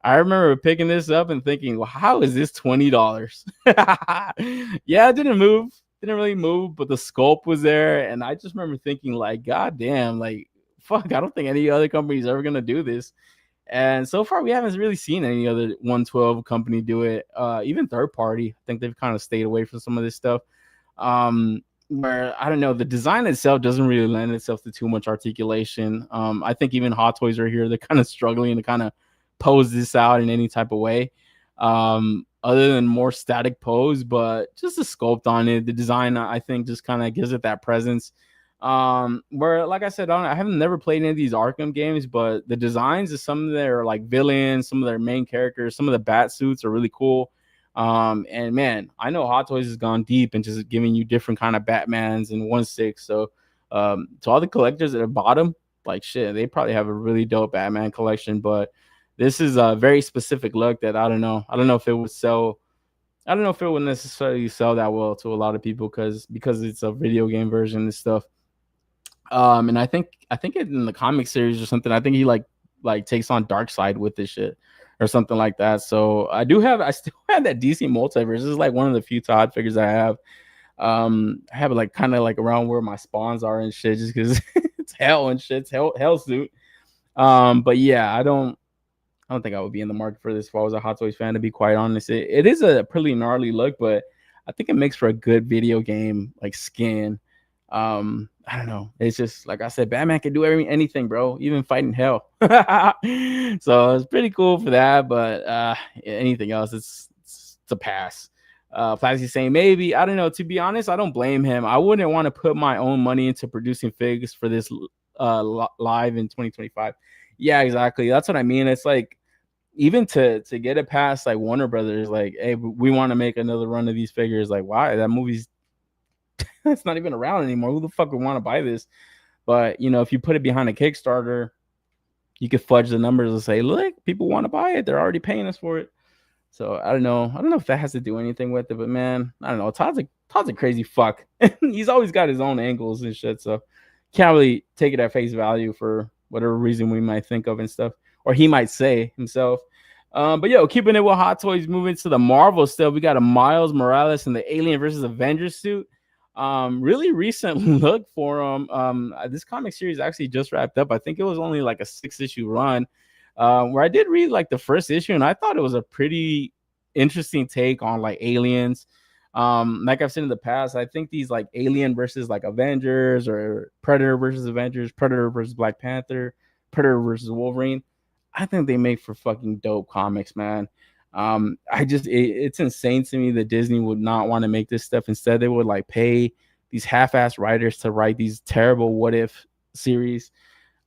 I remember picking this up and thinking, well, how is this $20? Yeah, it didn't really move, but the sculpt was there. And I just remember thinking, like, God damn, like, fuck, I don't think any other company is ever going to do this. And so far, we haven't really seen any other 112 company do it. Even third party, I think they've kind of stayed away from some of this stuff. Where, I don't know, the design itself doesn't really lend itself to too much articulation. I think even Hot Toys are here. They're kind of struggling to kind of pose this out in any type of way. Other than more static pose, but just a sculpt on it. The design, I think, just kind of gives it that presence. Where, like I said, I haven't never played any of these Arkham games, but the designs of some of their like villains, some of their main characters, some of the bat suits are really cool. And man, I know Hot Toys has gone deep and just giving you different kind of Batmans in 1/6. So, to all the collectors at the bottom, like shit, they probably have a really dope Batman collection, but this is a very specific look that I don't know. I don't know if it would sell. I don't know if it would necessarily sell that well to a lot of people because it's a video game version and stuff. And I think in the comic series or something, I think he like takes on Darkseid with this shit or something like that. So I still have that DC Multiverse. This is like one of the few Todd figures I have. I have it like kind of like around where my spawns are and shit, just because it's hell and shit. It's hell suit. But yeah, I don't think I would be in the market for this if I was a Hot Toys fan, to be quite honest. It is a pretty gnarly look, but I think it makes for a good video game like skin. I don't know. It's just like I said, Batman can do anything, bro, even fighting hell. So it's pretty cool for that, but anything else, it's a pass. Plasty saying maybe. I don't know. To be honest, I don't blame him. I wouldn't want to put my own money into producing figs for this live in 2025. Yeah, exactly. That's what I mean. It's like even to get it past like Warner Brothers, like, hey, we want to make another run of these figures. Like, why? That movie's it's not even around anymore. Who the fuck would want to buy this? But you know, if you put it behind a Kickstarter, you could fudge the numbers and say, look, people want to buy it. They're already paying us for it. So I don't know. I don't know if that has to do anything with it, but man, I don't know. Todd's a crazy fuck. He's always got his own angles and shit. So can't really take it at face value for whatever reason we might think of and stuff, or he might say himself. But yo, keeping it with Hot Toys, moving to the Marvel stuff, we got a Miles Morales in the Alien versus Avengers suit. Really recent look for him. This comic series actually just wrapped up. I think it was only like a 6-issue run, where I did read like the first issue, and I thought it was a pretty interesting take on like aliens. Like I've said in the past, I think these like Alien versus like Avengers, or Predator versus Avengers, Predator versus Black Panther, Predator versus Wolverine, I think they make for fucking dope comics, man. It's insane to me that Disney would not want to make this stuff. Instead, they would like pay these half-ass writers to write these terrible what if series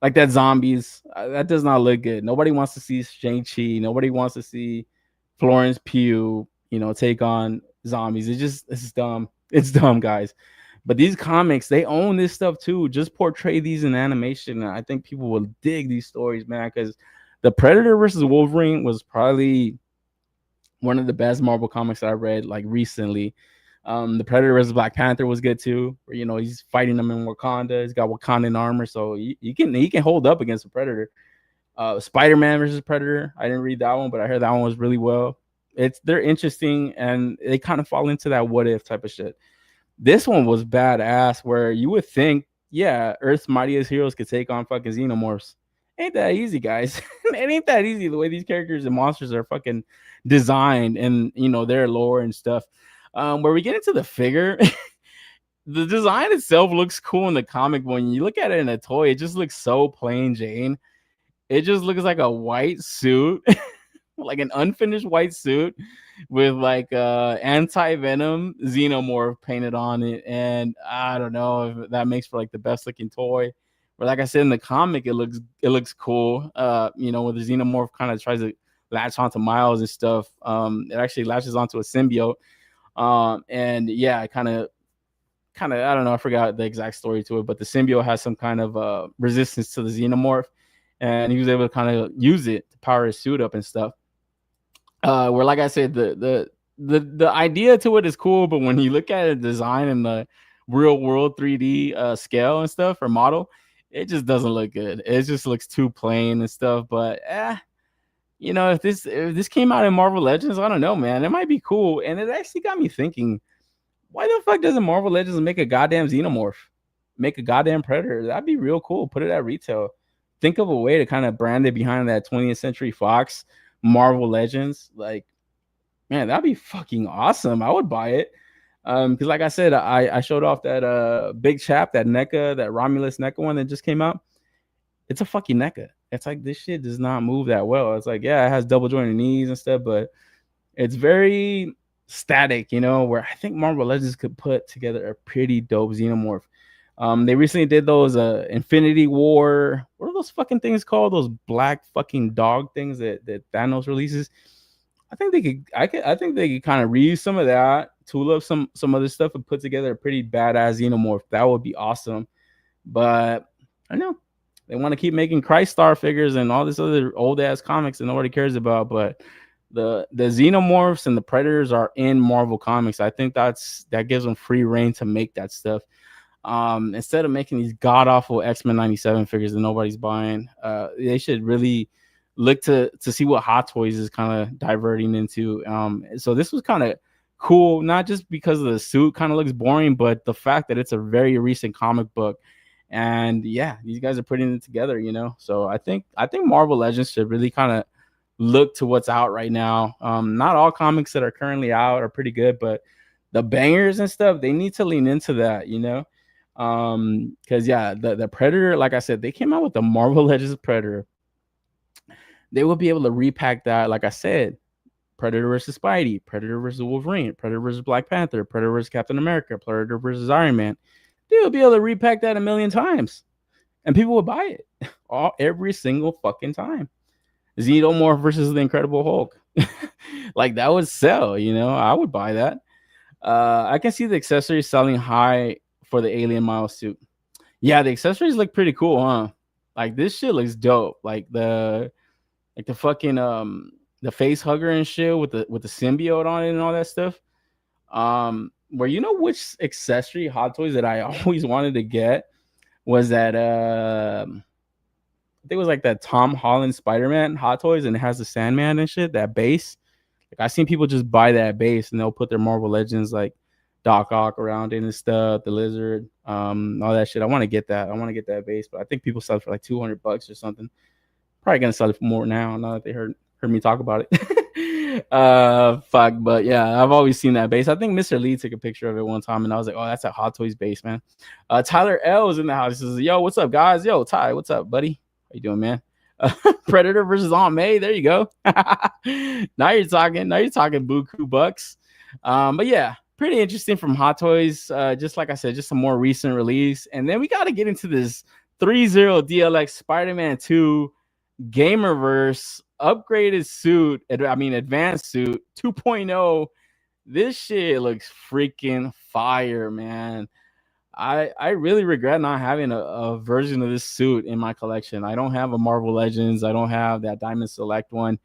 like that. Zombies, that does not look good. Nobody wants to see Shang-Chi. Nobody wants to see Florence Pugh, take on zombies. It's dumb. It's dumb, guys. But these comics, they own this stuff too. Just portray these in animation, and I think people will dig these stories, man. Because the Predator versus Wolverine was probably one of the best Marvel comics that I read like recently. The Predator versus Black Panther was good too. Where, he's fighting them in Wakanda. He's got Wakandan armor, so he can hold up against the Predator. Spider-Man versus Predator, I didn't read that one, but I heard that one was really well. They're interesting, and they kind of fall into that what if type of shit. This one was badass, where you would think, yeah, Earth's mightiest heroes could take on fucking xenomorphs. Ain't that easy, guys. It ain't that easy the way these characters and monsters are fucking designed, and their lore and stuff. Where we get into the figure, the design itself looks cool in the comic, but when you look at it in a toy, it just looks so plain Jane. It just looks like a white suit, like an unfinished white suit with like anti-venom xenomorph painted on it. And I don't know if that makes for like the best looking toy. But like I said, in the comic, it looks cool. Where the xenomorph kind of tries to latch onto Miles and stuff. It actually latches onto a symbiote. And yeah, kind of, I don't know, I forgot the exact story to it, but the symbiote has some kind of resistance to the xenomorph, and he was able to kind of use it to power his suit up and stuff. Where, like I said, the idea to it is cool, but when you look at it design in the real world 3D scale and stuff or model, it just doesn't look good. It just looks too plain and stuff. But if this came out in Marvel Legends, I don't know, man, it might be cool. And it actually got me thinking, why the fuck doesn't Marvel Legends make a goddamn xenomorph, make a goddamn Predator? That'd be real cool. Put it at retail. Think of a way to kind of brand it behind that 20th Century Fox Marvel Legends. Like, man, that'd be fucking awesome. I would buy it. Because like I said, I showed off that big chap, that NECA, that Romulus NECA one that just came out. It's a fucking NECA. It's like, this shit does not move that well. It's like, yeah, it has double jointed knees and stuff, but it's very static, where I think Marvel Legends could put together a pretty dope xenomorph. They recently did those Infinity War. What are those fucking things called? Those black fucking dog things that Thanos releases. I think they could kind of reuse some of that, tool up some other stuff, and put together a pretty badass xenomorph. That would be awesome. But I know they want to keep making Christ Star figures and all this other old ass comics that nobody cares about. But the xenomorphs and the Predators are in Marvel Comics. I think that gives them free reign to make that stuff. Instead of making these god awful X-Men 97 figures that nobody's buying, they should really look to see what Hot Toys is kind of diverting into. So this was kind of cool, not just because of the suit kind of looks boring, but the fact that it's a very recent comic book. And yeah, these guys are putting it together, So I think Marvel Legends should really kind of look to what's out right now. Not all comics that are currently out are pretty good, but the bangers and stuff, they need to lean into that, because yeah, the Predator, like I said, they came out with the Marvel Legends Predator. They will be able to repack that, like I said, Predator versus Spidey, Predator versus Wolverine, Predator versus Black Panther, Predator versus Captain America, Predator versus Iron Man. They will be able to repack that a million times, and people will buy it. every single fucking time. Xenomorph versus the Incredible Hulk. Like that would sell, you know. I would buy that. I can see the accessories selling high for the Alien Miles suit. Yeah, the accessories look pretty cool, huh? Like this shit looks dope. Like the fucking the face hugger and shit with the symbiote on it and all that stuff. Where you know which accessory Hot Toys that I always wanted to get was that I think it was like that Tom Holland Spider-Man Hot Toys, and it has the Sandman and shit, that base. Like I seen people just buy that base and they'll put their Marvel Legends like Doc Ock around it and stuff, the Lizard, all that shit. I want to get that. I want to get that base, but I think people sell it for like $200 or something. Probably gonna sell it for more now that they heard me talk about it. Fuck, but yeah, I've always seen that base. I think Mr. Lee took a picture of it one time, and I was like, oh, that's a Hot Toys base, man. Tyler L is in the house. He says, yo, what's up, guys? Yo, Ty, what's up, buddy? How you doing, man? Predator versus Aunt May. There you go. Now you're talking buku bucks. But yeah, pretty interesting from Hot Toys. Just like I said, just a more recent release. And then we got to get into this 3-0 DLX Spider-Man 2 Gamerverse upgraded suit. Advanced suit 2.0. This shit looks freaking fire, man. I really regret not having a version of this suit in my collection. I don't have a Marvel Legends. I don't have that Diamond Select one.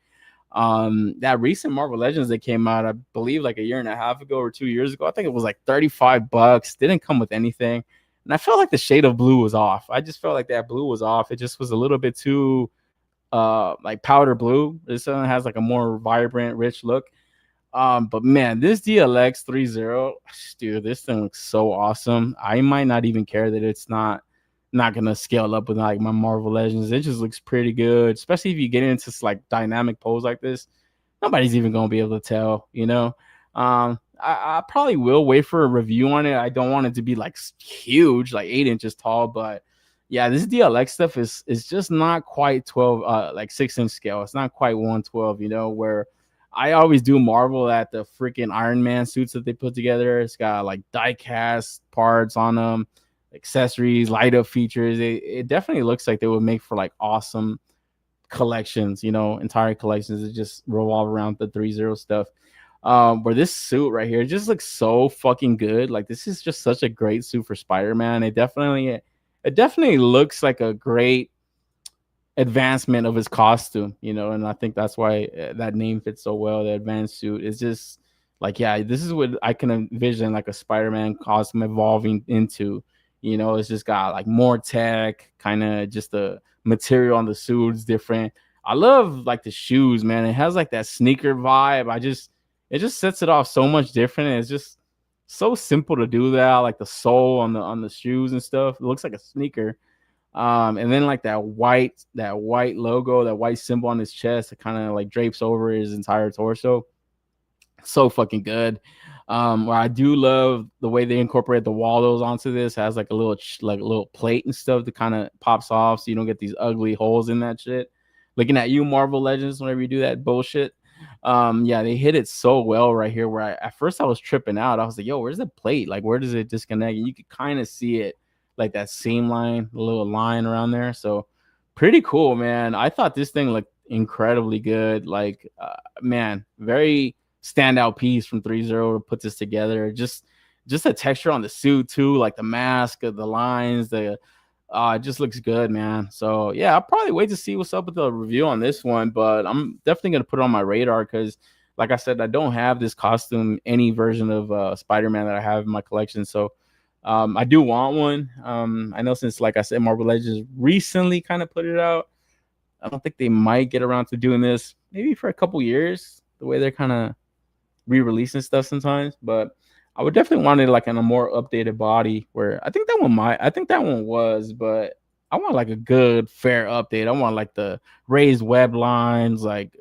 That recent Marvel Legends that came out, I believe like a year and a half ago or 2 years ago, I think it was like $35. Didn't come with anything. And I felt like the shade of blue was off. I just felt like that blue was off. It just was a little bit too like powder blue. This one has like a more vibrant, rich look. But man, this DLX 3.0, dude, this thing looks so awesome. I might not even care that it's not gonna scale up with like my Marvel Legends. It just looks pretty good, especially if you get into like dynamic pose like this. Nobody's even gonna be able to tell, you know. I probably will wait for a review on it. I don't want it to be like huge, like 8 inches tall, but yeah, this DLX stuff is just not quite 12, like 6-inch scale. It's not quite 1/12, you know, where I always do marvel at the freaking Iron Man suits that they put together. It's got like die-cast parts on them, accessories, light up features. It definitely looks like they would make for like awesome collections, you know, entire collections that just revolve around the 3.0 stuff. Where this suit right here just looks so fucking good. Like this is just such a great suit for Spider-Man. It definitely looks like a great advancement of his costume, you know, and I think that's why that name fits so well. The advanced suit is just like, yeah, this is what I can envision like a Spider-Man costume evolving into. You know, it's just got like more tech, kind of just the material on the suit is different. I love like the shoes, man. It has like that sneaker vibe. It just sets it off so much different. And it's just so simple to do that. Like the sole on the shoes and stuff. It looks like a sneaker. And then like that white logo, that white symbol on his chest, it kind of like drapes over his entire torso. So fucking good. Where I do love the way they incorporate the wallows onto this. It has like a little plate and stuff that kind of pops off, so you don't get these ugly holes in that shit. Looking at you, Marvel Legends, whenever you do that bullshit. Yeah, they hit it so well right here. Where at first I was tripping out. I was like, yo, where's the plate? Like, where does it disconnect? And you could kind of see it, like that seam line, the little line around there. So pretty cool, man. I thought this thing looked incredibly good. Like, man, very standout piece from 3.0 to put this together. Just the texture on the suit too, like the mask, the lines, it just looks good, man. So yeah, I'll probably wait to see what's up with the review on this one, but I'm definitely gonna put it on my radar because, like I said, I don't have this costume, any version of Spider-Man that I have in my collection. So I do want one. I know since, like I said, Marvel Legends recently kind of put it out. I don't think they might get around to doing this maybe for a couple years, the way they're kind of re-releasing stuff sometimes. But I would definitely want it like in a more updated body, where I think that one was, but I want like a good, fair update. I want like the raised web lines, like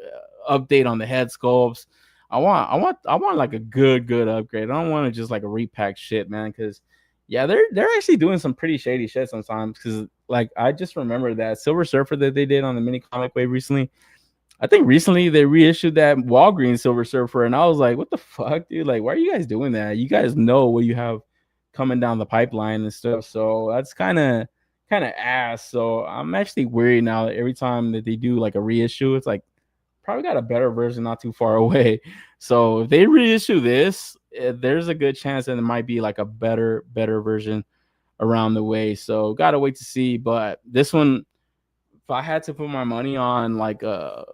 update on the head sculpts. I want like a good upgrade. I don't want to just like a repack shit, man, because yeah, they're actually doing some pretty shady shit sometimes. Because like I just remember that Silver Surfer that they did on the mini comic wave recently. I think recently they reissued that Walgreens Silver Surfer, and I was like, what the fuck, dude? Like, why are you guys doing that? You guys know what you have coming down the pipeline and stuff. So that's kind of kind of ass. So I'm actually worried now that every time that they do like a reissue, it's like probably got a better version not too far away. So if they reissue this, there's a good chance that it might be like a better version around the way. So gotta wait to see. But this one, if I had to put my money on like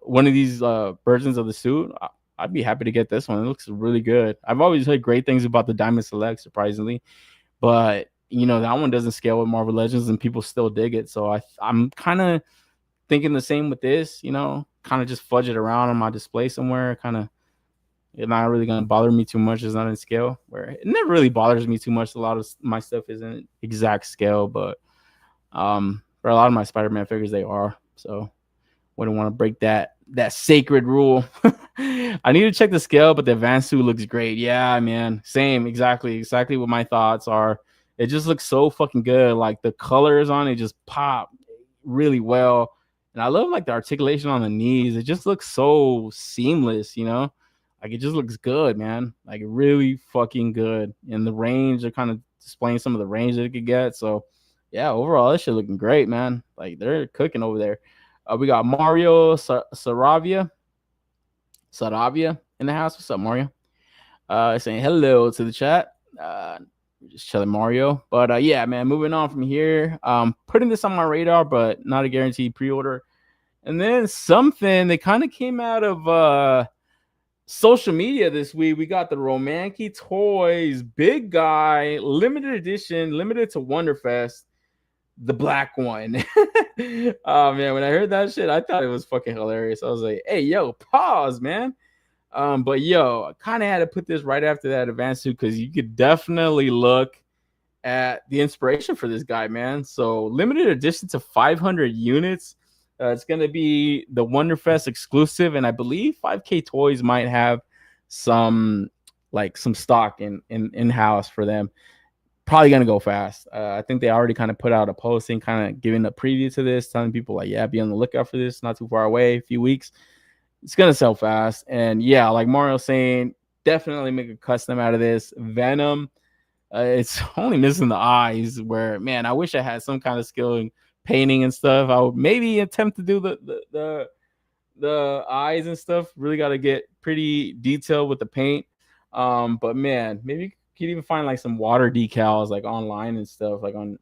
one of these versions of the suit, I'd be happy to get this one. It looks really good. I've always heard great things about the Diamond Select, surprisingly, but you know that one doesn't scale with Marvel Legends, and people still dig it. So I'm kind of thinking the same with this. You know, kind of just fudge it around on my display somewhere. Kind of, it's not really gonna bother me too much. It's not in scale. Where it never really bothers me too much. A lot of my stuff isn't exact scale, but for a lot of my Spider-Man figures, they are. So wouldn't want to break that sacred rule. I need to check the scale, but the advanced suit looks great. Yeah, man. Same, exactly what my thoughts are. It just looks so fucking good. Like the colors on it just pop really well. And I love like the articulation on the knees. It just looks so seamless, you know? Like it just looks good, man. Like really fucking good. And the range, they're kind of displaying some of the range that it could get. So yeah, overall, this shit looking great, man. Like they're cooking over there. We got Mario Saravia in the house. What's up, Mario? Saying hello to the chat. Just chilling, Mario. But yeah, man, moving on from here. Putting this on my radar, but not a guaranteed pre-order. And then something that kind of came out of social media this week. We got the Romanky Toys Big Guy limited edition, limited to Wonderfest. The black one. Oh man, when I heard that shit, I thought it was fucking hilarious. I was like, hey, yo, pause, man. But yo, I kind of had to put this right after that advanced suit because you could definitely look at the inspiration for this guy, man. So limited edition to 500 units. It's gonna be the Wonderfest exclusive, and I believe 5K Toys might have some stock in house for them. Probably gonna go fast. I think they already kind of put out a posting, kind of giving a preview to this, telling people like, yeah, be on the lookout for this. Not too far away, a few weeks. It's gonna sell fast, and yeah, like Mario saying, definitely make a custom out of this. Venom, it's only missing the eyes. Where man, I wish I had some kind of skill in painting and stuff. I would maybe attempt to do the eyes and stuff. Really got to get pretty detailed with the paint. But man, maybe you could even find like some water decals like online and stuff, like on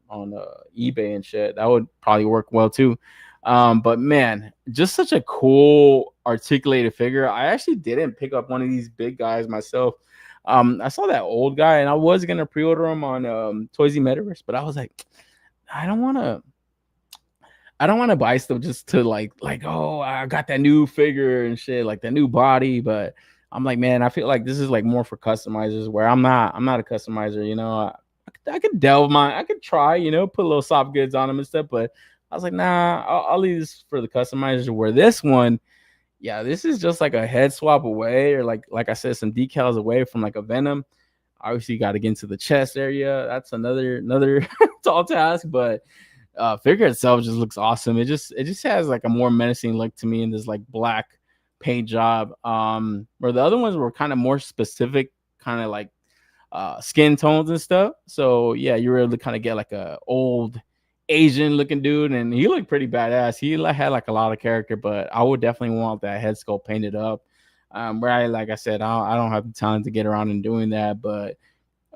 eBay and shit. That would probably work well too. But man, just such a cool articulated figure. I actually didn't pick up one of these big guys myself. I saw that old guy and I was gonna pre-order him on Toys Metaverse, but I was like, I don't want to buy stuff just to like oh, I got that new figure and shit, like that new body. But I'm like, man, I feel like this is like more for customizers where I'm not a customizer, you know. I could I could try, you know, put a little soft goods on them and stuff, but I was like, nah, I'll leave this for the customizers. Where this one, yeah, this is just like a head swap away, or like I said, some decals away from like a Venom. Obviously, you got to get into the chest area. That's another tall task, but figure itself just looks awesome. It just has like a more menacing look to me in this like black paint job. Where the other ones were kind of more specific, kind of like skin tones and stuff. So yeah, you were able to kind of get like a old Asian looking dude, and he looked pretty badass. He had like a lot of character, but I would definitely want that head sculpt painted up. Where like I said, I don't have the time to get around and doing that, but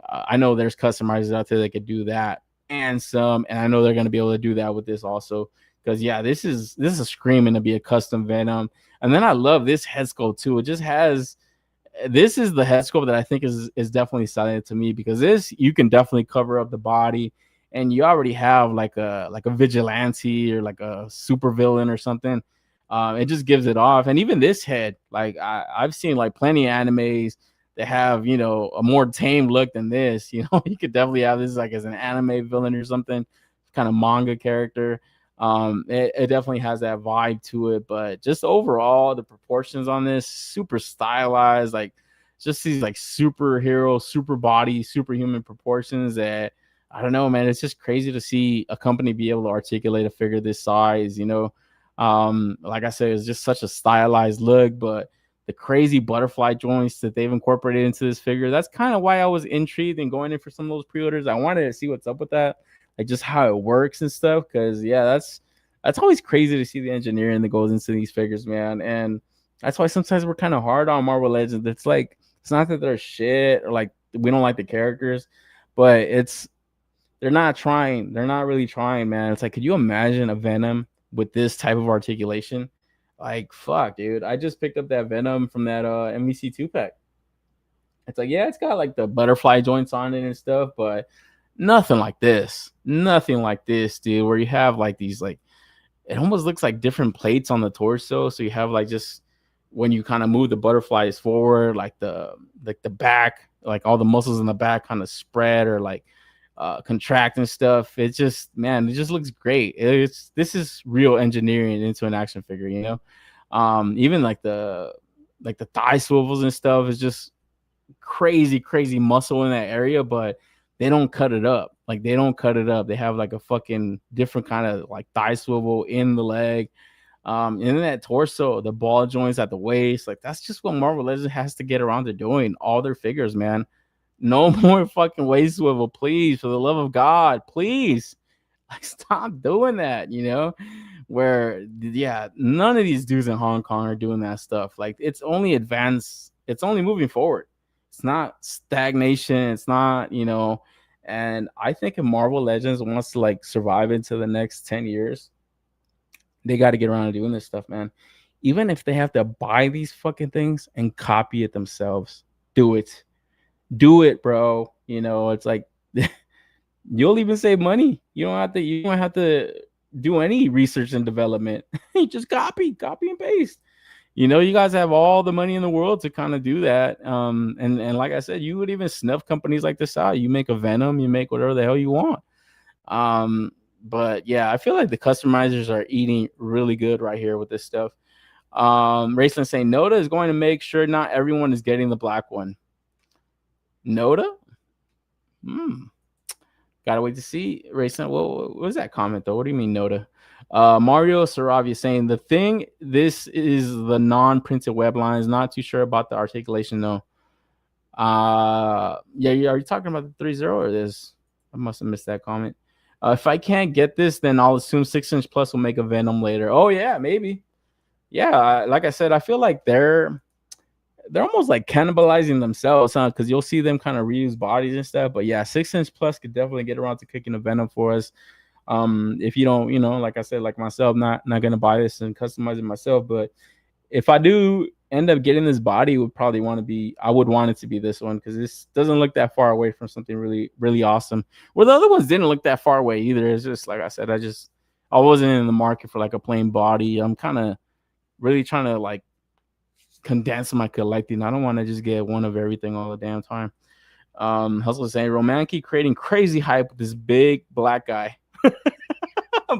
I know there's customizers out there that could do that and some, and I know they're going to be able to do that with this also. Because yeah, this is screaming to be a custom Venom. And then I love this head sculpt too. It just has, this is the head sculpt that I think is definitely selling it to me, because this, you can definitely cover up the body, and you already have like a vigilante or like a super villain or something. It just gives it off. And even this head, like I've seen like plenty of animes that have, you know, a more tame look than this. You know, you could definitely have this like as an anime villain or something, kind of manga character. It definitely has that vibe to it, but just overall the proportions on this super stylized, like just these like superhero, super body, superhuman proportions that I don't know, man. It's just crazy to see a company be able to articulate a figure this size, you know. Like I said, it's just such a stylized look, but the crazy butterfly joints that they've incorporated into this figure, that's kind of why I was intrigued and going in for some of those pre-orders. I wanted to see what's up with that. like just how it works and stuff. Because yeah, that's always crazy to see the engineering that goes into these figures, man. And that's why sometimes we're kind of hard on Marvel Legends. It's like it's not that they're shit or like we don't like the characters, but it's they're not trying. They're not really trying, man. It's like, could you imagine a Venom with this type of articulation? Like, fuck, dude. I just picked up that Venom from that MVC 2-pack. It's like, yeah, it's got like the butterfly joints on it and stuff, but nothing like this. Nothing like this, dude, where you have like these like it almost looks like different plates on the torso. So you have like just when you kind of move the butterflies forward, like the back, like all the muscles in the back kind of spread or like contract and stuff. It just, man, it just looks great. This is real engineering into an action figure, you know. Even like the thigh swivels and stuff is just crazy muscle in that area, but they don't cut it up. Like they don't cut it up. They have like a fucking different kind of like thigh swivel in the leg. And then that torso, the ball joints at the waist, like that's just what Marvel Legends has to get around to doing all their figures, man. No more fucking waist swivel, please, for the love of God, please. Like stop doing that, you know? Where yeah, none of these dudes in Hong Kong are doing that stuff. Like it's only advanced, it's only moving forward. It's not stagnation, it's not, you know. And I think if Marvel Legends wants to like survive into the next 10 years, they got to get around to doing this stuff, man. Even if they have to buy these fucking things and copy it themselves, do it. Do it, bro. You know, it's like you'll even save money. You don't have to do any research and development. You just copy and paste. You know, you guys have all the money in the world to kind of do that. And like I said, you would even snuff companies like this out. You make a Venom, you make whatever the hell you want. But yeah, I feel like the customizers are eating really good right here with this stuff. Rayson saying Noda is going to make sure not everyone is getting the black one. Noda? Gotta wait to see. Rayson, what was that comment though? What do you mean Noda? Mario Saravia saying the thing, this is the non-printed web lines. Not too sure about the articulation though. Yeah, are you talking about the 3.0 or this? I must have missed that comment. If I can't get this, then I'll assume 6-inch plus will make a Venom later. Oh yeah, maybe. Yeah, like I said, I feel like they're almost like cannibalizing themselves, huh? Because you'll see them kind of reuse bodies and stuff. But yeah, 6-inch plus could definitely get around to cooking a Venom for us. If you don't, you know, like I said, like myself, not gonna buy this and customize it myself. But if I do end up getting this body, I would want it to be this one because this doesn't look that far away from something really, really awesome. Well, the other ones didn't look that far away either. It's just like I said, I wasn't in the market for like a plain body. I'm kind of really trying to like condense my collecting. I don't want to just get one of everything all the damn time. Hustle saying Romanki creating crazy hype with this big black guy.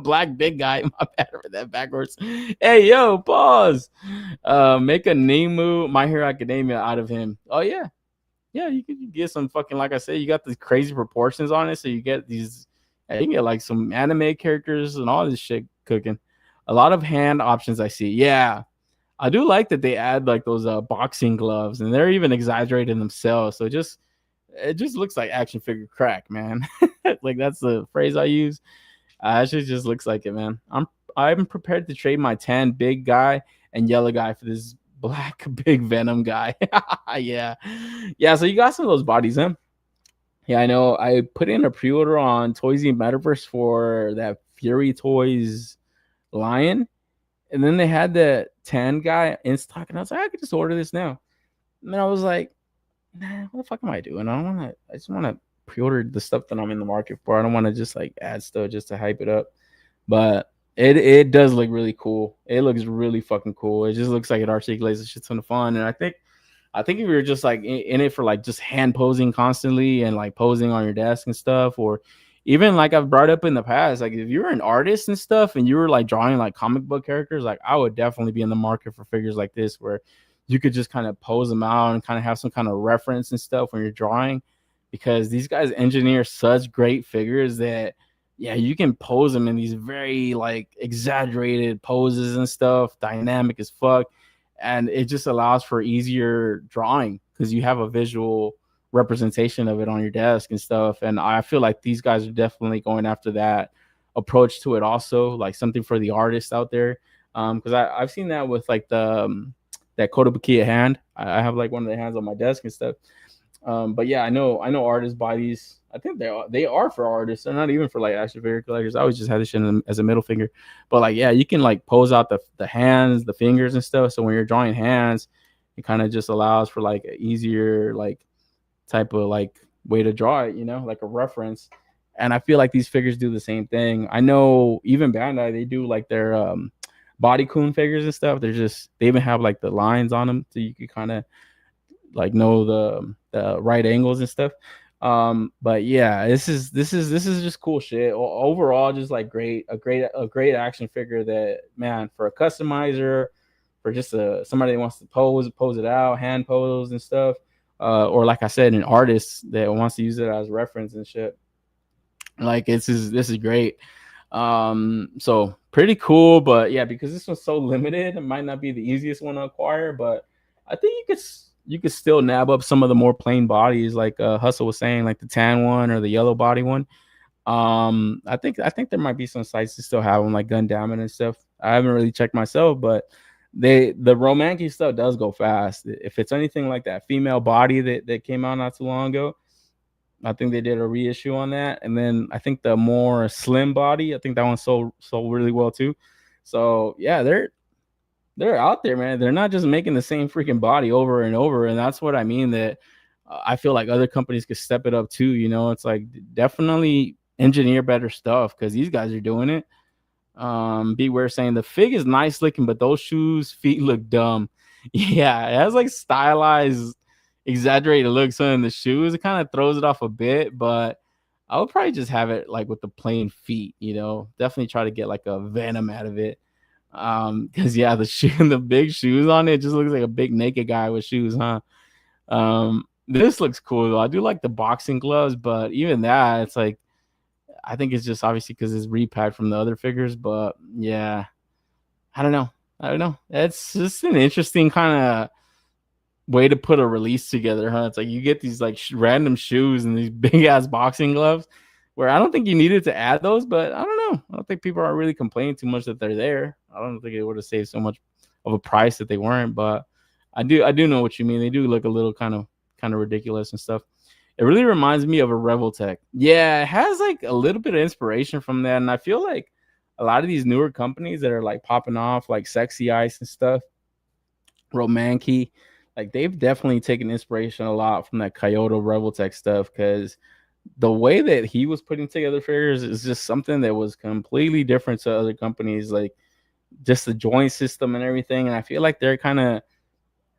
Black big guy. My bad for that backwards. Hey yo, pause. Make a Nemu My Hero Academia out of him. Oh yeah. Yeah, you can get some fucking, like I said, you got these crazy proportions on it. So you get these, you can get like some anime characters and all this shit cooking. A lot of hand options I see. Yeah. I do like that they add like those boxing gloves and they're even exaggerating themselves. So it just looks like action figure crack, man. Like that's the phrase I use. Actually just looks like it, man. I'm prepared to trade my tan big guy and yellow guy for this black big Venom guy. Yeah. So you got some of those bodies, huh? Yeah, I know. I put in a pre-order on Toys and Metaverse for that Fury Toys Lion, and then they had the tan guy in stock, and I was like, I could just order this now. And then I was like, nah, what the fuck am I doing? I just want to pre-order the stuff that I'm in the market for. I don't want to just like add stuff just to hype it up. But it does look really cool. It looks really fucking cool. It just looks like it articulates a shit ton of fun. And I think if you're just like in it for like just hand posing constantly and like posing on your desk and stuff, or even like I've brought up in the past, like if you're an artist and stuff and you were like drawing like comic book characters, like I would definitely be in the market for figures like this where you could just kind of pose them out and kind of have some kind of reference and stuff when you're drawing, because these guys engineer such great figures that yeah, you can pose them in these very like exaggerated poses and stuff, dynamic as fuck, and it just allows for easier drawing because you have a visual representation of it on your desk and stuff. And I feel like these guys are definitely going after that approach to it also, like something for the artists out there. Because I've seen that with like the that Kotobukiya hand. I have like one of the hands on my desk and stuff. But yeah, I know artists buy these. I think they are for artists. They're not even for like action figure collectors. I always just had this shit as a middle finger. But like, yeah, you can like pose out the hands, the fingers and stuff. So when you're drawing hands, it kind of just allows for like an easier like type of like way to draw it, like a reference. And I feel like these figures do the same thing. I know even Bandai, they do like their body coon figures and stuff. They even have like the lines on them so you can kind of like know the right angles and stuff. But yeah, this is just cool shit. Overall, just like a great action figure that, man, for a customizer, for just somebody that wants to pose it out, hand pose and stuff, or like I said, an artist that wants to use it as reference and shit. Like this is great. So pretty cool. But yeah, because this one's so limited, it might not be the easiest one to acquire, but I think you could still nab up some of the more plain bodies, like Hustle was saying, like the tan one or the yellow body one. I think there might be some sites that still have them, like Gundam and stuff. I haven't really checked myself, but the Romanki stuff does go fast. If it's anything like that female body that came out not too long ago, I think they did a reissue on that. And then I think the more slim body, I think that one sold really well too. So yeah, they're out there, man. They're not just making the same freaking body over and over. And that's what I mean, that I feel like other companies could step it up too. It's like definitely engineer better stuff, because these guys are doing it. Beware saying the fig is nice looking, but those feet look dumb. Yeah, it has like stylized, exaggerated looks on the shoes. It kind of throws it off a bit, but I would probably just have it like with the plain feet. Definitely try to get like a Venom out of it. Because yeah, the big shoes on it just looks like a big naked guy with shoes, huh? This looks cool though. I do like the boxing gloves, but even that, it's like, I think it's just obviously because it's repacked from the other figures. But yeah, I don't know. It's just an interesting kind of way to put a release together, huh? It's like you get these like random shoes and these big ass boxing gloves, where I don't think you needed to add those, but I don't know. I don't think people are really complaining too much that they're there. I don't think it would have saved so much of a price that they weren't, but I do know what you mean. They do look a little kind of ridiculous and stuff. It really reminds me of a Revoltech. Yeah, it has like a little bit of inspiration from that, and I feel like a lot of these newer companies that are like popping off, like Sexy Ice and stuff, Romanki, like they've definitely taken inspiration a lot from that Kyoto Revoltech stuff, because the way that he was putting together figures is just something that was completely different to other companies, like just the joint system and everything. And I feel like they're kind of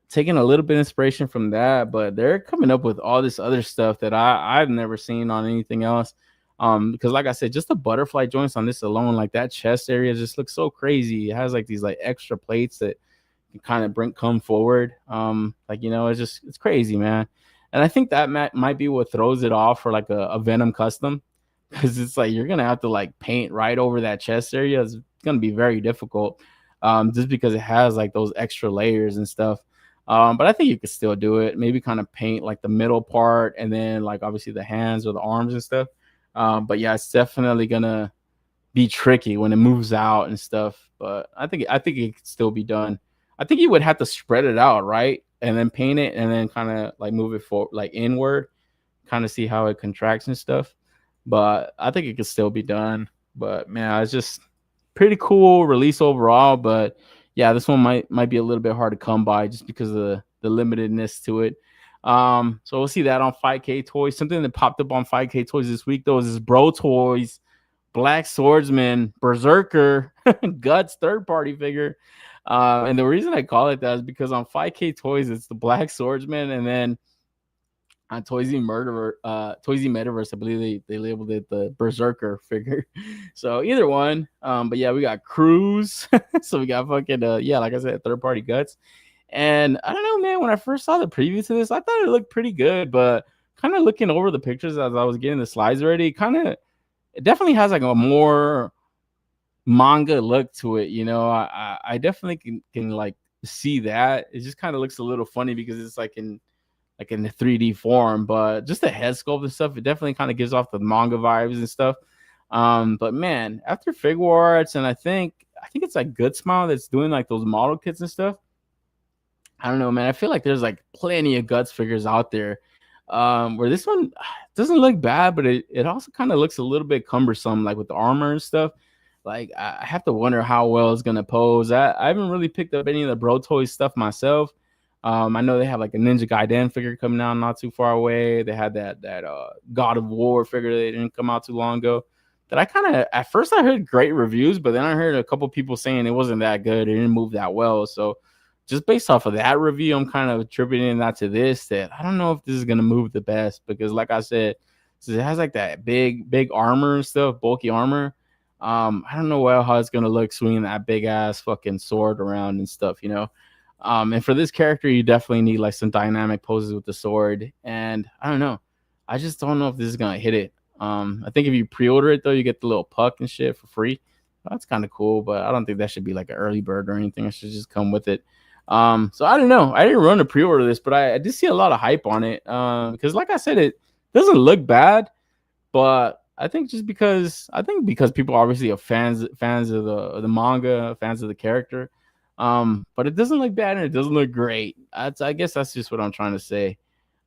taking a little bit of inspiration from that, but they're coming up with all this other stuff that I've never seen on anything else. Because like I said, just the butterfly joints on this alone, like that chest area just looks so crazy. It has like these like extra plates that kind of come forward. It's crazy, man. And I think that might be what throws it off for like a Venom custom, because it's like you're gonna have to like paint right over that chest area. It's gonna be very difficult, just because it has like those extra layers and stuff. But I think you could still do it. Maybe kind of paint like the middle part, and then like obviously the hands or the arms and stuff. But yeah, it's definitely gonna be tricky when it moves out and stuff. But I think it could still be done. I think you would have to spread it out, right? And then paint it, and then kind of like move it forward, like inward, kind of see how it contracts and stuff. But I think it could still be done. But man, it's just pretty cool release overall. But yeah, this one might be a little bit hard to come by just because of the limitedness to it. So we'll see that on 5K Toys. Something that popped up on 5K Toys this week though is this Bro Toys Black Swordsman Berserker Guts third-party figure. And the reason I call it that is because on 5K Toys, it's the Black Swordsman, and then on Toysy Metaverse, I believe they labeled it the Berserker figure. So either one. But yeah, we got Cruz. So we got fucking like I said, third-party Guts. And I don't know, man, when I first saw the preview to this, I thought it looked pretty good, but kind of looking over the pictures as I was getting the slides already, it definitely has like a more manga look to it. I definitely can like see that. It just kind of looks a little funny because it's like in like in the 3D form, but just the head sculpt and stuff, it definitely kind of gives off the manga vibes and stuff. But man, after Figure Arts, and I think it's like Good Smile that's doing like those model kits and stuff. I don't know, man. I feel like there's like plenty of Guts figures out there. Where this one doesn't look bad, but it also kind of looks a little bit cumbersome, like with the armor and stuff. Like I have to wonder how well it's gonna pose. I haven't really picked up any of the Bro Toys stuff myself. I know they have like a Ninja Gaiden figure coming out not too far away. They had that God of War figure that didn't come out too long ago. That I kind of at first I heard great reviews, but then I heard a couple people saying it wasn't that good. It didn't move that well. So just based off of that review, I'm kind of attributing that to this. That I don't know if this is gonna move the best because, like I said, since it has like that big armor and stuff, bulky armor. I don't know how it's gonna look swinging that big ass fucking sword around and stuff, you know. And for this character, you definitely need like some dynamic poses with the sword. And I don't know, I just don't know if this is gonna hit it. I think if you pre-order it though, you get the little puck and shit for free. That's kind of cool, but I don't think that should be like an early bird or anything. It should just come with it. So I don't know. I didn't run to pre-order this, but I did see a lot of hype on it. Because like I said, it doesn't look bad, but I think because people obviously are fans of the manga, fans of the character. But it doesn't look bad and it doesn't look great. I guess that's just what I'm trying to say.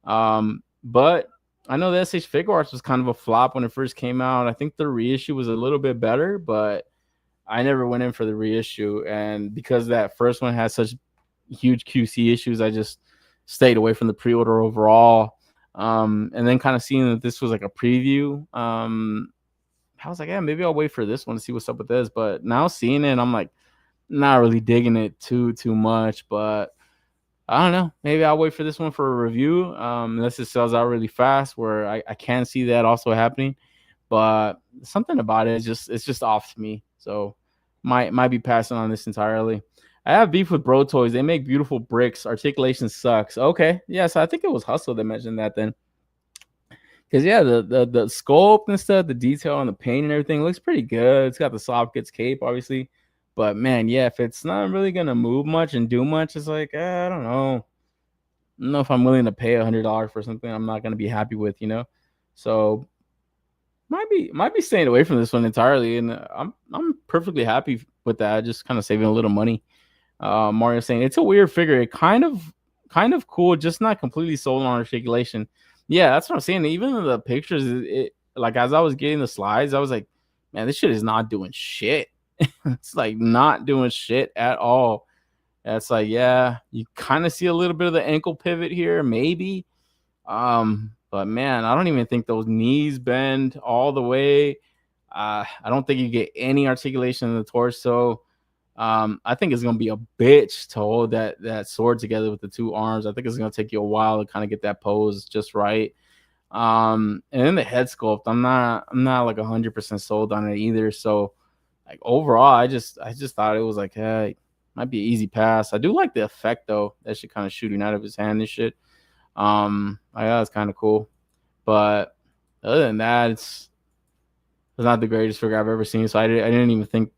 But I know the SH Figure Arts was kind of a flop when it first came out. I think the reissue was a little bit better, but I never went in for the reissue. And because that first one had such huge QC issues, I just stayed away from the pre-order overall. And then kind of seeing that this was like a preview, I was like, yeah, maybe I'll wait for this one to see what's up with this. But now seeing it, I'm like not really digging it too much. But I don't know. Maybe I'll wait for this one for a review, unless it sells out really fast, where I can see that also happening. But something about it is it's just off to me. So might be passing on this entirely. I have beef with Bro Toys. They make beautiful bricks. Articulation sucks. Okay. Yeah, so I think it was Hustle that mentioned that then. Because, yeah, the sculpt and stuff, the detail on the paint and everything looks pretty good. It's got the soft gets cape, obviously. But, man, yeah, if it's not really going to move much and do much, it's like, I don't know. I don't know if I'm willing to pay $100 for something I'm not going to be happy with, you know? So, might be staying away from this one entirely. And I'm perfectly happy with that. Just kind of saving a little money. Mario saying it's a weird figure. It kind of cool, just not completely sold on articulation. Yeah, that's what I'm saying. Even in the pictures, it like as I was getting the slides, I was like, man, this shit is not doing shit. It's like not doing shit at all. That's like, yeah, you kind of see a little bit of the ankle pivot here, maybe. But man, I don't even think those knees bend all the way. I don't think you get any articulation in the torso. I think it's gonna be a bitch to hold that sword together with the two arms. I think it's gonna take you a while to kind of get that pose just right. And then the head sculpt, I'm not like 100% sold on it either. So like overall, I just thought it was like, hey, might be an easy pass. I do like the effect though. That shit kind of shooting out of his hand and shit. I thought it's kind of cool. But other than that, it's not the greatest figure I've ever seen. So I didn't even think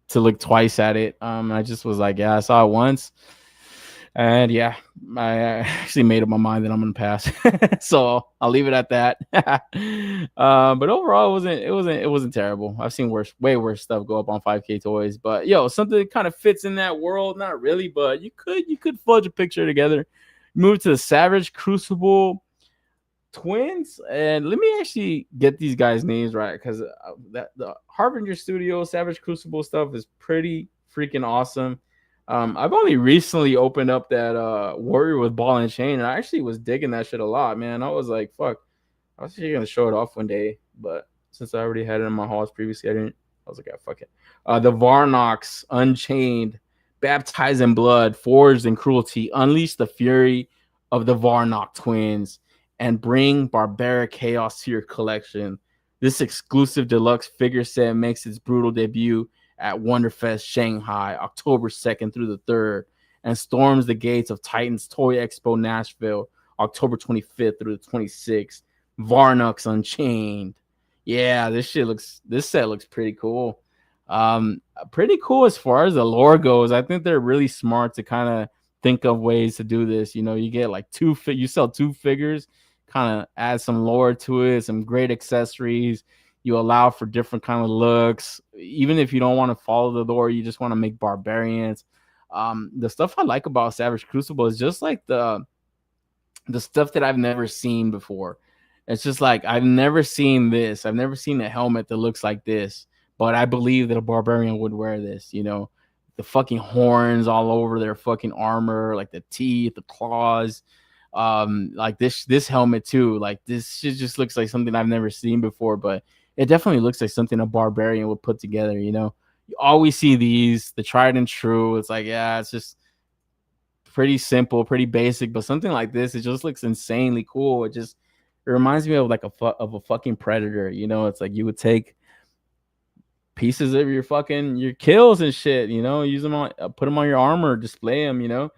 to look twice at it. I just was like, yeah, I saw it once, and yeah, I actually made up my mind that I'm gonna pass. So I'll leave it at that. But overall, it wasn't terrible. I've seen way worse stuff go up on 5K toys. But yo, something that kind of fits in that world, not really, but you could fudge a picture together. Move to the Savage Crucible twins, and let me actually get these guys' names right, because the Harbinger Studio Savage Crucible stuff is pretty freaking awesome. I've only recently opened up that Warrior with Ball and Chain, and I actually was digging that shit a lot, man. I was like, fuck, I was actually gonna show it off one day, but since I already had it in my halls previously, I was like, yeah, fuck it. The Varnox Unchained, baptized in blood, forged in cruelty, unleash the fury of the Varnox twins and bring barbaric chaos to your collection. This exclusive deluxe figure set makes its brutal debut at Wonderfest Shanghai, October 2nd through the 3rd, and storms the gates of Titan's Toy Expo Nashville, October 25th through the 26th. Varnox Unchained. Yeah, this set looks pretty cool. Pretty cool as far as the lore goes. I think they're really smart to kind of think of ways to do this. You know, you get like you sell 2 figures, kind of add some lore to it, some great accessories. You allow for different kind of looks. Even if you don't want to follow the lore, you just want to make barbarians. The stuff I like about Savage Crucible is just like the stuff that I've never seen before. It's just like, I've never seen this. I've never seen a helmet that looks like this, but I believe that a barbarian would wear this, you know, the fucking horns all over their fucking armor, like the teeth, the claws, like this helmet too. Like this shit just looks like something I've never seen before, but it definitely looks like something a barbarian would put together, you know. You always see these, the tried and true. It's like, yeah, it's just pretty simple, pretty basic, but something like this, it just looks insanely cool. It reminds me of like a fucking Predator, you know. It's like you would take pieces of your kills and shit, you know, use them on, put them on your armor, display them, you know,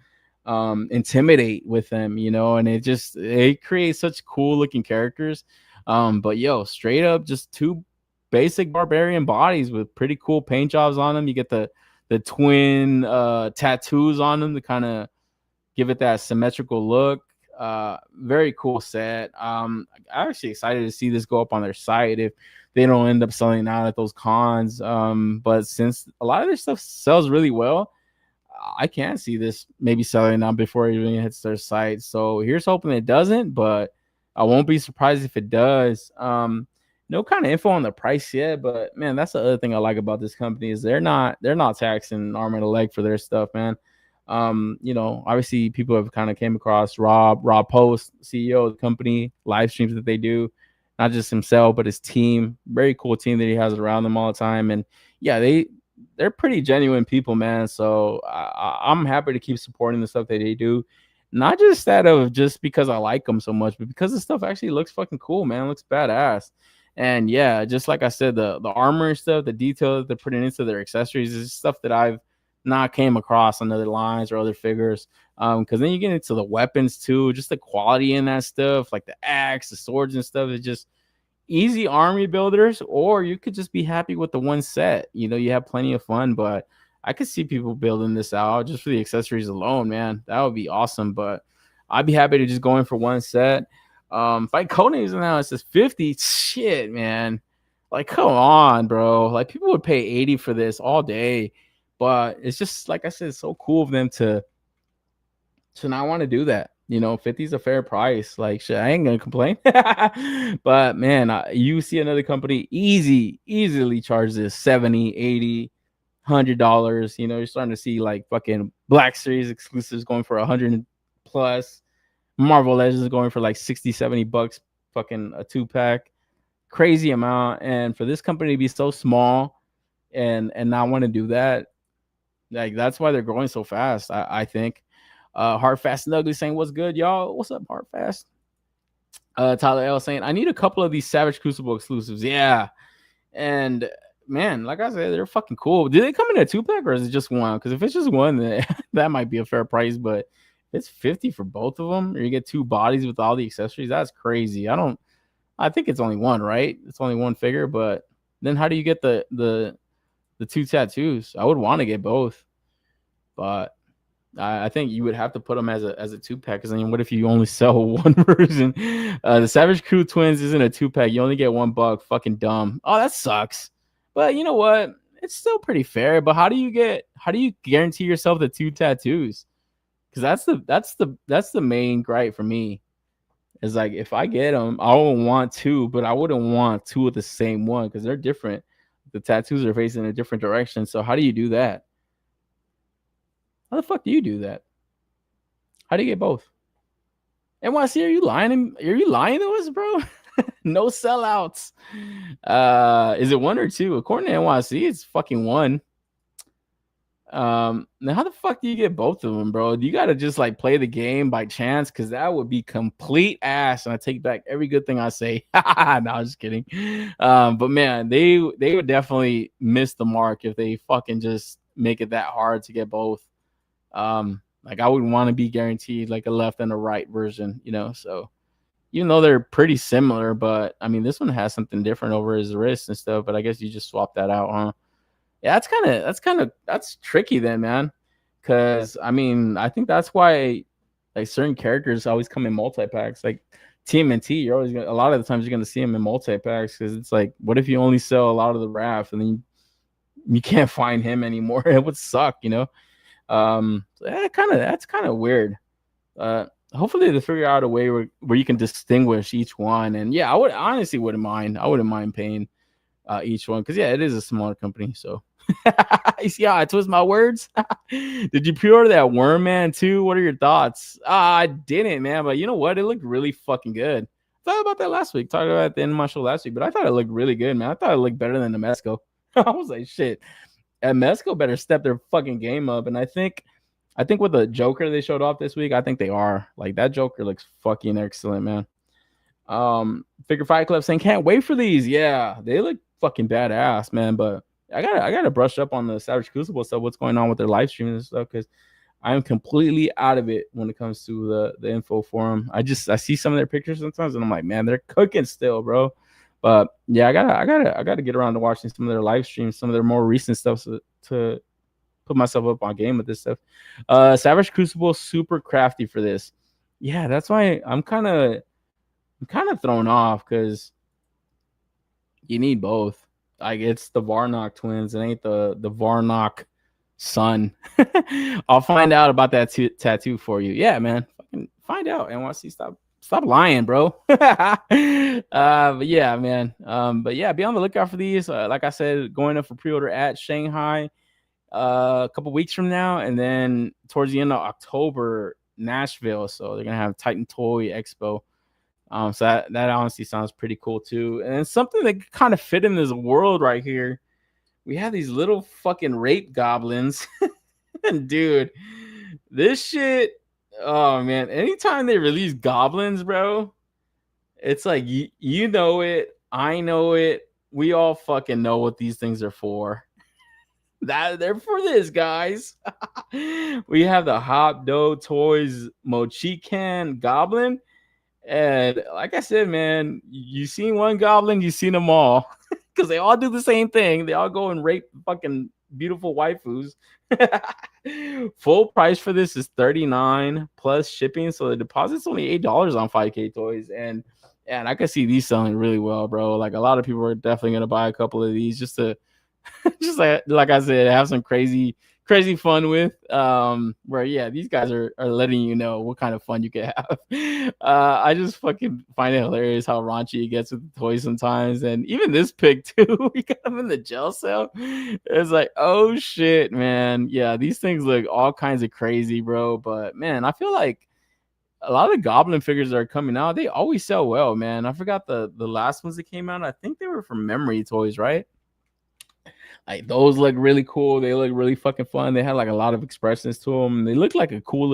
intimidate with them, you know, and it creates such cool looking characters. But yo, straight up just 2 basic barbarian bodies with pretty cool paint jobs on them. You get the twin tattoos on them to kind of give it that symmetrical look. Very cool set. I'm actually excited to see this go up on their site if they don't end up selling out at those cons. But since a lot of their stuff sells really well, I can't see this maybe selling out before it even hits their site. So here's hoping it doesn't, but I won't be surprised if it does. No kind of info on the price yet, but man, that's the other thing I like about this company is they're not taxing arm and a leg for their stuff, man. You know, obviously people have kind of came across Rob Post, CEO of the company, live streams that they do, not just himself, but his team. Very cool team that he has around them all the time. And yeah, they're pretty genuine people, man. So I'm happy to keep supporting the stuff that they do. Not just that of just because I like them so much, but because the stuff actually looks fucking cool, man. It looks badass. And yeah, just like I said, the armor and stuff, the detail that they're putting into their accessories is stuff that I've not came across on other lines or other figures. Because then you get into the weapons too, just the quality in that stuff, like the axe, the swords and stuff. It's just easy army builders, or you could just be happy with the one set. You know, you have plenty of fun, but I could see people building this out just for the accessories alone, man. That would be awesome. But I'd be happy to just go in for one set. Fight Codename now, it says 50. Shit, man. Like, come on, bro. Like, people would pay 80 for this all day. But it's just, like I said, it's so cool of them to not want to do that. You know, 50 is a fair price. Like, shit, I ain't gonna complain. But man, you see another company easily charge this 70, 80, $100. You know, you're starting to see like fucking Black Series exclusives going for 100 plus. Marvel Legends going for like 60, 70 bucks, fucking a 2-pack. Crazy amount. And for this company to be so small and not want to do that, like, that's why they're growing so fast, I think. Hard Fast and Ugly saying, what's good, y'all? What's up, Hard Fast? Tyler L saying, I need a couple of these Savage Crucible exclusives. Yeah. And man, like I said, they're fucking cool. Do they come in a 2-pack or is it just one? Because if it's just one, then that might be a fair price. But it's 50 for both of them, or you get 2 bodies with all the accessories. That's crazy. I think it's only one, right? It's only one figure, but then how do you get the 2 tattoos? I would want to get both, but I think you would have to put them as a 2-pack. Because I mean, what if you only sell one version? The Savage Crew Twins isn't a 2-pack. You only get $1. Fucking dumb. Oh, that sucks. But you know what? It's still pretty fair. But how do you guarantee yourself the 2 tattoos? Because that's the main gripe for me. Is like, if I get them, I would want 2, but I wouldn't want 2 of the same one because they're different. The tattoos are facing a different direction. So how do you do that? How the fuck do you do that? How do you get both? NYC, are you lying? Are you lying to us, bro? No sellouts. Is it 1 or 2? According to NYC, it's fucking 1. Now how the fuck do you get both of them, bro? You gotta just like play the game by chance, because that would be complete ass. And I take back every good thing I say. No, I'm just kidding. But man, they would definitely miss the mark if they fucking just make it that hard to get both. Like, I would want to be guaranteed like a left and a right version, you know. So even though they're pretty similar, but I mean, this one has something different over his wrist and stuff. But I guess you just swap that out, huh? Yeah, that's tricky then, man. Because I mean, I think that's why like certain characters always come in multi-packs. Like TMNT, you're always gonna, a lot of the times you're gonna see them in multi-packs because it's like, what if you only sell a lot of the Raph and then you can't find him anymore? It would suck, you know. That's kind of weird. Hopefully they figure out a way where you can distinguish each one. And yeah, I would honestly wouldn't mind. I wouldn't mind paying each one because yeah, it is a smaller company. So you see how I twist my words? Did you pre-order that Worm Man too? What are your thoughts? I didn't, man, but you know what? It looked really fucking good. I thought about that last week. Talked about it at the end of my show last week, but I thought it looked really good, man. I thought it looked better than the Mezco. I was like, shit. And Mezco better step their fucking game up. And I think with the Joker they showed off this week, I think they are. Like that Joker looks fucking excellent, man. Figure Fight Club saying can't wait for these. Yeah, they look fucking badass, man. But I gotta brush up on the Savage Crucible stuff. What's going on with their live streaming and stuff? Because I'm completely out of it when it comes to the info for them. I see some of their pictures sometimes, and I'm like, man, they're cooking still, bro. But yeah, I gotta get around to watching some of their live streams, some of their more recent stuff to put myself up on game with this stuff. Savage Crucible super crafty for this. Yeah, that's why I'm kind of thrown off because you need both. Like it's the Varnock twins. It ain't the Varnock son. I'll find out about that tattoo for you. Yeah, man. Fucking find out. And once you stop lying, bro. But yeah, man. But yeah, be on the lookout for these. Like I said, going up for pre-order at Shanghai a couple weeks from now, and then towards the end of October, Nashville. So they're gonna have Titan Toy Expo. So that honestly sounds pretty cool too. And something that kind of fit in this world right here. We have these little fucking rape goblins. And dude, this shit, oh man, anytime they release goblins, bro, it's like you know it, I know it, we all fucking know what these things are for. That they're for this, guys. We have the Hop Dough Toys Mochikan Goblin. And like I said, man, you seen one goblin, you seen them all. Because they all do the same thing. They all go and rape fucking beautiful waifus. Full price for this is $39 plus shipping. So the deposit's only $8 on 5K Toys. And I can see these selling really well, bro. Like a lot of people are definitely gonna buy a couple of these just to just like I said, have some crazy fun with. Where yeah, these guys are letting you know what kind of fun you can have. I just fucking find it hilarious how raunchy it gets with the toys sometimes. And even this pic too, we got him in the jail cell. It's like, oh shit, man. Yeah, these things look all kinds of crazy, bro. But man, I feel like a lot of the Goblin figures that are coming out, they always sell well, man. I forgot the last ones that came out. I think they were from Memory Toys, right? Like those look really cool. They look really fucking fun. They had like a lot of expressions to them. They look like a cool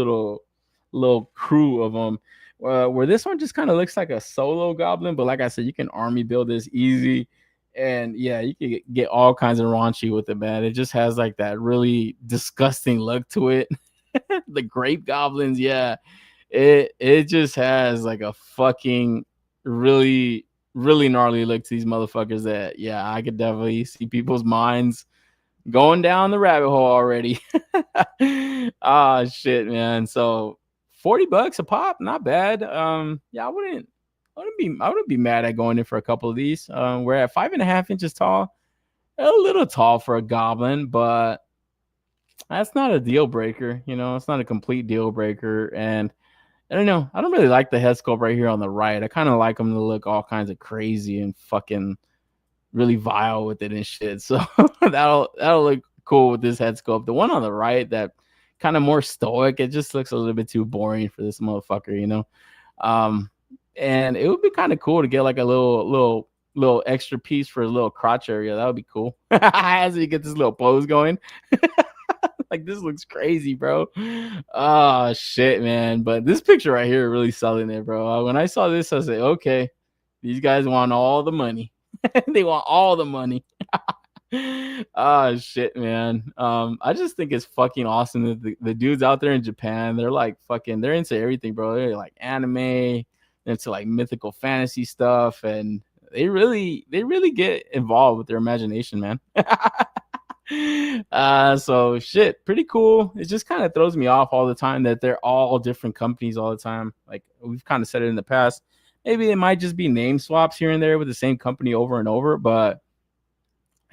little crew of them. Where this one just kind of looks like a solo goblin, but like I said, you can army build this easy, and yeah, you can get all kinds of raunchy with it, man. It just has like that really disgusting look to it. The grape goblins, yeah, it just has like a fucking really gnarly look to these motherfuckers that yeah, I could definitely see people's minds going down the rabbit hole already. Ah shit, man. So $40 a pop, not bad. Yeah, I wouldn't be mad at going in for a couple of these. We're at 5.5 inches tall, a little tall for a goblin, but that's not a deal breaker. You know, it's not a complete deal breaker. And I don't know. I don't really like the head sculpt right here on the right. I kind of like them to look all kinds of crazy and fucking really vile with it and shit. So that'll look cool with this head sculpt. The one on the right, that kind of more stoic, it just looks a little bit too boring for this motherfucker, you know. And it would be kind of cool to get like a little extra piece for a little crotch area. That would be cool. As you get this little pose going. Like this looks crazy, bro. Oh shit, man. But this picture right here really selling it, bro. When I saw this, I said, okay, these guys want all the money. They want all the money. Oh shit, man. I just think it's fucking awesome that the dudes out there in Japan, they're like fucking, they're into everything, bro. They're like anime, they're into like mythical fantasy stuff, and they really get involved with their imagination, man. So shit, pretty cool. It just kind of throws me off all the time that they're all different companies all the time. Like we've kind of said it in the past. Maybe it might just be name swaps here and there with the same company over and over, but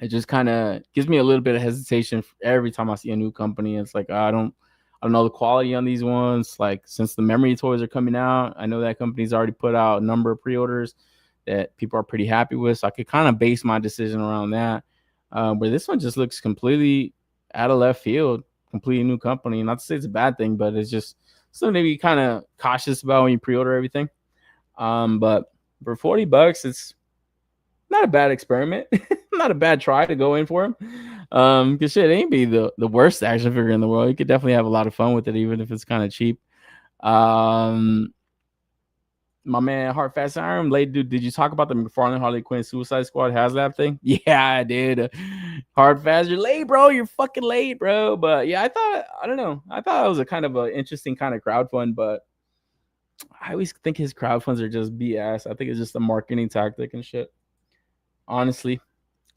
it just kind of gives me a little bit of hesitation every time I see a new company. It's like I don't know the quality on these ones. Like since the memory toys are coming out, I know that company's already put out a number of pre-orders that people are pretty happy with, so I could kind of base my decision around that. But this one just looks completely out of left field, completely new company. Not to say it's a bad thing, but it's just something to be kind of cautious about when you pre-order everything. But for $40, it's not a bad experiment, not a bad try to go in for him. Because shit, it ain't be the worst action figure in the world. You could definitely have a lot of fun with it, even if it's kind of cheap. My man Hard Fast Iron, late dude, did you talk about the McFarlane Harley Quinn Suicide Squad HasLab thing? Yeah, I did. Hard Fast, you're late, bro. You're fucking late, bro. But yeah, I thought it was a kind of an interesting kind of crowdfund, but I always think his crowdfunds are just BS. I think it's just a marketing tactic and shit. Honestly,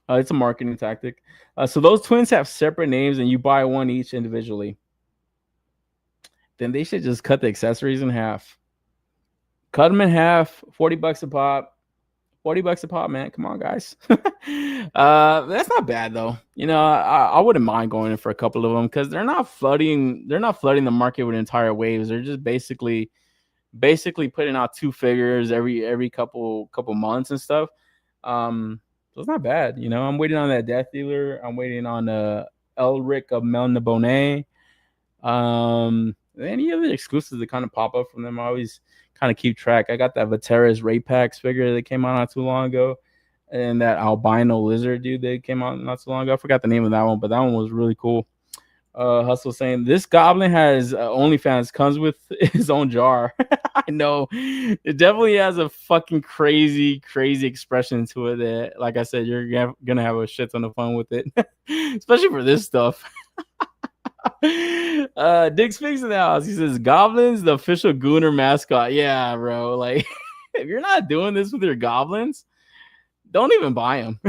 it's a marketing tactic. So those twins have separate names, and you buy one each individually. Then they should just cut the accessories in half. Cut them in half, $40 a pop. $40 a pop, man. Come on, guys. That's not bad though. You know, I wouldn't mind going in for a couple of them because they're not flooding the market with entire waves. They're just basically putting out two figures every couple months and stuff. So it's not bad. You know, I'm waiting on that Death Dealer. I'm waiting on Elric of Melnibone. Any other exclusives that kind of pop up from them, I always kind of keep track. I got that Vateris Rapax figure that came out not too long ago, and that albino lizard dude that came out not too long ago. I forgot the name of that one, but that one was really cool. Hustle saying this Goblin has OnlyFans, comes with his own jar. I know it definitely has a fucking crazy expression to it that, like I said, you're gonna have a shit ton of fun with it, especially for this stuff. Dick Sphinx in the house. He says Goblin's the official Gooner mascot. Yeah, bro. Like, if you're not doing this with your goblins, don't even buy them.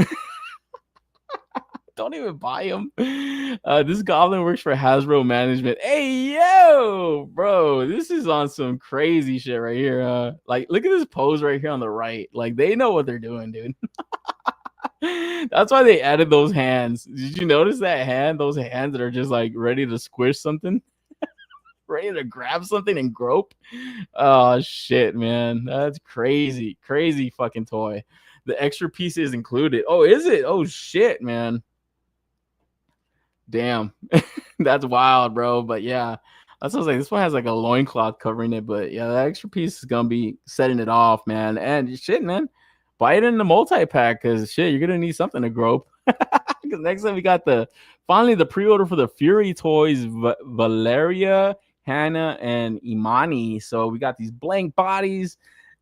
Don't even buy them. This Goblin works for Hasbro management. Hey, yo, bro. This is on some crazy shit right here. Like, look at this pose right here on the right. Like, they know what they're doing, dude. That's why they added those hands. Did you notice that hand? Those hands that are just like ready to squish something, ready to grab something and grope. Oh shit, man, that's crazy fucking toy. The extra piece is included. Oh, is it? Oh shit, man. Damn, that's wild, bro. But yeah, that's what I was like. This one has like a loincloth covering it, but yeah, the extra piece is gonna be setting it off, man. And shit, man. Buy it in the multi-pack because shit, you're gonna need something to grope. Because next time we got finally the pre-order for the Fury toys, Valeria, Hannah, and Imani. So we got these blank bodies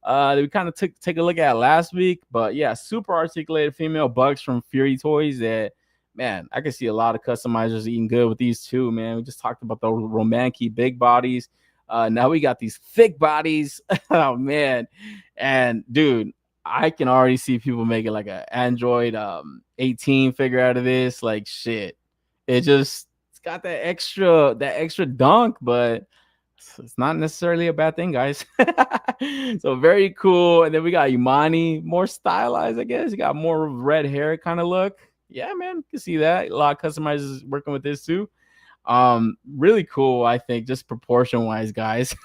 that we kind of take a look at last week. But yeah, super articulated female bucks from Fury Toys that, man, I can see a lot of customizers eating good with these too, man. We just talked about the Romanki big bodies. Now we got these thick bodies. Oh man. And dude, I can already see people making like an Android 18 figure out of this. Like shit, it's got that extra dunk, but it's not necessarily a bad thing, guys. So very cool. And then we got Imani, more stylized, I guess. You got more red hair kind of look. Yeah, man, you can see that. A lot of customizers working with this too. Really cool, I think, just proportion wise, guys.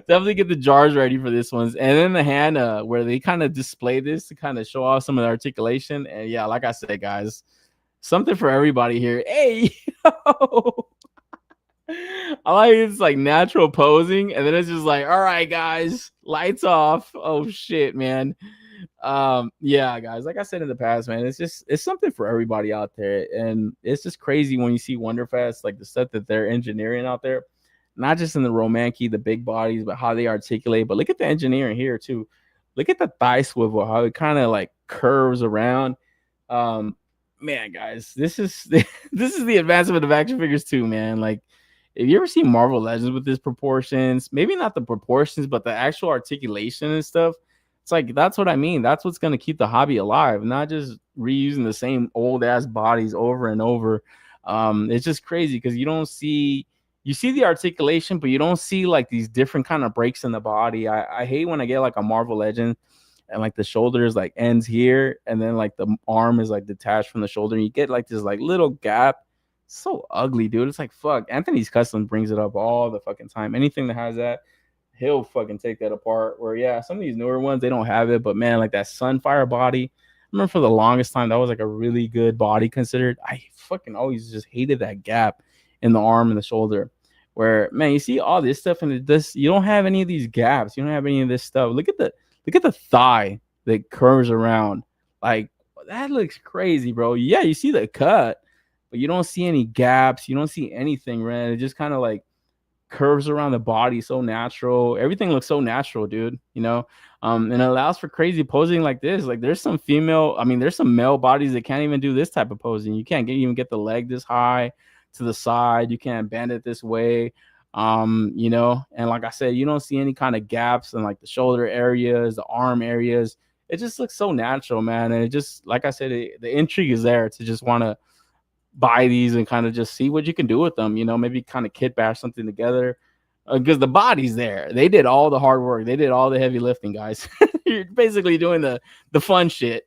Definitely get the jars ready for this ones. And then the hand where they kind of display this to kind of show off some of the articulation. And yeah, like I said, guys, something for everybody here. Hey, yo. I like it's like natural posing, and then it's just like, all right, guys, lights off. Oh shit, man. Yeah, guys, like I said in the past, man, it's something for everybody out there. And it's just crazy when you see Wonderfest, like the stuff that they're engineering out there. Not just in the Romanki, the big bodies, but how they articulate. But look at the engineering here too. Look at the thigh swivel, how it kind of like curves around. Man, guys, this is the advancement of action figures too, man. Like, if you ever see Marvel Legends with these proportions, maybe not the proportions, but the actual articulation and stuff, it's like that's what I mean. That's what's gonna keep the hobby alive, not just reusing the same old ass bodies over and over. It's just crazy because you see the articulation, but you don't see like these different kind of breaks in the body. I hate when I get like a Marvel Legend and like the shoulders like ends here and then like the arm is like detached from the shoulder and you get like this like little gap. So ugly, dude. It's like, fuck. Anthony's Custom brings it up all the fucking time. Anything that has that, he'll fucking take that apart. Where yeah, some of these newer ones they don't have it, but man, like that Sunfire body, I remember for the longest time that was like a really good body considered. I fucking always just hated that gap in the arm and the shoulder. Where man, you see all this stuff and this, you don't have any of these gaps. You don't have any of this stuff. Look at the thigh that curves around. Like that looks crazy, bro. Yeah, you see the cut, but you don't see any gaps. You don't see anything, man. It just kind of like curves around the body, so natural. Everything looks so natural, dude. You know, and it allows for crazy posing like this. Like there's some there's some male bodies that can't even do this type of posing. You can't even get the leg this high to the side. You can't bend it this way. You know, and like I said, you don't see any kind of gaps in like the shoulder areas, the arm areas. It just looks so natural, man. And it just, like I said, the intrigue is there to just want to buy these and kind of just see what you can do with them, you know, maybe kind of kit bash something together because the body's there. They did all the hard work. They did all the heavy lifting, guys. You're basically doing the fun shit.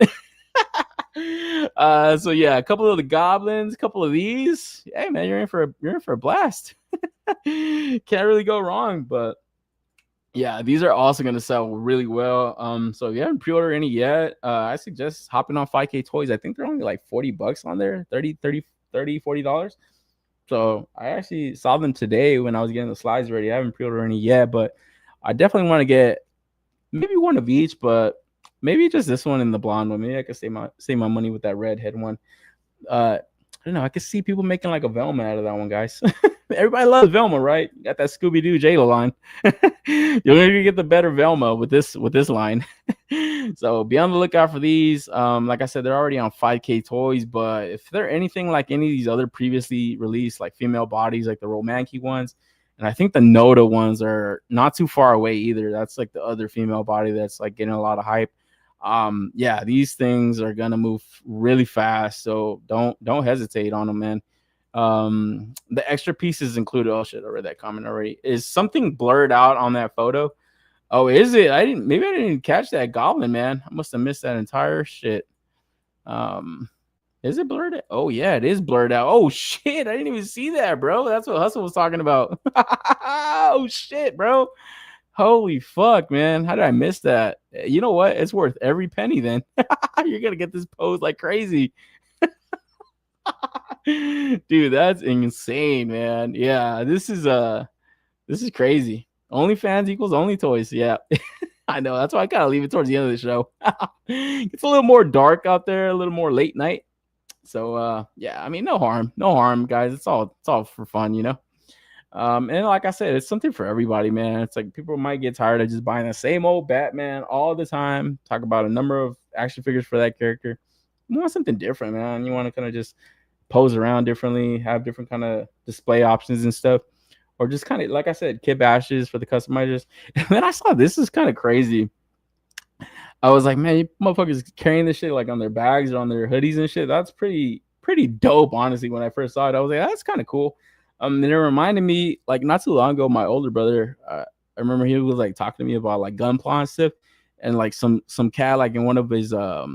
So yeah, a couple of the goblins, a couple of these. Hey man, you're in for a blast. Can't really go wrong. But yeah, these are also going to sell really well. So if you haven't pre-ordered any yet, I suggest hopping on 5K Toys. I think they're only like $40 on there, $40. So I actually saw them today when I was getting the slides ready. I haven't pre-ordered any yet, but I definitely want to get maybe one of each, but maybe just this one and the blonde one. Maybe I could save my money with that redhead one. I don't know. I could see people making like a Velma out of that one, guys. Everybody loves Velma, right? You got that Scooby-Doo J-Lo line. You're gonna get the better Velma with this line. So be on the lookout for these. Like I said, they're already on 5K Toys, but if they're anything like any of these other previously released like female bodies, like the Romanki ones, and I think the Noda ones are not too far away either. That's like the other female body that's like getting a lot of hype. Yeah, these things are gonna move really fast, so don't hesitate on them, man. The extra pieces included. Oh shit, I read that comment already. Is something blurred out on that photo? Oh, is it? I didn't catch that Goblin, man. I must have missed that entire shit. Is it blurred out? Oh yeah, it is blurred out. Oh shit, I didn't even see that, bro. That's what Hustle was talking about. Oh shit, bro. Holy fuck, man. How did I miss that? You know what? It's worth every penny then. You're going to get this pose like crazy. Dude, that's insane, man. Yeah, this is crazy. OnlyFans equals only toys. Yeah. I know. That's why I kind of leave it towards the end of the show. It's a little more dark out there, a little more late night. So yeah, I mean, no harm, guys. It's all for fun, you know. And like I said, it's something for everybody, man. It's like people might get tired of just buying the same old Batman all the time. Talk about a number of action figures for that character. You want something different, man. You want to kind of just pose around differently, have different kind of display options and stuff, or just kind of, like I said, kit bashes for the customizers. And then I saw this is kind of crazy. I was like, man, you motherfuckers carrying this shit like on their bags or on their hoodies and shit. That's pretty dope, honestly. When I first saw it, I was like, that's kind of cool. And it reminded me, like, not too long ago, my older brother, I remember he was like talking to me about like Gunpla and stuff, and like some cat like in one of his I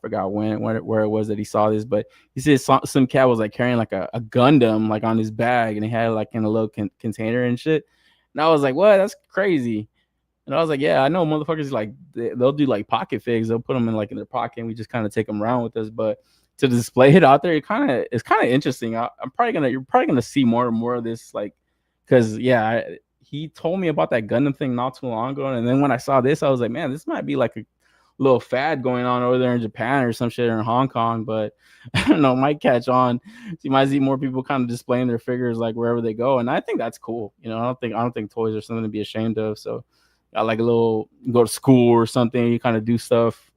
forgot where it was that he saw this, but he said some cat was like carrying like a Gundam like on his bag, and he had it like in a little container and shit. And I was like, what? That's crazy. And I was like, yeah, I know motherfuckers like they'll do like pocket figs. They'll put them in like in their pocket, and we just kind of take them around with us, but to display it out there, it's kind of interesting. You're probably gonna see more and more of this, like, because yeah, he told me about that Gundam thing not too long ago, and then when I saw this, I was like, man, this might be like a little fad going on over there in Japan or some shit, or in Hong Kong, but I don't know, might catch on. So you might see more people kind of displaying their figures like wherever they go, and I think that's cool. You know, I don't think toys are something to be ashamed of. So, got like a little, go to school or something, you kind of do stuff,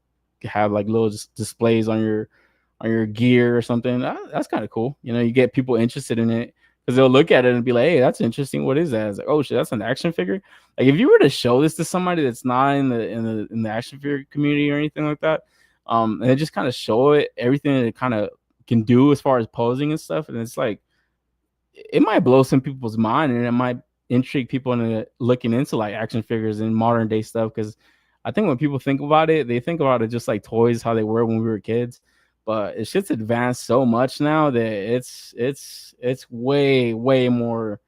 have like little displays on your gear or something. That's kind of cool. You know, you get people interested in it because they'll look at it and be like, hey, that's interesting. What is that? It's like, oh shit, that's an action figure. Like if you were to show this to somebody that's not in the action figure community or anything like that, And it just kind of show it everything that it kind of can do as far as posing and stuff. And it's like it might blow some people's mind, and it might intrigue people into looking into like action figures and modern day stuff. Because I think when people think about it, they think about it just like toys, how they were when we were kids. But it's just advanced so much now that it's way more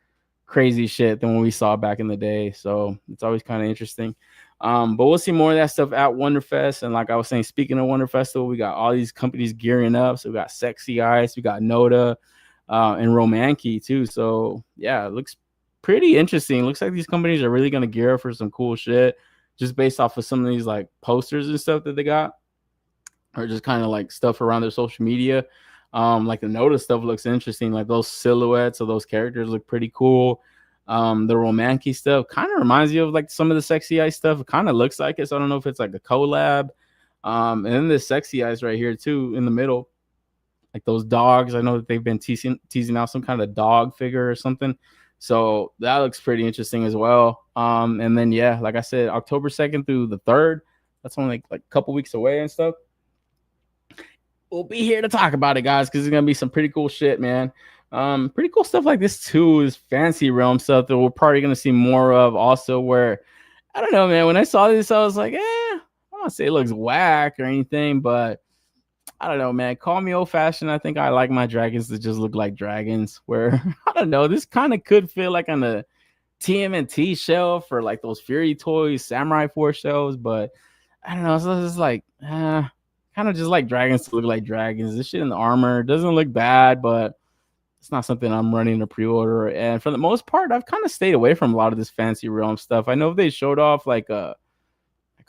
crazy shit than what we saw back in the day. So it's always kind of interesting. But we'll see more of that stuff at Wonderfest. And like I was saying, speaking of Wonder Festival, we got all these companies gearing up. So we got Sexy Ice, we got Noda, and Romanki too. So yeah, it looks pretty interesting. Looks like these companies are really gonna gear up for some cool shit, just based off of some of these like posters and stuff that they got, or just kind of like stuff around their social media. Like the Noda stuff looks interesting. Like those silhouettes of those characters look pretty cool. The Romanki stuff kind of reminds you of like some of the Sexy Eyes stuff. It kind of looks like it. So I don't know if it's like a collab. And then the Sexy Eyes right here too in the middle, like those dogs. I know that they've been teasing out some kind of dog figure or something. So that looks pretty interesting as well. And then yeah, like I said, October 2nd through the 3rd. That's only like a couple weeks away and stuff. We'll be here to talk about it, guys, because it's gonna be some pretty cool shit, man. Pretty cool stuff like this too is fancy realm stuff that we're probably gonna see more of also, where I don't know, man. When I saw this, I was like, I don't want to say it looks whack or anything, but I don't know, man. Call me old fashioned. I think I like my dragons to just look like dragons, where I don't know, this kind of could feel like on the TMNT shelf or like those Fury Toys Samurai Force shelves, but I don't know. So it's like kind of just like dragons to look like dragons. This shit in the armor doesn't look bad, but it's not something I'm running to pre-order. And for the most part, I've kind of stayed away from a lot of this fancy realm stuff. I know they showed off like a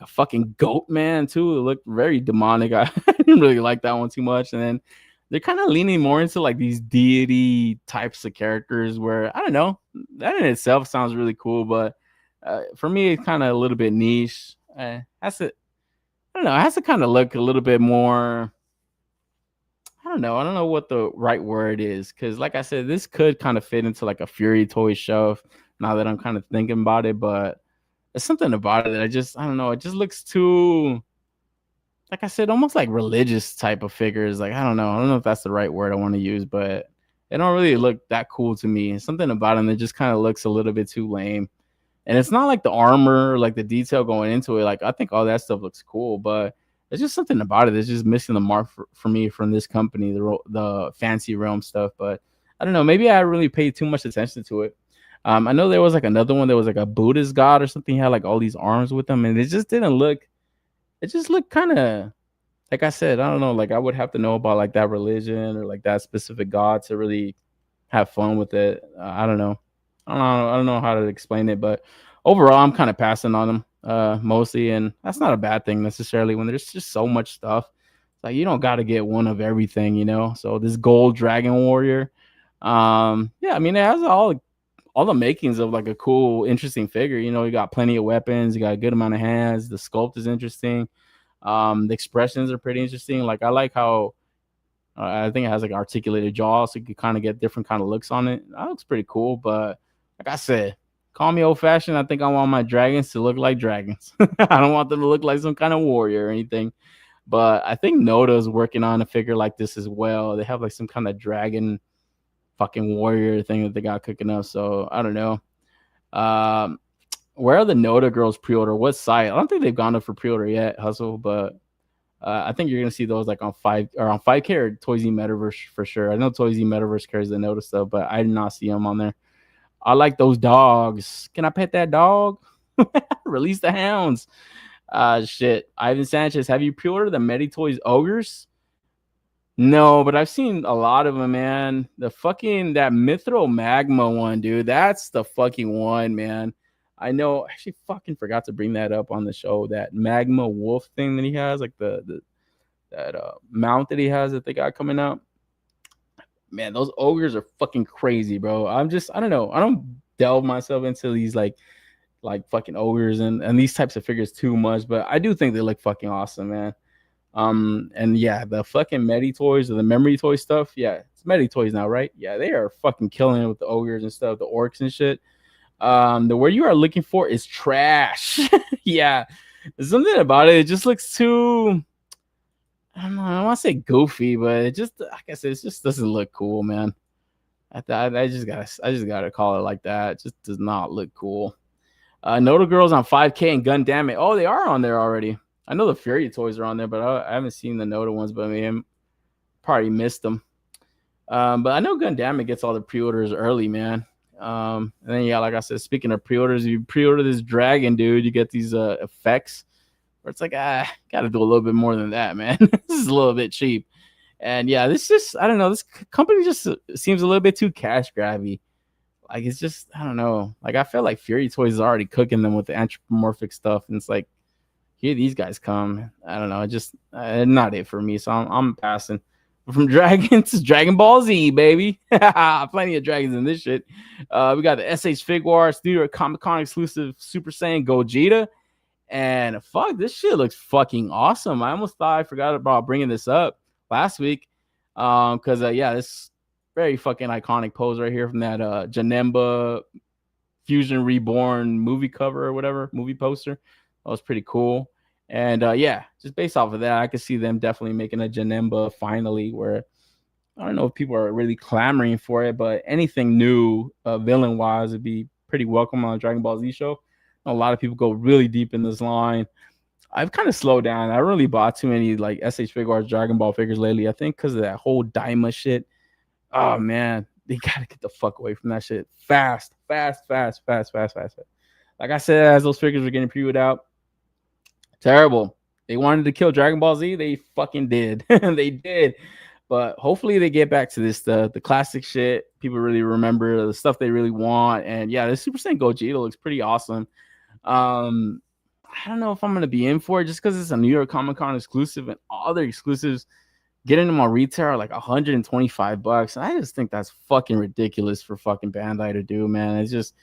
fucking goat man too. It looked very demonic. I didn't really like that one too much. And then they're kind of leaning more into like these deity types of characters where I don't know, that in itself sounds really cool, but for me it's kind of a little bit niche. I don't know. It has to kind of look a little bit more. I don't know what the right word is, because like I said, this could kind of fit into like a Fury Toy shelf now that I'm kind of thinking about it, but there's something about it that I don't know. It just looks too, like I said, almost like religious type of figures. Like, I don't know if that's the right word I want to use, but it don't really look that cool to me. Something about them that just kind of looks a little bit too lame. And it's not like the armor, like the detail going into it. Like, I think all that stuff looks cool, but there's just something about it that's just missing the mark for me from this company, the fancy realm stuff. But I don't know. Maybe I really paid too much attention to it. I know there was like another one that was like a Buddhist god or something. He had like all these arms with him, and it just didn't look. It just looked kind of, like I said, I don't know. Like I would have to know about like that religion or like that specific god to really have fun with it. I don't know. I don't know how to explain it, but overall, I'm kind of passing on them mostly, and that's not a bad thing necessarily when there's just so much stuff. Like you don't got to get one of everything, you know. So this gold dragon warrior, yeah, I mean it has all the makings of like a cool, interesting figure. You know, you got plenty of weapons, you got a good amount of hands. The sculpt is interesting. The expressions are pretty interesting. Like I like how. I think it has like articulated jaws, so you can kind of get different kind of looks on it. That looks pretty cool, but like I said, call me old fashioned. I think I want my dragons to look like dragons. I don't want them to look like some kind of warrior or anything. But I think Noda is working on a figure like this as well. They have like some kind of dragon fucking warrior thing that they got cooking up. So I don't know. Where are the Noda girls pre-order? What site? I don't think they've gone up for pre-order yet, Hustle, but I think you're gonna see those like on 5K or Toys Z Metaverse for sure. I know Toys Z Metaverse carries the Noda stuff, but I did not see them on there. I like those dogs. Can I pet that dog? Release the hounds. Shit. Ivan Sanchez, have you pre-ordered the Meditoys Ogres? No, but I've seen a lot of them, man. That Mithril Magma one, dude. That's the fucking one, man. I know. I actually fucking forgot to bring that up on the show. That Magma Wolf thing that he has, like that mount that he has that they got coming out. Man, those ogres are fucking crazy, bro. I don't know. I don't delve myself into these like fucking ogres and these types of figures too much, but I do think they look fucking awesome, man. And yeah, the fucking Meditoys or the memory toy stuff. Yeah, it's Meditoys now, right? Yeah, they are fucking killing it with the ogres and stuff, the orcs and shit. The word you are looking for is trash. Yeah, there's something about it. It just looks too. I don't know. I don't want to say goofy, but it just, like I said, it just doesn't look cool, man. I just gotta call it like that. It just does not look cool. Noda Girls on 5K and Gun Damn It. Oh, they are on there already. I know the Fury toys are on there, but I haven't seen the Noda ones. But I mean, probably missed them. But I know Gun Damn It gets all the pre-orders early, man. And then yeah, like I said, speaking of pre-orders, you pre-order this dragon, dude, you get these effects. Where it's like, gotta do a little bit more than that, man. This is a little bit cheap. And yeah, this just, I don't know, this company just seems a little bit too cash grabby. Like, it's just, I don't know. Like, I feel like Fury Toys is already cooking them with the anthropomorphic stuff. And it's like, here these guys come. I don't know. Just not it for me. So I'm passing. From Dragons to Dragon Ball Z, baby. Plenty of dragons in this shit. We got the SH Figuarts, New York Comic Con exclusive Super Saiyan Gogeta. And fuck, this shit looks fucking awesome. I almost thought I forgot about bringing this up last week. Because, yeah, this very fucking iconic pose right here from that Janemba Fusion Reborn movie cover or whatever, movie poster. That was pretty cool. And yeah, just based off of that, I could see them definitely making a Janemba finally, where I don't know if people are really clamoring for it, but anything new villain wise would be pretty welcome on a Dragon Ball Z show. A lot of people go really deep in this line. I've kind of slowed down. I really bought too many like SH Figuarts Dragon Ball figures lately. I think because of that whole Daima shit. Oh man, they gotta get the fuck away from that shit fast. Like I said, as those figures were getting previewed out, terrible. They wanted to kill Dragon Ball Z. They fucking did. They did. But hopefully they get back to this the classic shit. People really remember the stuff they really want. And yeah, the Super Saiyan Gogeta looks pretty awesome. I don't know if I'm gonna be in for it just because it's a New York Comic Con exclusive, and all their exclusives getting them on retail are like $125. And I just think that's fucking ridiculous for fucking Bandai to do, man. It's just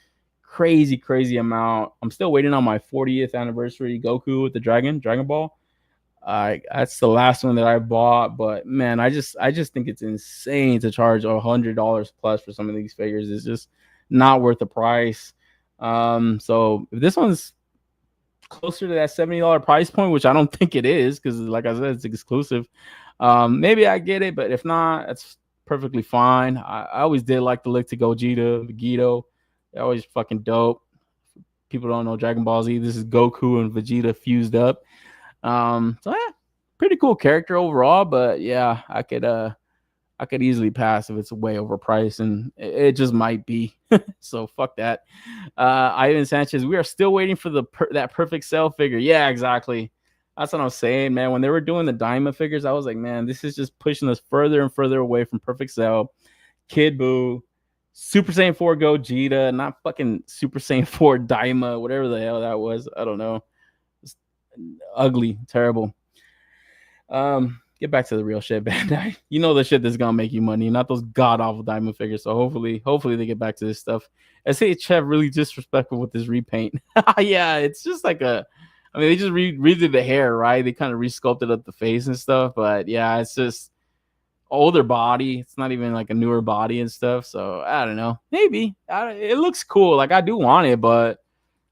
crazy amount. I'm still waiting on my 40th anniversary Goku with the Dragon Ball. That's the last one that I bought, but man, I just think it's insane to charge $100 plus for some of these figures. It's just not worth the price. So if this one's closer to that $70 price point, which I don't think it is, because like I said, it's exclusive, maybe I get it, but if not, that's perfectly fine. I always did like the look to Gogeta, Vegito. They're always fucking dope. People don't know Dragon Ball Z. This is Goku and Vegeta fused up. So yeah, pretty cool character overall, but yeah, I could easily pass if it's way overpriced, and it just might be. So fuck that. Ivan Sanchez, we are still waiting for that perfect cell figure. Yeah, exactly. That's what I'm saying, man. When they were doing the Daima figures, I was like, man, this is just pushing us further and further away from Perfect Cell, Kid Buu, Super Saiyan 4 Gogeta, not fucking Super Saiyan 4 Daima, whatever the hell that was. I don't know. It's ugly, terrible. Get back to the real shit, Bandai. You know the shit that's gonna make you money, not those god awful Diamond figures. So hopefully they get back to this stuff. SHF really disrespectful with this repaint. Yeah, it's just like they just redid the hair, right? They kind of resculpted up the face and stuff, but yeah, it's just older body. It's not even like a newer body and stuff. So I don't know. Maybe it looks cool. Like I do want it, but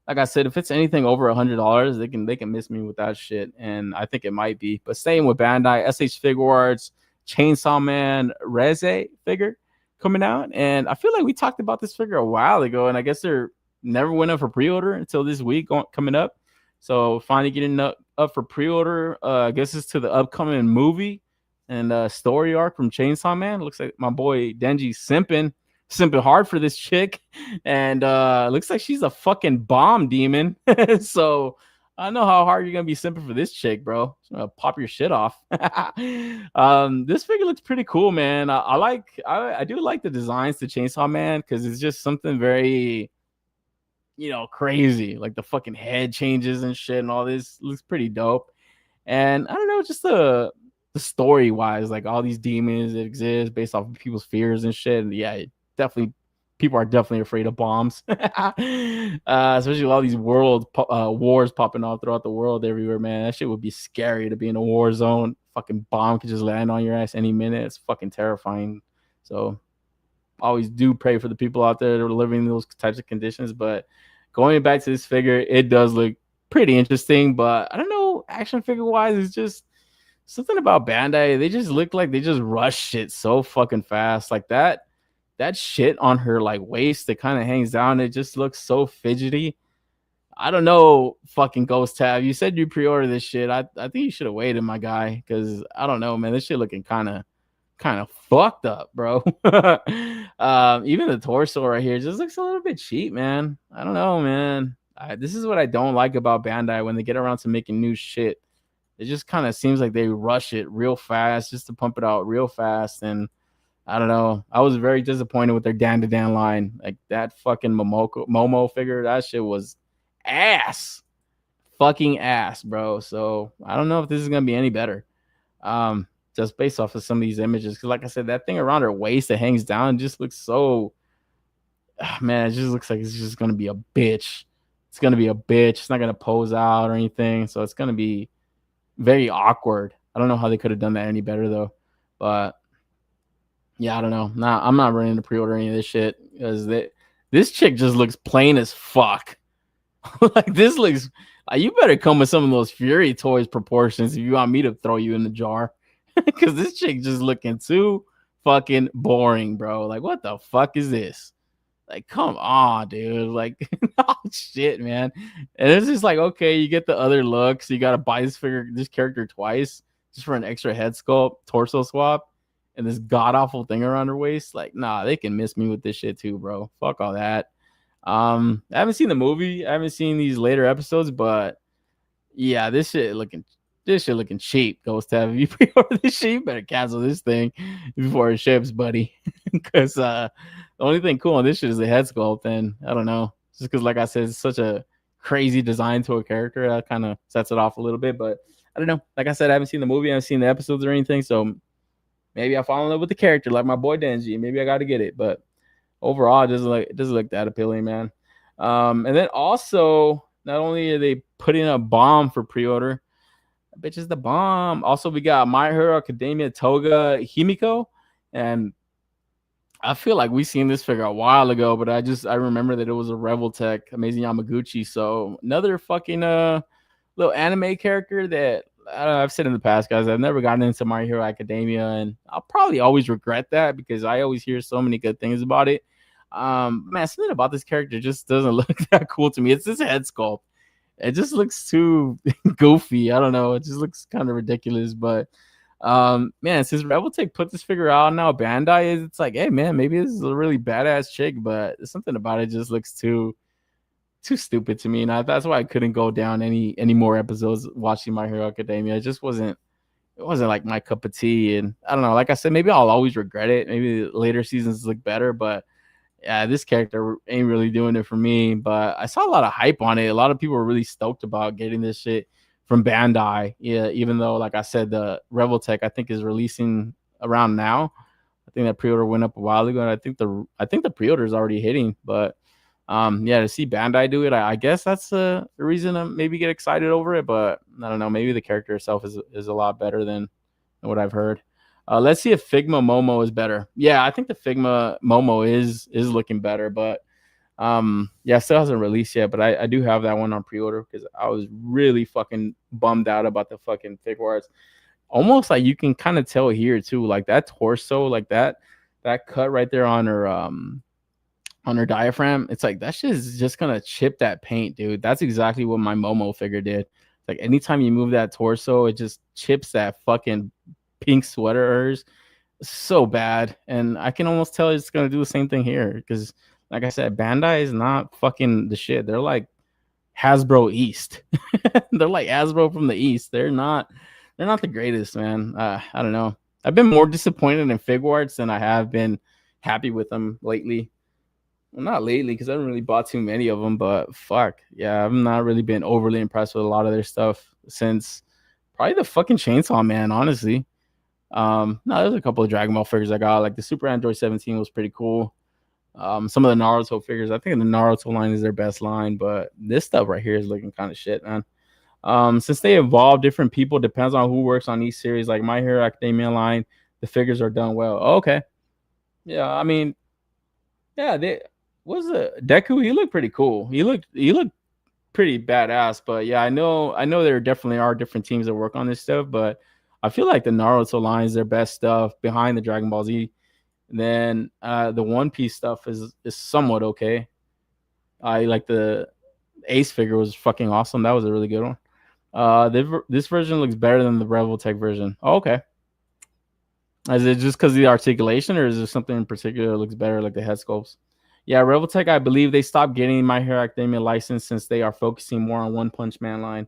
like I said, if it's anything over $100, they can miss me with that shit, and I think it might be. But staying with Bandai, SH Figuarts, Chainsaw Man Reze figure coming out, and I feel like we talked about this figure a while ago, and I guess they're never went up for pre-order until this week coming up. So finally getting up for pre-order. I guess it's to the upcoming movie and story arc from Chainsaw Man. Looks like my boy Denji's simping hard for this chick, and looks like she's a fucking bomb demon. So I know how hard you're gonna be simping for this chick, bro. She's gonna pop your shit off. This figure looks pretty cool, man. I do like the designs to Chainsaw Man because it's just something very, crazy. Like the fucking head changes and shit and all this looks pretty dope. And I don't know, just the story wise, like all these demons that exist based off of people's fears and shit. And yeah, definitely people are definitely afraid of bombs. Especially with all these wars popping off throughout the world everywhere, man. That shit would be scary to be in a war zone. Fucking bomb could just land on your ass any minute. It's fucking terrifying. So always do pray for the people out there that are living in those types of conditions. But going back to this figure, it does look pretty interesting, but I don't know, action figure wise, it's just something about Bandai, they just look like they just rush shit so fucking fast. Like that shit on her like waist that kind of hangs down, it just looks so fidgety. I don't know, fucking Ghost Tab. You said you pre-ordered this shit. I think you should have waited, my guy, because I don't know, man. This shit looking kind of fucked up, bro. Even the torso right here just looks a little bit cheap, man. I don't know, man. This is what I don't like about Bandai when they get around to making new shit. It just kind of seems like they rush it real fast just to pump it out real fast. And I don't know. I was very disappointed with their Dan to Dan line. Like that fucking Momo figure, that shit was ass. Fucking ass, bro. So I don't know if this is gonna be any better. Just based off of some of these images. Because like I said, that thing around her waist that hangs down just looks so man, it just looks like it's just gonna be a bitch. It's gonna be a bitch. It's not gonna pose out or anything. So it's gonna be very awkward. I don't know how they could have done that any better though. But yeah, I don't know. Nah, I'm not running to pre-order any of this shit because this chick just looks plain as fuck. Like this looks. You better come with some of those Fury Toys proportions if you want me to throw you in the jar. Because this chick just looking too fucking boring, bro. Like what the fuck is this? Like come on, dude. Like oh shit, man. And it's just like okay, you get the other looks. You gotta buy this character twice just for an extra head sculpt, torso swap. And this god awful thing around her waist, like, nah, they can miss me with this shit too, bro. Fuck all that. I haven't seen the movie. I haven't seen these later episodes, but yeah, this shit looking cheap. Ghost Tab, if you pre-order this shit, you better cancel this thing before it ships, buddy. Because the only thing cool on this shit is the head sculpt, and I don't know, just because, like I said, it's such a crazy design to a character that kind of sets it off a little bit. But I don't know. Like I said, I haven't seen the movie. I haven't seen the episodes or anything, so. Maybe I fall in love with the character like my boy Denji. Maybe I got to get it, but overall, it doesn't look that appealing, man. And then also, not only are they putting a bomb for pre-order, bitch is the bomb. Also, we got My Hero Academia Toga Himiko, and I feel like we seen this figure a while ago, but I remember that it was a Rebel Tech Amazing Yamaguchi. So another fucking little anime character that. I've said in the past, guys, I've never gotten into My Hero Academia, and I'll probably always regret that because I always hear so many good things about it. Man, something about this character just doesn't look that cool to me. It's this head sculpt. It just looks too goofy. I don't know. It just looks kind of ridiculous. But man, since Rebel Tech put this figure out now, Bandai is. It's like, hey, man, maybe this is a really badass chick, but something about it just looks too stupid to me, and that's why I couldn't go down any more episodes watching My Hero Academia. It just wasn't like my cup of tea, and I don't know. Like I said, maybe I'll always regret it. Maybe later seasons look better, but yeah, this character ain't really doing it for me. But I saw a lot of hype on it. A lot of people were really stoked about getting this shit from Bandai. Yeah, even though, like I said, the Rebel Tech I think is releasing around now. I think that pre-order went up a while ago, and I think the pre-order is already hitting, but. Yeah, to see Bandai do it, I guess that's the reason to maybe get excited over it. But I don't know, maybe the character itself is a lot better than what I've heard. Let's see if Figma Momo is better. Yeah, I think the Figma Momo is looking better, but yeah, still hasn't released yet. But I do have that one on pre-order because I was really fucking bummed out about the fucking figure arts. Almost like you can kind of tell here too, like that torso, like that cut right there on her diaphragm. It's like that shit is just gonna chip that paint, dude. That's exactly what my Momo figure did. Like anytime you move that torso, it just chips that fucking pink sweater of hers. So bad. And I can almost tell it's gonna do the same thing here because like I said, Bandai is not fucking the shit. They're like Hasbro East. They're like Hasbro from the East. They're not the greatest, man. I don't know. I've been more disappointed in Figuarts than I have been happy with them lately. Well, not lately because I haven't really bought too many of them, but fuck. Yeah, I've not really been overly impressed with a lot of their stuff since probably the fucking Chainsaw Man, honestly. No, there's a couple of Dragon Ball figures I got. Like the Super Android 17 was pretty cool. Some of the Naruto figures, I think the Naruto line is their best line, but this stuff right here is looking kind of shit, man. Since they involve different people, depends on who works on each series. Like My Hero Academia line, the figures are done well. Oh, okay. Yeah, I mean, yeah, Deku, he looked pretty cool. He looked pretty badass, but yeah, I know there definitely are different teams that work on this stuff, but I feel like the Naruto line is their best stuff behind the Dragon Ball Z. And then the One Piece stuff is somewhat okay. I like the Ace figure was fucking awesome. That was a really good one. This version looks better than the Revoltech version. Oh, okay. Is it just because of the articulation, or is there something in particular that looks better, like the head sculpts? Yeah, Revoltech, I believe they stopped getting My Hero Academia license since they are focusing more on One Punch Man line.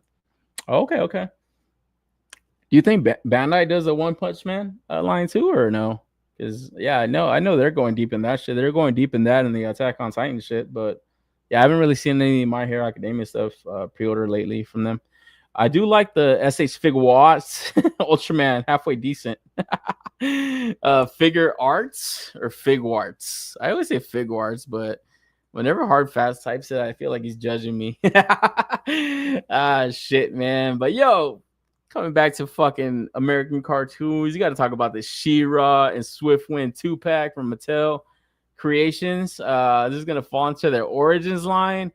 Oh, okay. Do you think Bandai does a One Punch Man line too, or no? Because yeah, I know they're going deep in that shit. They're going deep in that and the Attack on Titan shit. But yeah, I haven't really seen any My Hero Academia stuff pre-order lately from them. I do like the SH Fig Watts Ultraman, halfway decent. Figure Arts or Fig Warts. I always say Fig Warts, but whenever Hard Fast types it, I feel like he's judging me. Shit, man. But yo, coming back to fucking American cartoons, you got to talk about the Shira and Swiftwind 2-pack from Mattel Creations. This is gonna fall into their Origins line.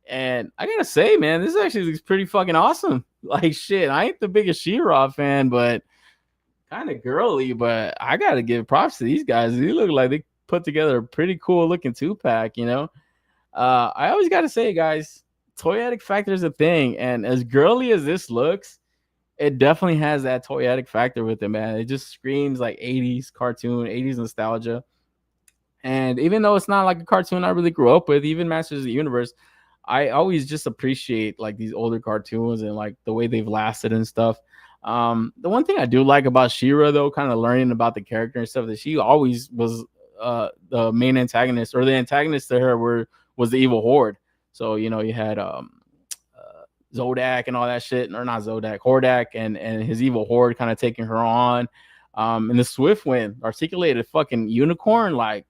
And I gotta say, man, this actually looks pretty fucking awesome. Like, shit, I ain't the biggest She-Ra fan, but kind of girly. But I gotta give props to these guys. They look like they put together a pretty cool looking 2-pack, you know? I always gotta say, guys, toyetic factor is a thing. And as girly as this looks, it definitely has that toyetic factor with it, man. It just screams like 80s cartoon, 80s nostalgia. And even though it's not like a cartoon I really grew up with, even Masters of the Universe, I always just appreciate like these older cartoons and like the way they've lasted and stuff. The one thing I do like about Shira, though, kind of learning about the character and stuff, that she always was the main antagonist, or the antagonist to her was the evil horde. So, you know, you had Zodak and all that shit, or not Zodak, Hordak and his evil horde kind of taking her on. And the Swiftwind, articulated fucking unicorn, like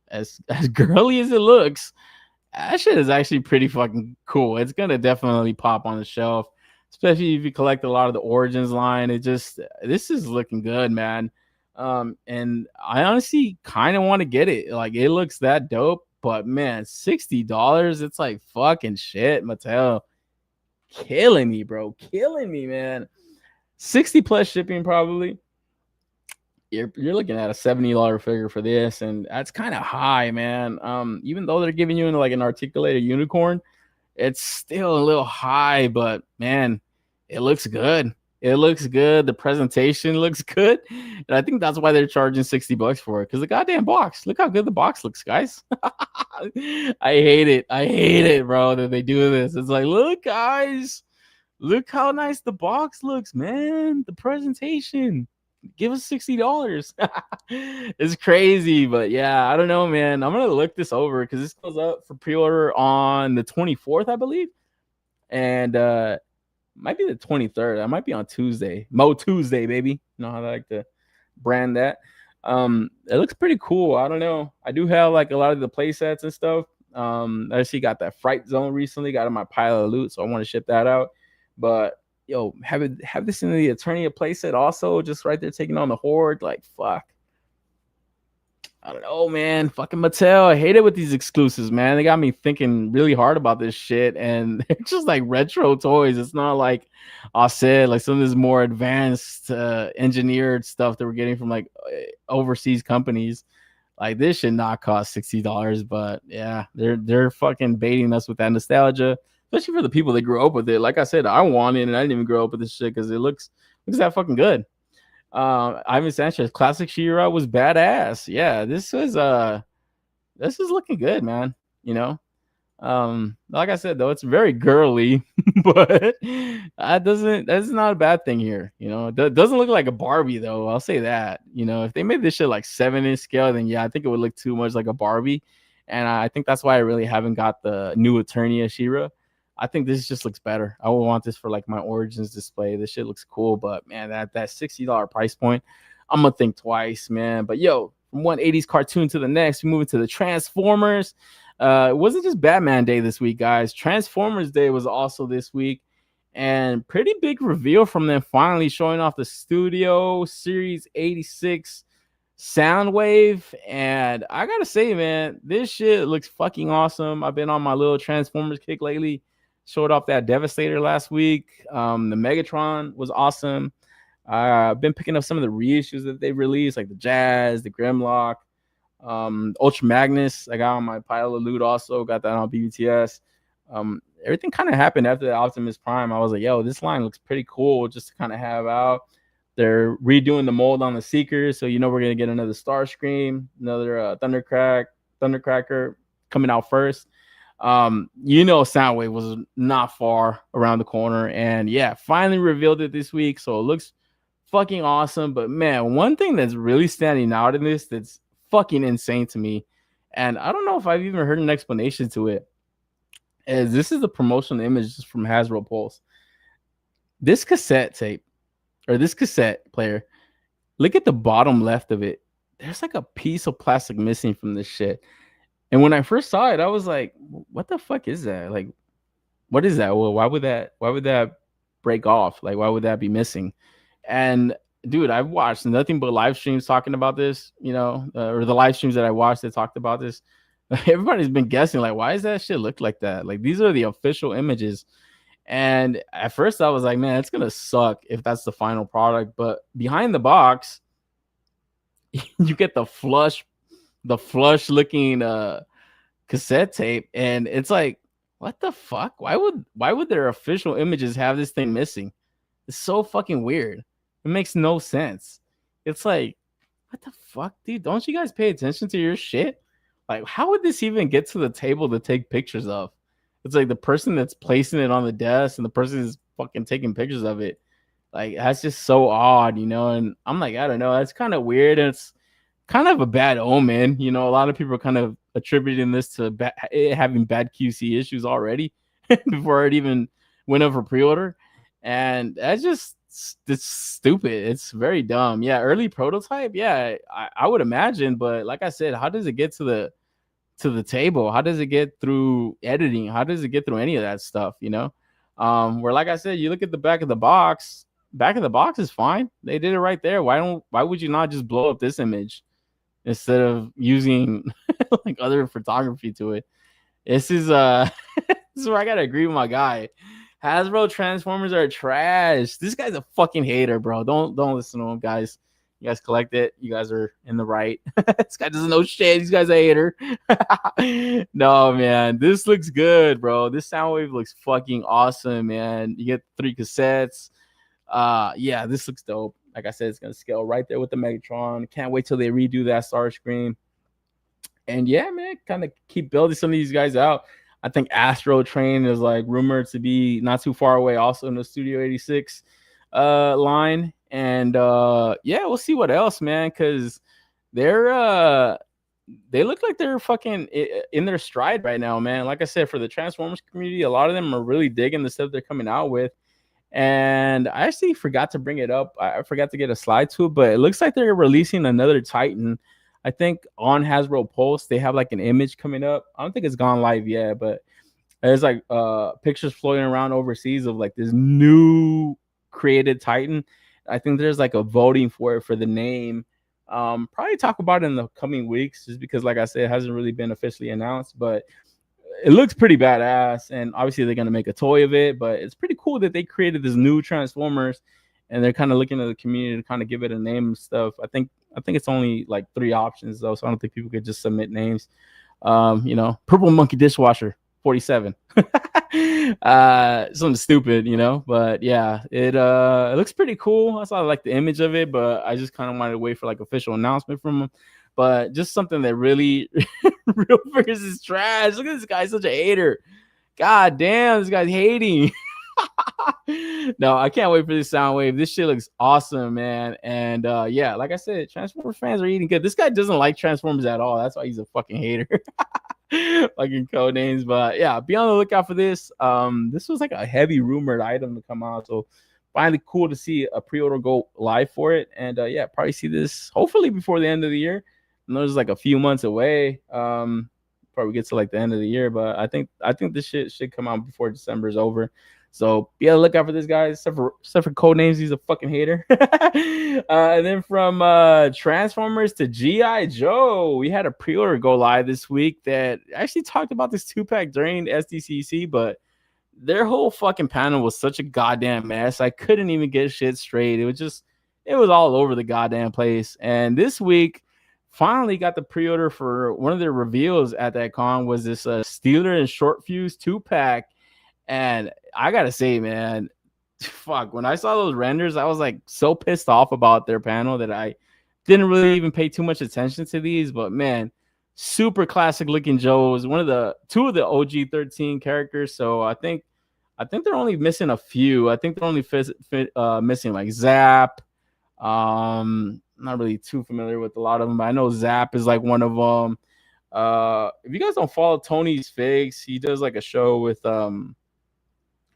as girly as it looks, that shit is actually pretty fucking cool. It's gonna definitely pop on the shelf, especially if you collect a lot of the Origins line. This is looking good, man. And I honestly kind of want to get it. Like, it looks that dope, but man, $60, it's like fucking shit. Mattel killing me, bro. Killing me, man. 60 plus shipping probably. You're looking at a $70 figure for this, and that's kind of high, man. Even though they're giving you like an articulated unicorn, it's still a little high, but man, it looks good. It looks good. The presentation looks good, and I think that's why they're charging $60 for it, because the goddamn box. Look how good the box looks, guys. I hate it, bro, that they do this. It's like, look, guys, look how nice the box looks, man. The presentation. Give us $60. It's crazy, but yeah, I don't know, man. I'm gonna look this over because this goes up for pre-order on the 24th, I believe, and might be the 23rd. I might be on Tuesday, Mo Tuesday, baby. You know how I like to brand that. It looks pretty cool. I don't know. I do have like a lot of the play sets and stuff. I actually got that Fright Zone recently. Got in my pile of loot, so I want to ship that out. But yo, have this in the Eternia playset also, just right there taking on the horde. Like, fuck. I don't know, man. Fucking Mattel. I hate it with these exclusives, man. They got me thinking really hard about this shit, and they're just like retro toys. It's not like I said, like some of this more advanced engineered stuff that we're getting from like overseas companies. Like, this should not cost $60, but yeah, they're fucking baiting us with that nostalgia, especially for the people that grew up with it. Like I said, I want it, and I didn't even grow up with this shit because it looks that fucking good. Ivan Sanchez, classic Shira was badass. Yeah, this is looking good, man. You know, like I said, though, it's very girly, but that's not a bad thing here. You know, it doesn't look like a Barbie, though. I'll say that. You know, if they made this shit like 7-inch scale, then yeah, I think it would look too much like a Barbie. And I think that's why I really haven't got the new Eternia Shira. I think this just looks better. I would want this for like my Origins display. This shit looks cool, but man, that $60 price point, I'm gonna think twice, man. But yo, from one 80s cartoon to the next, we move into the Transformers. It wasn't just Batman Day this week, guys. Transformers Day was also this week, and pretty big reveal from them finally showing off the Studio Series 86 Soundwave. And I gotta say, man, this shit looks fucking awesome. I've been on my little Transformers kick lately. Showed off that Devastator last week. The Megatron was awesome. I've been picking up some of the reissues that they released, like the Jazz, the Grimlock, Ultra Magnus. I got on my pile of loot also. Got that on BBTS. Everything kind of happened after the Optimus Prime. I was like, yo, this line looks pretty cool just to kind of have out. They're redoing the mold on the Seekers, so we're gonna get another Starscream, another Thundercracker coming out first. Soundwave was not far around the corner, and finally revealed it this week, so it looks fucking awesome. But man, one thing that's really standing out in this that's fucking insane to me, and I don't know if I've even heard an explanation to it, is this is the promotional image from Hasbro Pulse. This cassette tape, or this cassette player, look at the bottom left of it. There's like a piece of plastic missing from this shit. And when I first saw it, I was like, what the fuck is that? Like, what is that? Well, why would that break off? Like, why would that be missing? And dude, I've watched nothing but live streams talking about this, or the live streams that I watched that talked about this. Everybody's been guessing, like, why does that shit look like that? Like, these are the official images. And at first I was like, man, it's gonna suck if that's the final product. But behind the box, you get the flush looking cassette tape, and it's like, what the fuck? Why would their official images have this thing missing? It's so fucking weird. It makes no sense. It's like, what the fuck, dude? Don't you guys pay attention to your shit? Like, how would this even get to the table to take pictures of? It's like the person that's placing it on the desk and the person is fucking taking pictures of it. Like, that's just so odd, And I'm like, I don't know. That's kind of weird. And it's kind of a bad omen. A lot of people are kind of attributing this to having bad QC issues already before it even went up for pre-order. And it's stupid. It's very dumb. Yeah, early prototype. Yeah, I would imagine. But like I said, how does it get to the table? How does it get through editing? How does it get through any of that stuff? Where, like I said, you look at the back of the box. Back of the box is fine. They did it right there. Why would you not just blow up this image instead of using like other photography to it? This is this is where I gotta agree with my guy. Hasbro Transformers are trash. This guy's a fucking hater, bro. Don't listen to him, guys. You guys collect it. You guys are in the right. This guy doesn't know shit. This guy's a hater. No, man. This looks good, bro. This Soundwave looks fucking awesome, man. You get 3 cassettes. This looks dope. Like I said, it's going to scale right there with the Megatron. Can't wait till they redo that Starscream. And yeah, man, kind of keep building some of these guys out. I think Astro Train is like rumored to be not too far away also in the Studio 86 line. And we'll see what else, man, because they look like they're fucking in their stride right now, man. Like I said, for the Transformers community, a lot of them are really digging the stuff they're coming out with. And I actually forgot to bring it up. I forgot to get a slide to it, but it looks like they're releasing another Titan. I think on Hasbro Pulse, they have like an image coming up. I don't think it's gone live yet, but there's like pictures floating around overseas of like this new created Titan. I think there's like a voting for it for the name. Probably talk about it in the coming weeks, just because, like I said, it hasn't really been officially announced, but it looks pretty badass. And obviously they're going to make a toy of it, but it's pretty cool that they created this new Transformers and they're kind of looking at the community to kind of give it a name and stuff. I think it's only like 3 options though, so I don't think people could just submit names. Purple Monkey Dishwasher 47. Something stupid, but yeah, it looks pretty cool. I saw like the image of it, but I just kind of wanted to wait for like official announcement from them. But just something that really Real Figures is trash. Look at this guy, such a hater. God damn, this guy's hating. No, I can't wait for this Soundwave. This shit looks awesome, man. And like I said, Transformers fans are eating good. This guy doesn't like Transformers at all. That's why he's a fucking hater. Fucking code names. But yeah, be on the lookout for this. This was like a heavy rumored item to come out, so finally cool to see a pre-order go live for it. And probably see this hopefully before the end of the year. I know there's like a few months away. Probably get to like the end of the year, but I think this shit should come out before December is over. So be on the lookout for this guy. Except for Codenames, he's a fucking hater. And then from Transformers to G.I. Joe, we had a pre-order go live this week that actually talked about this 2-pack during SDCC, but their whole fucking panel was such a goddamn mess. I couldn't even get shit straight. It was just it was all over the goddamn place. And this week, finally got the pre-order for one of their reveals at that con was this Steeler and Short Fuse 2-pack. And I gotta say, man, fuck, when I saw those renders, I was like so pissed off about their panel that I didn't really even pay too much attention to these. But man, super classic looking Joes, one of the two of the OG 13 characters. So I think they're only missing a few. I think they're only missing like Zap. Not really too familiar with a lot of them, but I know Zap is like one of them. If you guys don't follow Tony's Figs, he does like a show with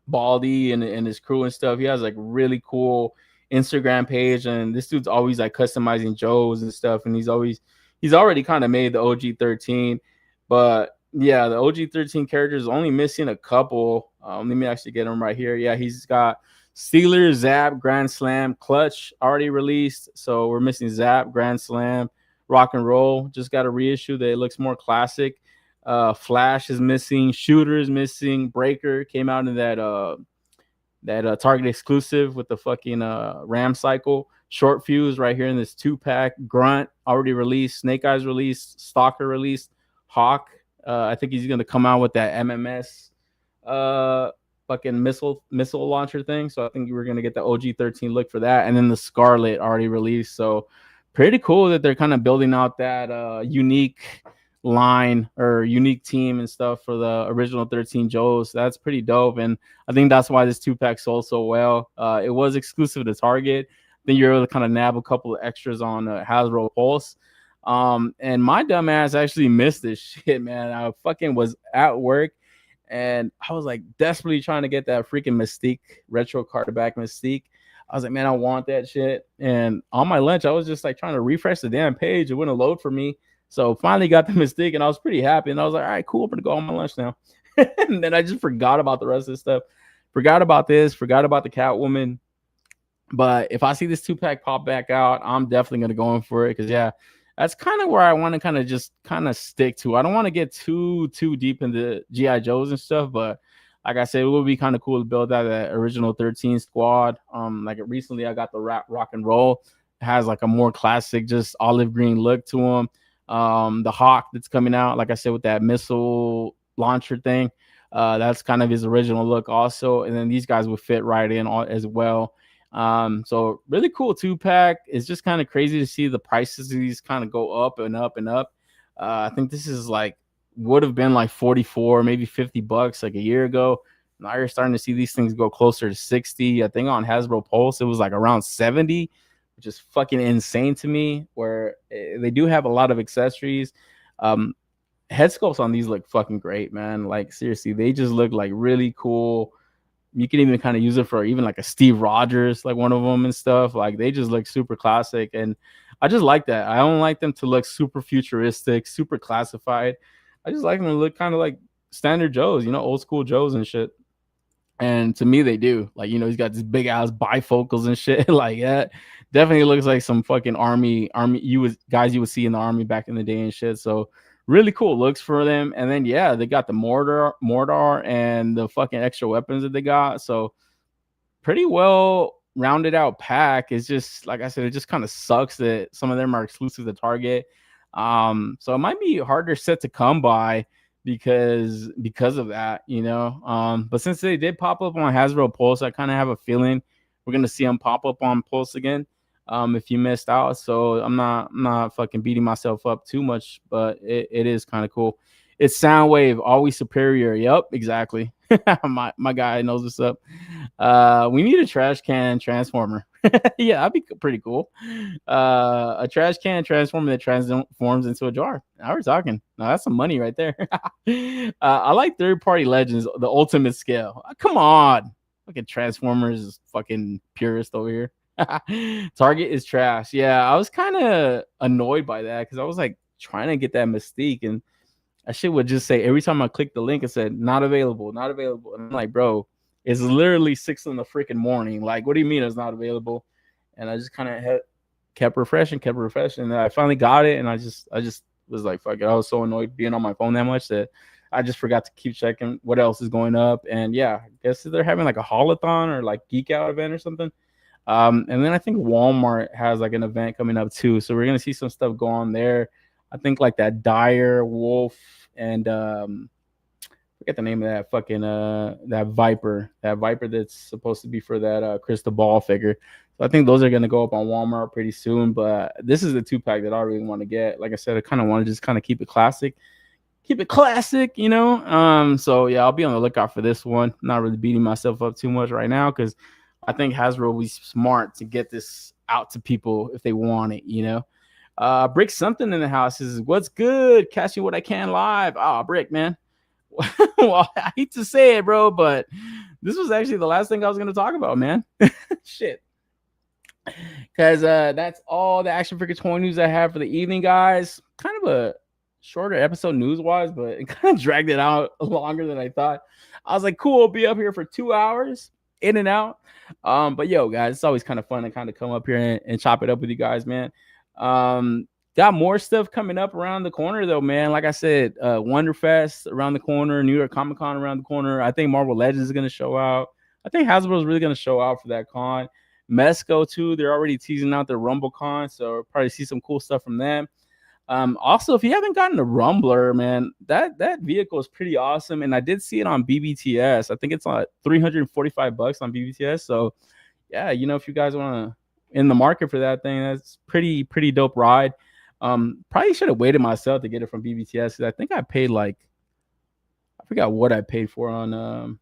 Baldy and his crew and stuff. He has like really cool Instagram page, and this dude's always like customizing Joes and stuff, and he's already kind of made the OG 13. But yeah, the OG 13 characters only missing a couple. Let me actually get them right here. Yeah, he's got Steelers, Zap, Grand Slam, Clutch already released. So we're missing Zap, Grand Slam, Rock and Roll. Just got a reissue that it looks more classic. Flash is missing. Shooter is missing. Breaker came out in that Target exclusive with the fucking Ram Cycle. Short Fuse right here in this 2-pack. Grunt already released. Snake Eyes released. Stalker released. Hawk. I think he's going to come out with that MMS fucking missile launcher thing. So I think we're going to get the OG 13 look for that. And then the Scarlet already released. So pretty cool that they're kind of building out that unique line or unique team and stuff for the original 13 Joes. That's pretty dope. And I think that's why this 2-pack sold so well. It was exclusive to Target. Then you're able to kind of nab a couple of extras on Hasbro Pulse. And my dumb ass actually missed this shit, man. I fucking was at work and I was like desperately trying to get that freaking Mystique retro card back Mystique. I was like, man, I want that shit. And on my lunch, I was just like trying to refresh the damn page. It wouldn't load for me. So finally got the Mystique and I was pretty happy. And I was like, all right, cool. I'm going to go on my lunch now. And then I just forgot about the rest of this stuff. Forgot about this. Forgot about the Catwoman. But if I see this 2-pack pop back out, I'm definitely going to go in for it. Because, yeah, that's kind of where I want to kind of stick to. I don't want to get too deep into G.I. Joes and stuff. But like I said, it would be kind of cool to build out that original 13 squad. Like recently I got the Rock and Roll. It has like a more classic, just olive green look to him. The Hawk that's coming out, like I said, with that missile launcher thing, that's kind of his original look also. And then these guys would fit right in as well. So really cool 2-pack. It's just kind of crazy to see the prices of these kind of go up and up and up. I think this is like would have been like 44, maybe $50 like a year ago. Now you're starting to see these things go closer to 60. I think on Hasbro Pulse it was like around 70, which is fucking insane to me. Where they do have a lot of accessories. Head sculpts on these look fucking great, man. Like seriously, they just look like really cool. You can even kind of use it for even like a Steve Rogers, like one of them and stuff. Like they just look super classic, and I just like that. I don't like them to look super futuristic, super classified. I just like them to look kind of like standard Joes, you know, old school Joes and shit. And to me, they do. Like, you know, he's got these big ass bifocals and shit like that. Definitely looks like some fucking army guys you would see in the army back in the day and shit. So really cool looks for them. And then yeah, they got the mortar and the fucking extra weapons that they got. So pretty well rounded out pack. It's just like I said, it just kind of sucks that some of them are exclusive to Target. So it might be harder set to come by because of that, you know. But since they did pop up on Hasbro Pulse, I kind of have a feeling we're gonna see them pop up on Pulse again. If you missed out, so I'm not fucking beating myself up too much, but it is kind of cool. It's Soundwave, always superior. Yep, exactly. my guy knows what's up. We need a trash can transformer. Yeah, that'd be pretty cool. A trash can transformer that transforms into a jar. Now we're talking. Now that's some money right there. I like third-party legends, the ultimate scale. Come on, fucking Transformers is fucking purist over here. Target is trash. Yeah, I was kind of annoyed by that because I was like trying to get that Mystique, and that shit would just say every time I clicked the link, it said not available, not available. And I'm like, bro, it's literally 6 in the freaking morning. Like, what do you mean it's not available? And I just kind of kept refreshing. And then I finally got it, and I just was like, fuck it. I was so annoyed being on my phone that much that I just forgot to keep checking what else is going up. And yeah, I guess they're having like a holothon or like geek out event or something. And then I think Walmart has like an event coming up too, so we're gonna see some stuff go on there. I think like that Dire Wolf and forget the name of that fucking that Viper that's supposed to be for that crystal ball figure. So I think those are gonna go up on Walmart pretty soon. But this is the 2-pack that I really want to get. Like I said, I kind of want to just kind of keep it classic, you know. So yeah, I'll be on the lookout for this one. Not really beating myself up too much right now because I think Hasbro will be smart to get this out to people if they want it, you know. Brick something in the house is what's good, catching what I can live. Brick, man. Well, I hate to say it, bro, but this was actually the last thing I was going to talk about, man. Shit. Because that's all the action figure toy news I have for the evening, guys. Kind of a shorter episode news-wise, but it kind of dragged it out longer than I thought. I was like, cool, I'll be up here for 2 hours, in and out. But yo, guys, it's always kind of fun to kind of come up here and chop it up with you guys, man. Got more stuff coming up around the corner, though, man. Like I said, Wonderfest around the corner, New York Comic Con around the corner. I think Marvel Legends is going to show out. I think Hasbro is really going to show out for that con. Mezco, too. They're already teasing out their Rumble Con, so we'll probably see some cool stuff from them. Also, if you haven't gotten a Rumbler, man, that vehicle is pretty awesome. And I did see it on BBTS. I think it's like $345 on BBTS. So, yeah, you know, if you guys want to in the market for that thing, that's pretty dope ride. Probably should have waited myself to get it from BBTS because I think I paid like, I forgot what I paid for on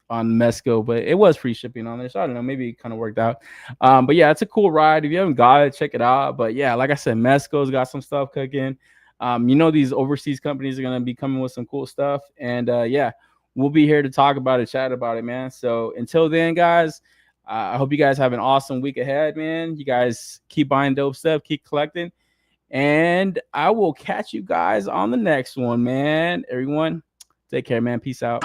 Mezco, but it was free shipping on there, so I don't know, maybe it kind of worked out. But yeah, it's a cool ride. If you haven't got it, check it out. But yeah, like I said, Mezco's got some stuff cooking. You know, these overseas companies are gonna be coming with some cool stuff, and yeah, we'll be here to talk about it, chat about it, man. So until then, guys, I hope you guys have an awesome week ahead, man. You guys keep buying dope stuff, keep collecting, and I will catch you guys on the next one, man. Everyone, take care, man. Peace out.